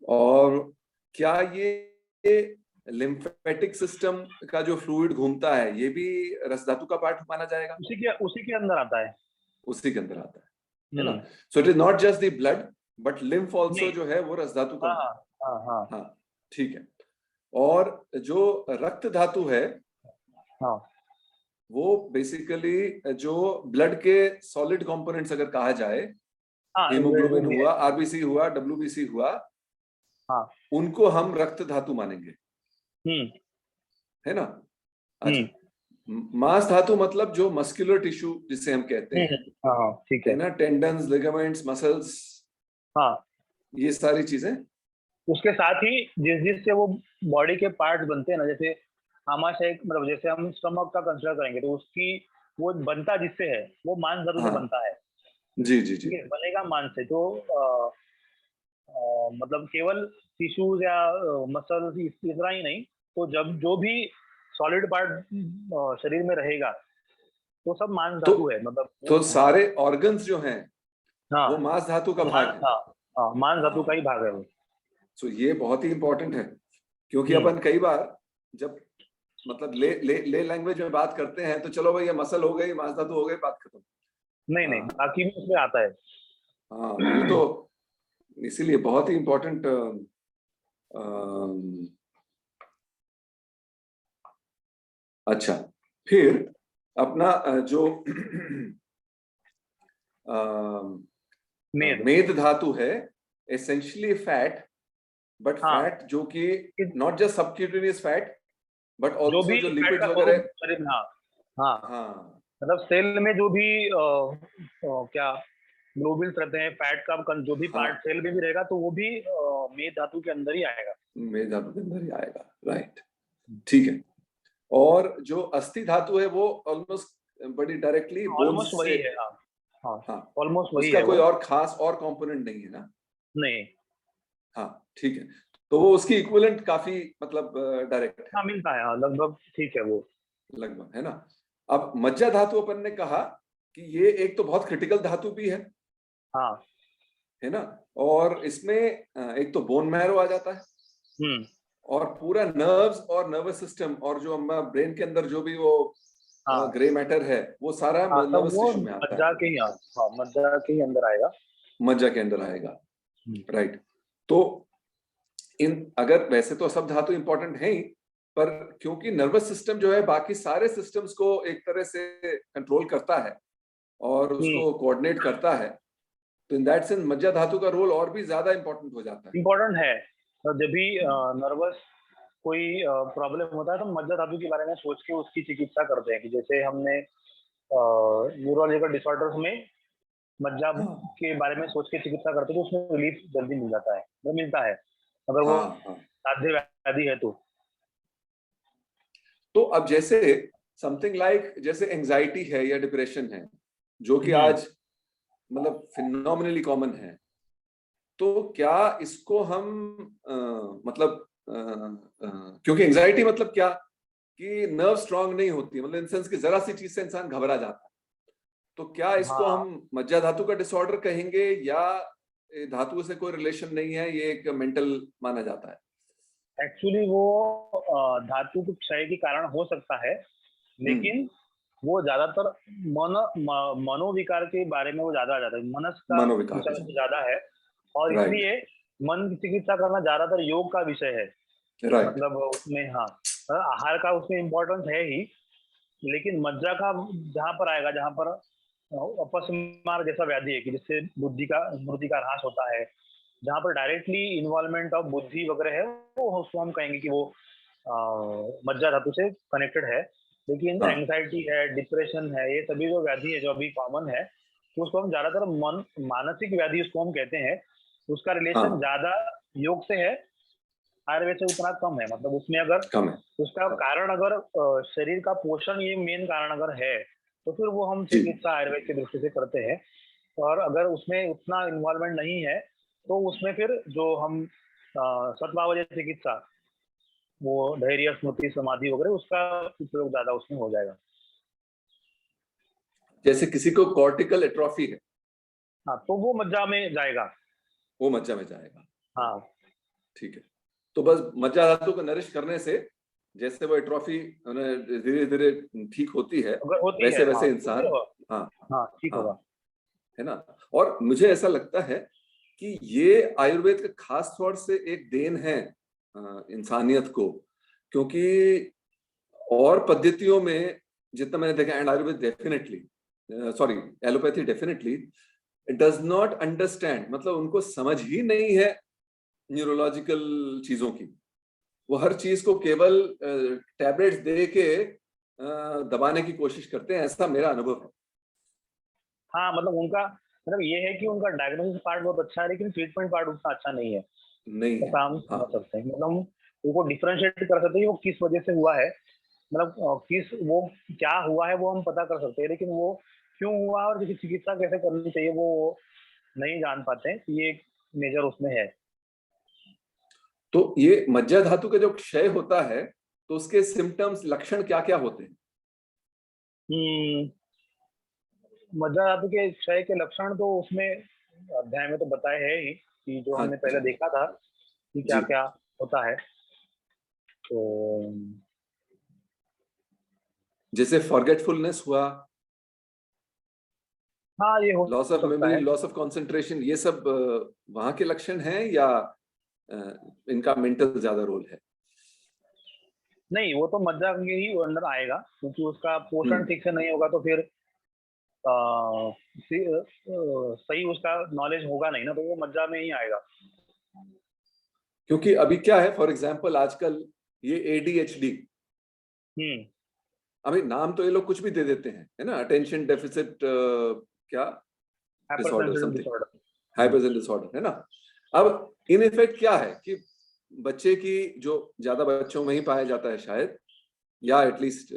और क्या ये लिम्फेटिक सिस्टम का जो फ्लूइड घूमता है, ये भी रस धातु का पार्ट माना जाएगा? उसी के अंदर आता है। उसी के अंदर आता है ना? Hmm, so it is not just the blood, but lymph also नहीं, जो है वो रस धातु का हाँ है। हाँ हाँ हाँ, ठीक है। और जो रक्त धातु है हाँ वो बेसिकली जो ब्लड के सॉलिड कंपोनेंट्स अगर कहा जाए, हाँ, वो हीमोग्लोबिन भी है। हुआ, आरबीसी हुआ, डब्ल्यूबीसी हुआ, हाँ, उनको हम रक्त धातु मानेंगे, हम्म है ना? अच्छा, हम्म मांस धातु मतलब जो मस्कुलर टिश्यू जिसे हम कहते हैं, हाँ हाँ, ठीक है है। ना? टेंडन्स, लिगामेंट्स, मसल्स, हाँ, ये सारी चीजें। उसके साथ ही जिस जिससे वो बॉडी के पार्ट्स बनते हैं ना, जैसे आमाशय, मतलब जैसे हम स्टमक का कंसिडर करेंगे तो उसकी वो बनता जिससे है वो मांस धातु से हाँ, बनता है। जी जी जी, ठीक है, बनेगा मांस से, तो मतलब केवल टिश्यूज या मसल्स इतना ही नहीं, तो जब जो भी सॉलिड पार्ट शरीर में रहेगा तो सब मांस तो धातु है, मतलब तो सारे ऑर्गन्स जो हैं हाँ, वो मांस धातु का भाग है। हाँ हाँ, मांस धातु का ही हाँ, भाग है वो। सो ये बहुत ही इंपॉर्टेंट है, क्योंकि हम्म, अपन कई बार जब मतलब ले लैंग्वेज में बात करते हैं तो चलो भाई ये मसल हो गई, मांस धातु हो गई, बात खत्म। नहीं नहीं, हाँ बाकी भी उसमें आता है। हाँ, ये तो इसीलिए बहुत ही इम्पोर्टेंट अच्छा, फिर अपना जो मेद। मेद धातु है, एसेंशियली फैट, बट हाँ, फैट जो कि not just subcutaneous fat but जो ऑल्सो भी जो फैट का लिपिड्स स्वरूप वगैरह। शरीर में, हाँ हाँ, हाँ मतलब सेल में जो भी क्या ग्लोबिन्स रहते हैं, फैट का जो भी पार्ट हाँ, सेल में भी रहेगा तो वो भी मेद धातु के अंदर ही आएगा। मेद धातु के अंदर ही आएगा, राइट, ठीक है। और जो अस्थि धातु है वो ऑलमोस्ट बड़ी डायरेक्टली ऑलमोस्ट बोन्स से। वही है, हाँ हाँ, हाँ, ऑलमोस्ट वही उसका है कोई वो। और खास और कंपोनेंट नहीं है ना। नहीं, हाँ, ठीक है, तो वो उसकी इक्विवेलेंट काफी मतलब डायरेक्ट है हाँ मिलता है, हाँ लगभग ठीक है वो। लगभग, है ना। अब मज्जा धातु अपन ने कहा कि ये एक तो बहुत क्रिटिकल धातु भी हाँ, है ना। और इसमें एक तो बोन मैरो आ जाता है, हम्म, और पूरा नर्व्स और नर्वस सिस्टम और जो हमारा ब्रेन के अंदर जो भी वो हाँ ग्रे मैटर है वो सारा हाँ, सब नर्वस वो टिश्यू में आता है, मज्जा के ही, हाँ मज्जा के ही अंदर आएगा। मज्जा के अंदर आएगा, हम्म, राइट। तो इन अगर वैसे तो सब धातु इंपॉर्टेंट है ही, पर क्योंकि नर्वस सिस्टम जो है बाकी सारे सिस्टम्स को एक तरह से कंट्रोल करता है और उसको कोऑर्डिनेट करता है, तो इन दैट सेंस मज्जा धातु का रोल और भी ज्यादा इंपॉर्टेंट हो जाता है। इम्पोर्टेंट है। और जब भी नर्वस कोई प्रॉब्लम होता है तो मज्जा धातु के बारे में सोच के उसकी चिकित्सा करते हैं, कि जैसे हमने न्यूरोलॉजिकल डिसऑर्डर्स में मज्जा हाँ के बारे में सोच के चिकित्सा करते हैं तो उसमें रिलीफ जल्दी मिल जाता है, वो मिलता है अगर वो हाँ हाँ। साध्य व्याधि है तो। तो अब जैसे समथिंग लाइक जैसे एंजाइटी है या डिप्रेशन है, जो कि हम्म, आज मतलब फिनोमिनली कॉमन है, तो क्या इसको हम मतलब क्योंकि एंजाइटी मतलब क्या कि नर्व स्ट्रांग नहीं होती, मतलब इन सेंस कि जरा सी चीज से इंसान घबरा जाता है, तो क्या इसको हाँ हम मज्जा धातु का डिसऑर्डर कहेंगे या धातु से कोई रिलेशन नहीं है, ये एक मेंटल माना जाता है? एक्चुअली वो धातु के क्षय के कारण हो सकता है, हम्म, लेकिन वो ज्यादातर मनोविकार के बारे में वो ज्यादा आ जाता है, मनस का मनोविकार हो विषय जाता ज्यादा है। और है, राइट इसलिए मन की चिकित्सा करना ज्यादातर योग का विषय है। राइट। मतलब उसमें, हाँ आहार का उसमें इम्पोर्टेंस है ही, लेकिन मज्जा का जहाँ पर आएगा, जहाँ पर अपस्मार जैसा व्याधि है कि जिससे बुद्धि का ह्रास होता है, जहाँ पर डायरेक्टली इन्वॉल्वमेंट ऑफ बुद्धि वगैरह है, वो उसको हम कहेंगे कि वो मज्जा धातु से कनेक्टेड है। लेकिन हाँ एंग्जाइटी है, डिप्रेशन है, ये सभी जो व्याधि है जो अभी कॉमन है, तो उसको हम ज्यादातर मानसिक व्याधि उसको हम कहते हैं। उसका रिलेशन हाँ, ज्यादा योग से है, आयुर्वेद से उतना कम है। मतलब उसमें अगर कम है, उसका कारण अगर शरीर का पोषण ये मेन कारण अगर है, तो फिर वो हम जी। चिकित्सा आयुर्वेद की दृष्टि से करते हैं। और अगर उसमें उतना इन्वॉल्वमेंट नहीं है तो उसमें फिर जो हम सद्भावजय चिकित्सा, वो धैर्य, स्मृति, समाधि वगैरह, उसका उपयोग ज्यादा उसमें हो जाएगा। जैसे किसी को कॉर्टिकल एट्रोफी है, हाँ, तो वो मज्जा में जाएगा। वो मज्जा में जाएगा, हाँ, हाँ, ठीक है। तो बस मज्जा धातु को नरिश करने से जैसे वो एट्रोफी धीरे धीरे ठीक होती है, अगर होती है, वैसे हाँ वैसे तो फिर इंसान, हाँ हाँ ठीक हाँ, होगा। है ना। और मुझे ऐसा लगता है कि ये आयुर्वेद का खास तौर से एक देन है इंसानियत को, क्योंकि और पद्धतियों में जितना मैंने देखा, and Ayurveda definitely, sorry allopathy definitely does not understand, मतलब उनको समझ ही नहीं है न्यूरोलॉजिकल चीजों की। वो हर चीज को केवल टैबलेट्स दे के दबाने की कोशिश करते हैं, ऐसा मेरा अनुभव है। हाँ, मतलब उनका मतलब ये है कि उनका डायग्नोसिस पार्ट बहुत अच्छा है, लेकिन ट्रीटमेंट पार्ट उतना अच्छा नहीं है, नहीं है, ऐसा हम हाँ, समझ सकते हैं। मतलब उनको डिफरेंशिएट कर सकते हैं कि वो किस वजह से हुआ है। मतलब किस वो क्या हुआ है वो हम पता कर सकते हैं, लेकिन वो क्यों हुआ और किसी चिकित्सा कैसे करनी चाहिए वो नहीं जान पाते हैं। ये एक मेजर उसमें है। तो ये मज्जा धातु का जो क्षय होता है, तो उसके सिम्टम्स लक्षण क्या क्या होते हैं? हम्म, मज्जा धातु के क्षय के लक्षण तो उसमें अध्याय में तो बताए है ही, कि जो हाँ हमने जी, पहले देखा था कि क्या जी। क्या होता है। तो जैसे फॉरगेटफुलनेस हुआ, हाँ, ये हो लॉस ऑफ सकता मेमोरी, है। लॉस ऑफ कंसंट्रेशन, ये सब वहां के लक्षण हैं या इनका मेंटल ज्यादा रोल है? नहीं, वो तो मज्जा के ही अंदर आएगा, क्योंकि उसका पोषण हम्म। ठीक से नहीं होगा तो फिर अ, सही उसका नॉलेज होगा नहीं ना, तो वो मज्जा में ही आएगा। क्योंकि अभी क्या है, फॉर एग्जाम्पल आजकल ये ADHD, हम्म। अभी नाम तो ये लोग कुछ भी दे देते हैं, है ना, अटेंशन डेफिसिट क्या hyper disorder, sensitive something, disorder. Hyper disorder, है ना। अब इन इफेक्ट क्या है कि बच्चे की, जो ज्यादा बच्चों में ही पाया जाता है शायद, या एटलीस्ट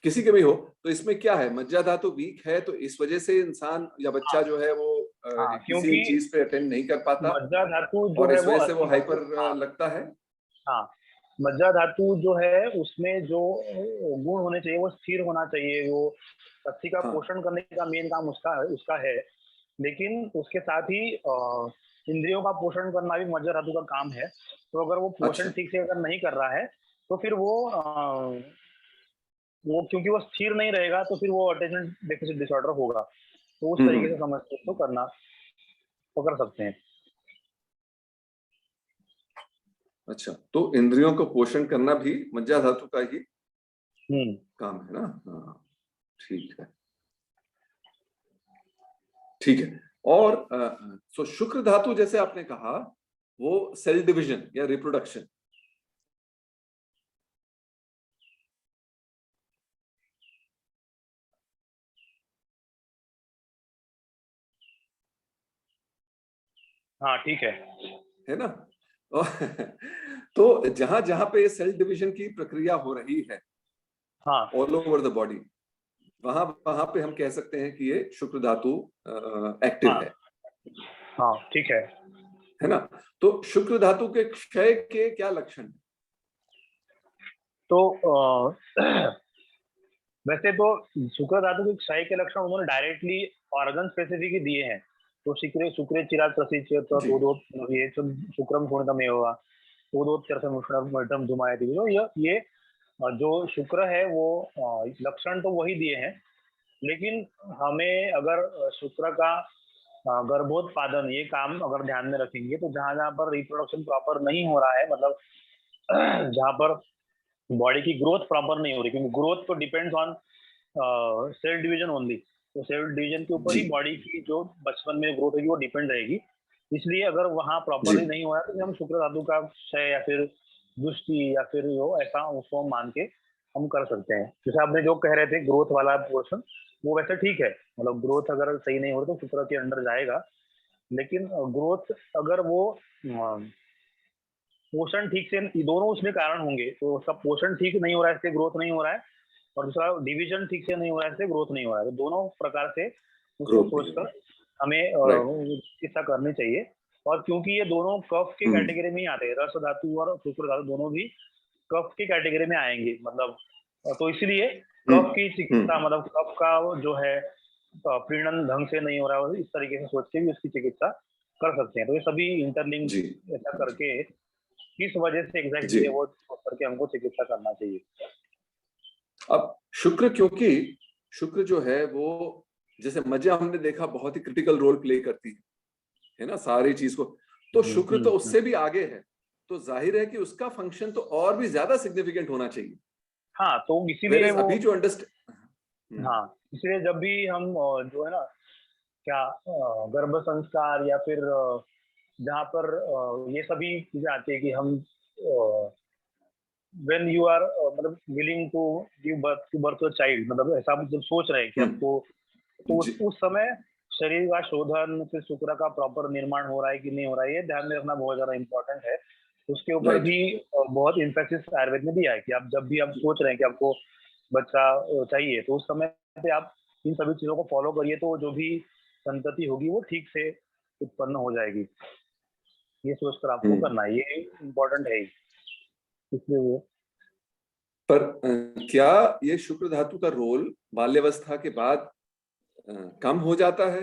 किसी के भी हो, तो इसमें क्या है, मज्जा धातु वीक है, तो इस वजह से इंसान या बच्चा जो है वो हाँ, किसी क्योंकि चीज पे अटेंड नहीं कर पाता, मज्जा धातु जो और है इस वो वजह से वो अस्थि का, हाइपर हाँ लगता है। हाँ, मज्जा धातु जो है उसमें जो गुण होने चाहिए वो स्थिर होना चाहिए। वो अस्थि का हाँ। पोषण करने का मेन काम उसका है। लेकिन उसके साथ ही इंद्रियों का पोषण करना भी मज्जा धातु का काम है। तो अगर वो पोषण अच्छा। ठीक से अगर नहीं कर रहा है, तो फिर वो क्योंकि वो स्थिर नहीं रहेगा, तो फिर वो अटेंशन डेफिसिट डिसऑर्डर होगा। तो उस तरीके से हम्म। समझ को करना पकड़ सकते हैं। अच्छा, तो इंद्रियों को पोषण करना भी मज्जा धातु का ही हम्म। काम है ना। हाँ, ठीक है, ठीक है। और सो शुक्र धातु, जैसे आपने कहा, वो सेल डिवीजन या रिप्रोडक्शन। हाँ, ठीक है ना। और तो जहां जहां पे सेल डिवीजन की प्रक्रिया हो रही है हाँ ऑल ओवर द बॉडी, वहां वहां पे हम कह सकते हैं कि ये शुक्र धातु एक्टिव हाँ है हाँ, ठीक है। है ना। तो शुक्र धातु के क्षय के क्या लक्षण हैं? तो वैसे तो शुक्र धातु के क्षय के लक्षण उन्होंने डायरेक्टली ऑर्गन स्पेसिफिक ही दिए हैं। तो शुक्रे शुक्रे चिराग प्रसिचेत जी। तोदोत ये शुक्रम पूर्णतमेव तोदोत्तरसमुष्णम धुमायति। तो ये जो शुक्र है वो लक्षण तो वही दिए हैं। लेकिन हमें अगर शुक्र का गर्भोत्पादन ये काम अगर ध्यान में रखेंगे, तो जहां जहां पर रिप्रोडक्शन प्रॉपर नहीं हो रहा है, मतलब जहां पर बॉडी की ग्रोथ प्रॉपर नहीं हो रही, क्योंकि ग्रोथ तो depends on sale division only. तो सेल डिवीजन के ऊपर जी। ही बॉडी की जो बचपन में ग्रोथ होगी वो डिपेंड रहेगी। इसलिए अगर वहाँ जी। प्रॉपरली नहीं हो रहा है, तो हम शुक्र धातु का क्षय या फिर दुष्टि या फिर वो ऐसा उसको मान के हम कर सकते हैं। जैसे आपने जो कह रहे थे ग्रोथ वाला पोर्शन, वो वैसे ठीक है, मतलब ग्रोथ अगर सही नहीं हो रही तो शुक्र के अंडर जाएगा। लेकिन ग्रोथ अगर वो पोषण ठीक से, ये दोनों उसमें कारण होंगे। तो उसका पोषण ठीक नहीं हो रहा है, इससे ग्रोथ नहीं हो रहा है, और दूसरा डिवीजन ठीक से नहीं हो रहा है, इससे ग्रोथ नहीं हो रहा है। तो दोनों प्रकार से उसको ग्रोथ नहीं हो सोचकर रहा। हमें राइट। चिकित्सा करनी चाहिए। और क्योंकि ये दोनों कफ के हम्म। कैटेगरी में ही आते हैं, रस धातु और शुक्र धातु दोनों भी कफ की कैटेगरी में आएंगे, मतलब तो इसलिए कफ की चिकित्सा, हम्म। मतलब कफ का जो है प्रीणन ढंग से नहीं हो रहा है, इस तरीके से सोच के भी उसकी चिकित्सा कर सकते हैं। तो ये सभी इंटरलिंक जी। ऐसा जी। करके किस वजह से जी। एग्जैक्टली है वो सोच करके हमको चिकित्सा करना चाहिए। अब शुक्र, क्योंकि शुक्र जो है वो, जैसे मज्जा हमने देखा बहुत ही क्रिटिकल रोल प्ले करती है ना सारी चीज को, तो शुक्र तो हम्म। उससे भी आगे है, तो जाहिर है कि उसका फंक्शन तो और भी ज्यादा सिग्निफिकेंट होना चाहिए। हाँ, तो इसीलिए वेयर वो, अभी जो अंडरस्टैंड। हाँ, इसलिए जब भी हम जो है ना, क्या गर्भ संस्कार या फिर जहाँ पर ये सभी चीजें आती है कि हम व्हेन यू आर मतलब willing to give birth to child, मतलब ऐसा आप जब सोच रहे हैं कि आपको, तो जी। उस समय शरीर का शोधन, फिर शुक्र का प्रॉपर निर्माण हो रहा है कि नहीं हो रहा है, ये ध्यान में रखना बहुत ज्यादा इंपॉर्टेंट है। उसके ऊपर राइट। भी बहुत इम्फेसिस आयुर्वेद में दिया है कि आप जब भी आप सोच रहे हैं कि आपको बच्चा चाहिए, तो उस समय पे आप इन सभी चीजों को फॉलो करिए, तो जो भी संतति होगी वो ठीक से उत्पन्न हो जाएगी। ये सोचकर आपको हम्म। करना है, ये इम्पोर्टेंट है ही। इसलिए वो पर क्या ये शुक्र धातु का रोल बाल्यावस्था के बाद कम हो जाता है?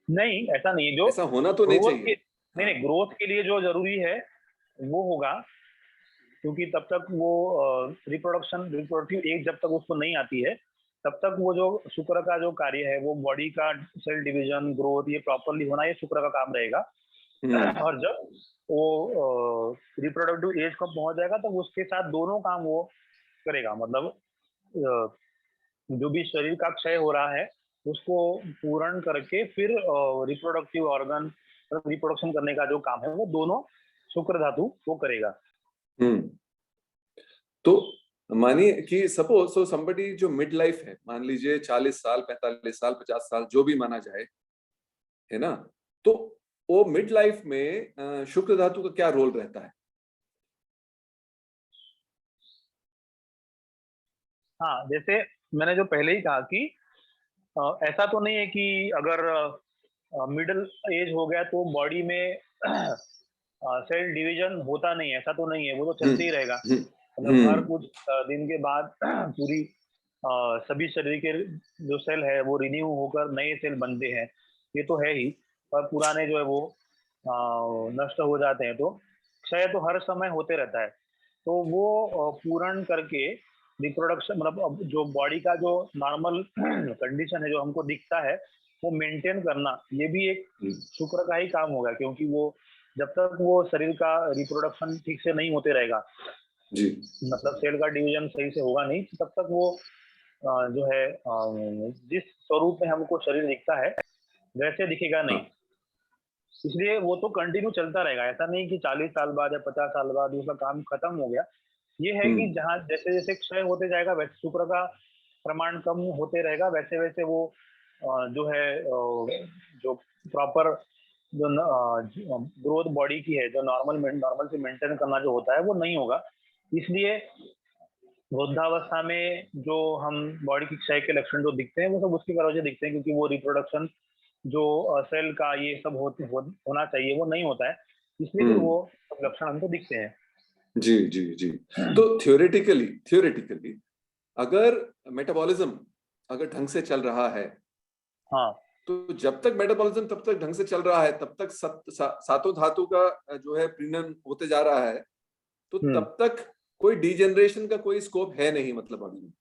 नहीं, ऐसा नहीं है। जो ऐसा होना तो नहीं ग्रोथ के, चाहिए। नहीं हाँ। नहीं, ग्रोथ के लिए जो जरूरी है वो होगा, क्योंकि तब तक वो रिप्रोडक्टिव एज जब तक उसको नहीं आती है, तब तक वो जो शुक्र का जो कार्य है, वो बॉडी का सेल डिवीजन, ग्रोथ, ये प्रॉपरली होना, ये शुक्र का काम रहेगा। और जब वो रिप्रोडक्टिव एज को पहुंच जाएगा तो उसके साथ दोनों काम वो करेगा। मतलब जो भी शरीर का क्षय हो रहा है उसको पूर्ण करके फिर रिप्रोडक्टिव ऑर्गन, रिप्रोडक्शन करने का जो काम है वो दोनों शुक्र धातु वो करेगा। तो मानिए कि सपोज सो समबडी जो मिड लाइफ है, मान लीजिए 40 साल, 45 साल, 50 साल, जो भी माना जाए, है ना, तो वो मिड लाइफ में शुक्र धातु का क्या रोल रहता है? हाँ, जैसे मैंने जो पहले ही कहा कि ऐसा तो नहीं है कि अगर मिडिल एज हो गया तो बॉडी में सेल डिवीजन होता नहीं है, ऐसा तो नहीं है, वो तो चलते ही रहेगा। मतलब हर कुछ दिन के बाद पूरी सभी शरीर के जो सेल है वो रिन्यू होकर नए सेल बनते हैं, ये तो है ही। और पुराने जो है वो नष्ट हो जाते हैं, तो क्षय तो हर समय होते रहता है। तो वो पूर्ण करके रिप्रोडक्शन, मतलब अब जो बॉडी का जो नॉर्मल कंडीशन है जो हमको दिखता है वो मेंटेन करना, ये भी एक शुक्र का ही काम होगा। क्योंकि वो जब तक वो शरीर का रिप्रोडक्शन ठीक से नहीं होते रहेगा जी, मतलब सेल का डिवीजन सही से होगा नहीं, तब तक वो जो है जिस स्वरूप में हमको शरीर दिखता है वैसे दिखेगा नहीं। इसलिए वो तो कंटिन्यू चलता रहेगा, ऐसा नहीं कि 40 साल बाद या 50 साल बाद उसका काम खत्म हो गया। ये है कि जहाँ जैसे जैसे क्षय होते जाएगा वैसे शुक्र का प्रमाण कम होते रहेगा, वैसे वैसे वो जो है जो प्रॉपर जो ग्रोथ बॉडी की है, जो नॉर्मल से मेंटेन करना जो होता है वो नहीं होगा। इसलिए वृद्धावस्था में जो हम बॉडी की क्षय के लक्षण जो दिखते हैं वो सब उसकी वजह से दिखते हैं, क्योंकि वो रिप्रोडक्शन जो सेल का ये सब होना चाहिए वो नहीं होता है, इसलिए फिर वो सब लक्षण हमको दिखते हैं। जी जी जी। तो थियोरेटिकली अगर मेटाबॉलिज्म अगर ढंग से चल रहा है, हाँ, तो जब तक मेटाबॉलिज्म तब तक ढंग से चल रहा है, तब तक सातों धातु का जो है प्रीणन होते जा रहा है, तो तब तक कोई डीजेनरेशन का कोई स्कोप है नहीं, मतलब अभी।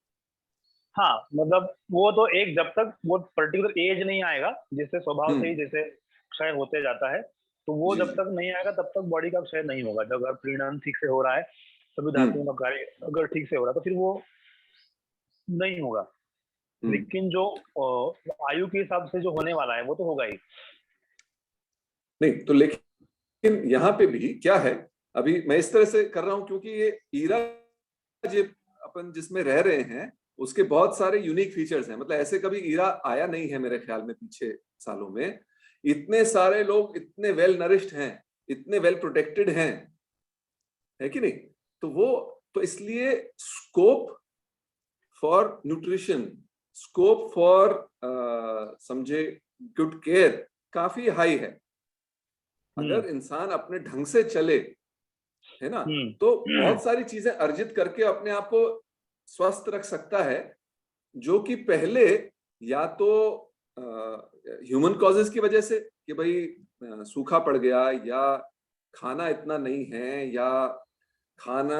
हाँ, मतलब वो तो एक जब तक वो पर्टिकुलर एज नहीं आएगा, जिससे स्वभाव से ही जैसे क्षय होते जाता है, तो वो जब तक नहीं आएगा तब तक बॉडी का क्षय नहीं होगा। जब अगर प्रीणन ठीक से हो रहा है, सभी धातुओं का कार्य अगर ठीक से हो रहा है तो फिर वो नहीं होगा। लेकिन जो आयु के हिसाब से जो होने वाला है वो तो होगा ही। नहीं तो लेकिन यहाँ पे भी क्या है, अभी मैं इस तरह से कर रहा हूँ क्योंकि ये ईरा जो अपन जिसमें रह रहे हैं उसके बहुत सारे यूनिक फीचर्स हैं। मतलब ऐसे कभी ईरा आया नहीं है मेरे ख्याल में पीछे सालों में। इतने सारे लोग इतने वेल नरिश्ड हैं, इतने वेल प्रोटेक्टेड हैं, है कि नहीं? तो वो तो इसलिए scope for nutrition, scope for समझे गुड केयर काफी हाई है। अगर इंसान अपने ढंग से चले, है ना, तो बहुत सारी चीजें अर्जित करके अपने आप को स्वस्थ रख सकता है, जो कि पहले या तो ह्यूमन कॉजेस की वजह से कि भाई सूखा पड़ गया, या खाना इतना नहीं है, या खाना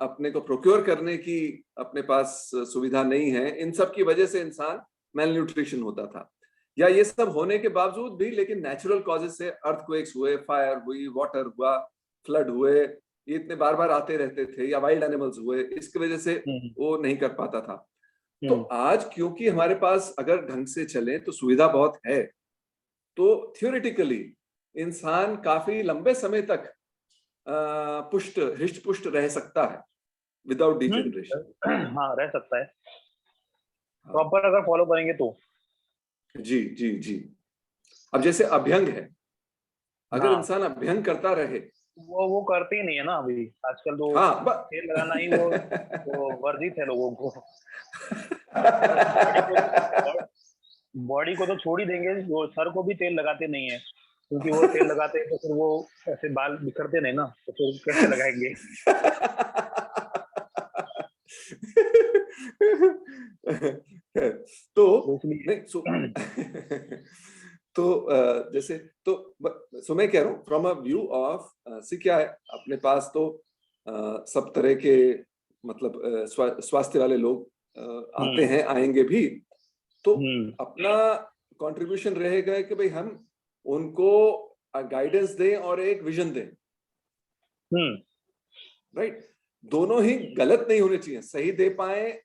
अपने को प्रोक्योर करने की अपने पास सुविधा नहीं है, इन सब की वजह से इंसान मेल न्यूट्रिशन होता था। या ये सब होने के बावजूद भी लेकिन नेचुरल कॉजेस से अर्थक्वेक्स हुए, फायर हुई, वाटर हुआ, फ्लड हुए, ये इतने बार बार आते रहते थे, या वाइल्ड एनिमल्स हुए, इसकी वजह से वो नहीं कर पाता था। तो आज क्योंकि हमारे पास अगर ढंग से चले तो सुविधा बहुत है, तो थियोरेटिकली इंसान काफी लंबे समय तक पुष्ट, हृष्ट पुष्ट रह सकता है विदाउट डिजेनरेशन। हाँ, रह सकता है प्रॉपर अगर फॉलो करेंगे तो। जी जी जी। अब जैसे अभ्यंग है, अगर इंसान अभ्यंग करता रहे, वो करते ही नहीं है ना अभी आजकल तो। तेल लगाना ही वो वर्जित है लोगों को। बॉडी को तो छोड़ ही देंगे, वो सर को भी तेल लगाते नहीं है, क्योंकि वो तेल लगाते हैं तो फिर वो ऐसे बाल बिखरते नहीं ना, तो फिर कैसे लगाएंगे। तो नहीं तो जैसे तो मैं कह रहा हूँ फ्रॉम अ व्यू ऑफ से क्या है, अपने पास तो सब तरह के मतलब स्वास्थ्य वाले लोग आते हैं, आएंगे भी, तो अपना कंट्रीब्यूशन रहेगा कि भाई हम उनको गाइडेंस दें और एक विजन दें, राइट। दोनों ही गलत नहीं होने चाहिए, सही दे पाए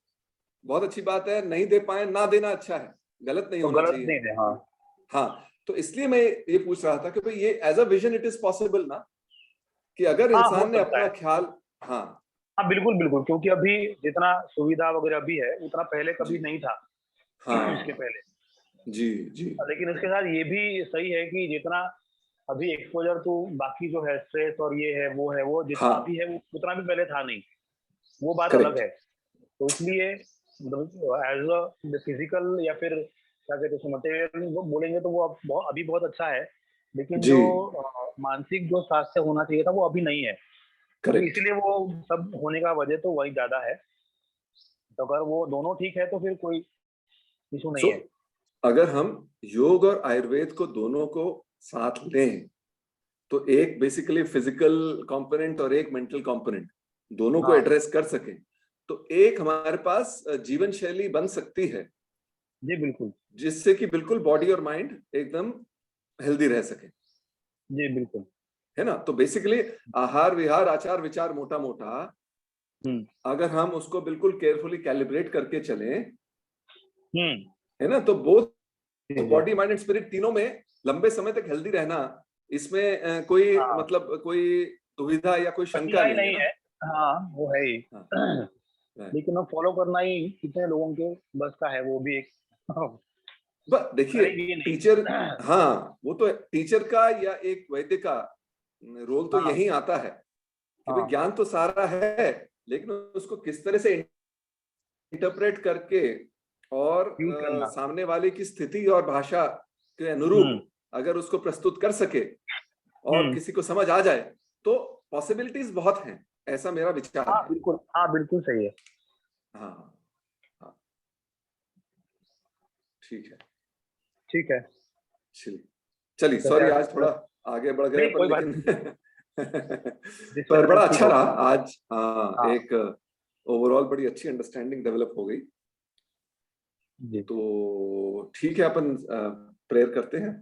बहुत अच्छी बात है, नहीं दे पाए ना देना अच्छा है, गलत नहीं तो होना गलत चाहिए। नहीं है, हाँ हाँ, तो इसलिए मैं ये पूछ रहा था कि भाई ये as a vision it is possible ना, कि अगर हाँ, हो इंसान ने सकता अपना है। ख्याल, हाँ हाँ, बिल्कुल बिल्कुल, क्योंकि अभी जितना सुविधा वगैरह भी है उतना पहले जी, कभी नहीं था। इसके हाँ पहले। जी जी लेकिन इसके साथ ये भी सही है कि जितना अभी एक्सपोजर तो बाकी जो है स्ट्रेस और ये है वो जितना हाँ, अभी है वो उतना भी पहले था नहीं, वो बात अलग करेक्ट, है। तो इसलिए एज अ फिजिकल या फिर क्या कहते हैं मटेरियल वो बोलेंगे तो वो अभी बहुत अच्छा है, लेकिन जी, जो मानसिक जो स्वास्थ्य होना चाहिए था वो अभी नहीं है। तो करेक्ट। इसीलिए वो सब होने का वजह तो वही ज्यादा है। तो अगर वो दोनों ठीक है तो फिर कोई इशू सो नहीं है। अगर हम योग और आयुर्वेद को दोनों को साथ लें, तो एक बेसिकली फिजिकल कंपोनेंट और एक मेंटल कंपोनेंट दोनों को हाँ एड्रेस कर सके, तो एक हमारे पास जीवन शैली बन सकती है जी बिल्कुल। जिससे कि बिल्कुल बॉडी और माइंड एकदम हेल्दी रह सके, जी बिल्कुल। है ना। तो बेसिकली आहार विहार आचार विचार मोटा मोटा, हम्म अगर हम उसको बिल्कुल केयरफुली कैलिब्रेट करके चलें, हम्म। है ना, तो बोथ जी जी। बॉडी माइंड एंड स्पिरिट तीनों में लंबे समय तक हेल्दी रहना, इसमें कोई हाँ, मतलब कोई दुविधा या कोई शंका कठिनाई नहीं है नहीं ना। है। हाँ, वो है ही। हाँ, right। लेकिन वो फॉलो करना ही कितने लोगों के बस का है, वो भी एक देखिए, करेंगे नहीं। टीचर, हाँ वो तो टीचर का या एक वैद्य का रोल तो हाँ यही आता है कि भाई हाँ, ज्ञान तो सारा है, लेकिन उसको किस तरह से इंटरप्रेट करके और यूज करना। सामने वाले की स्थिति और भाषा के हम्म अनुरूप अगर उसको प्रस्तुत कर सके और हम्म। किसी को समझ आ जाए, तो पॉसिबिलिटीज बहुत हैं, ऐसा मेरा विचार हाँ है। बिल्कुल, हाँ बिल्कुल सही है। हाँ हाँ, ठीक है, ठीक है। चलिए, चलिए वैसे सॉरी आज आज थोड़ा आगे बढ़ गए नहीं, पर कोई बात लेकिन नहीं। पर डिस्कशन बड़ा ठीक अच्छा है। रहा आज, हाँ हाँ एक ओवरऑल बड़ी अच्छी अंडरस्टैंडिंग डेवलप हो गई। जी। तो ठीक है, अपन प्रेयर करते हैं।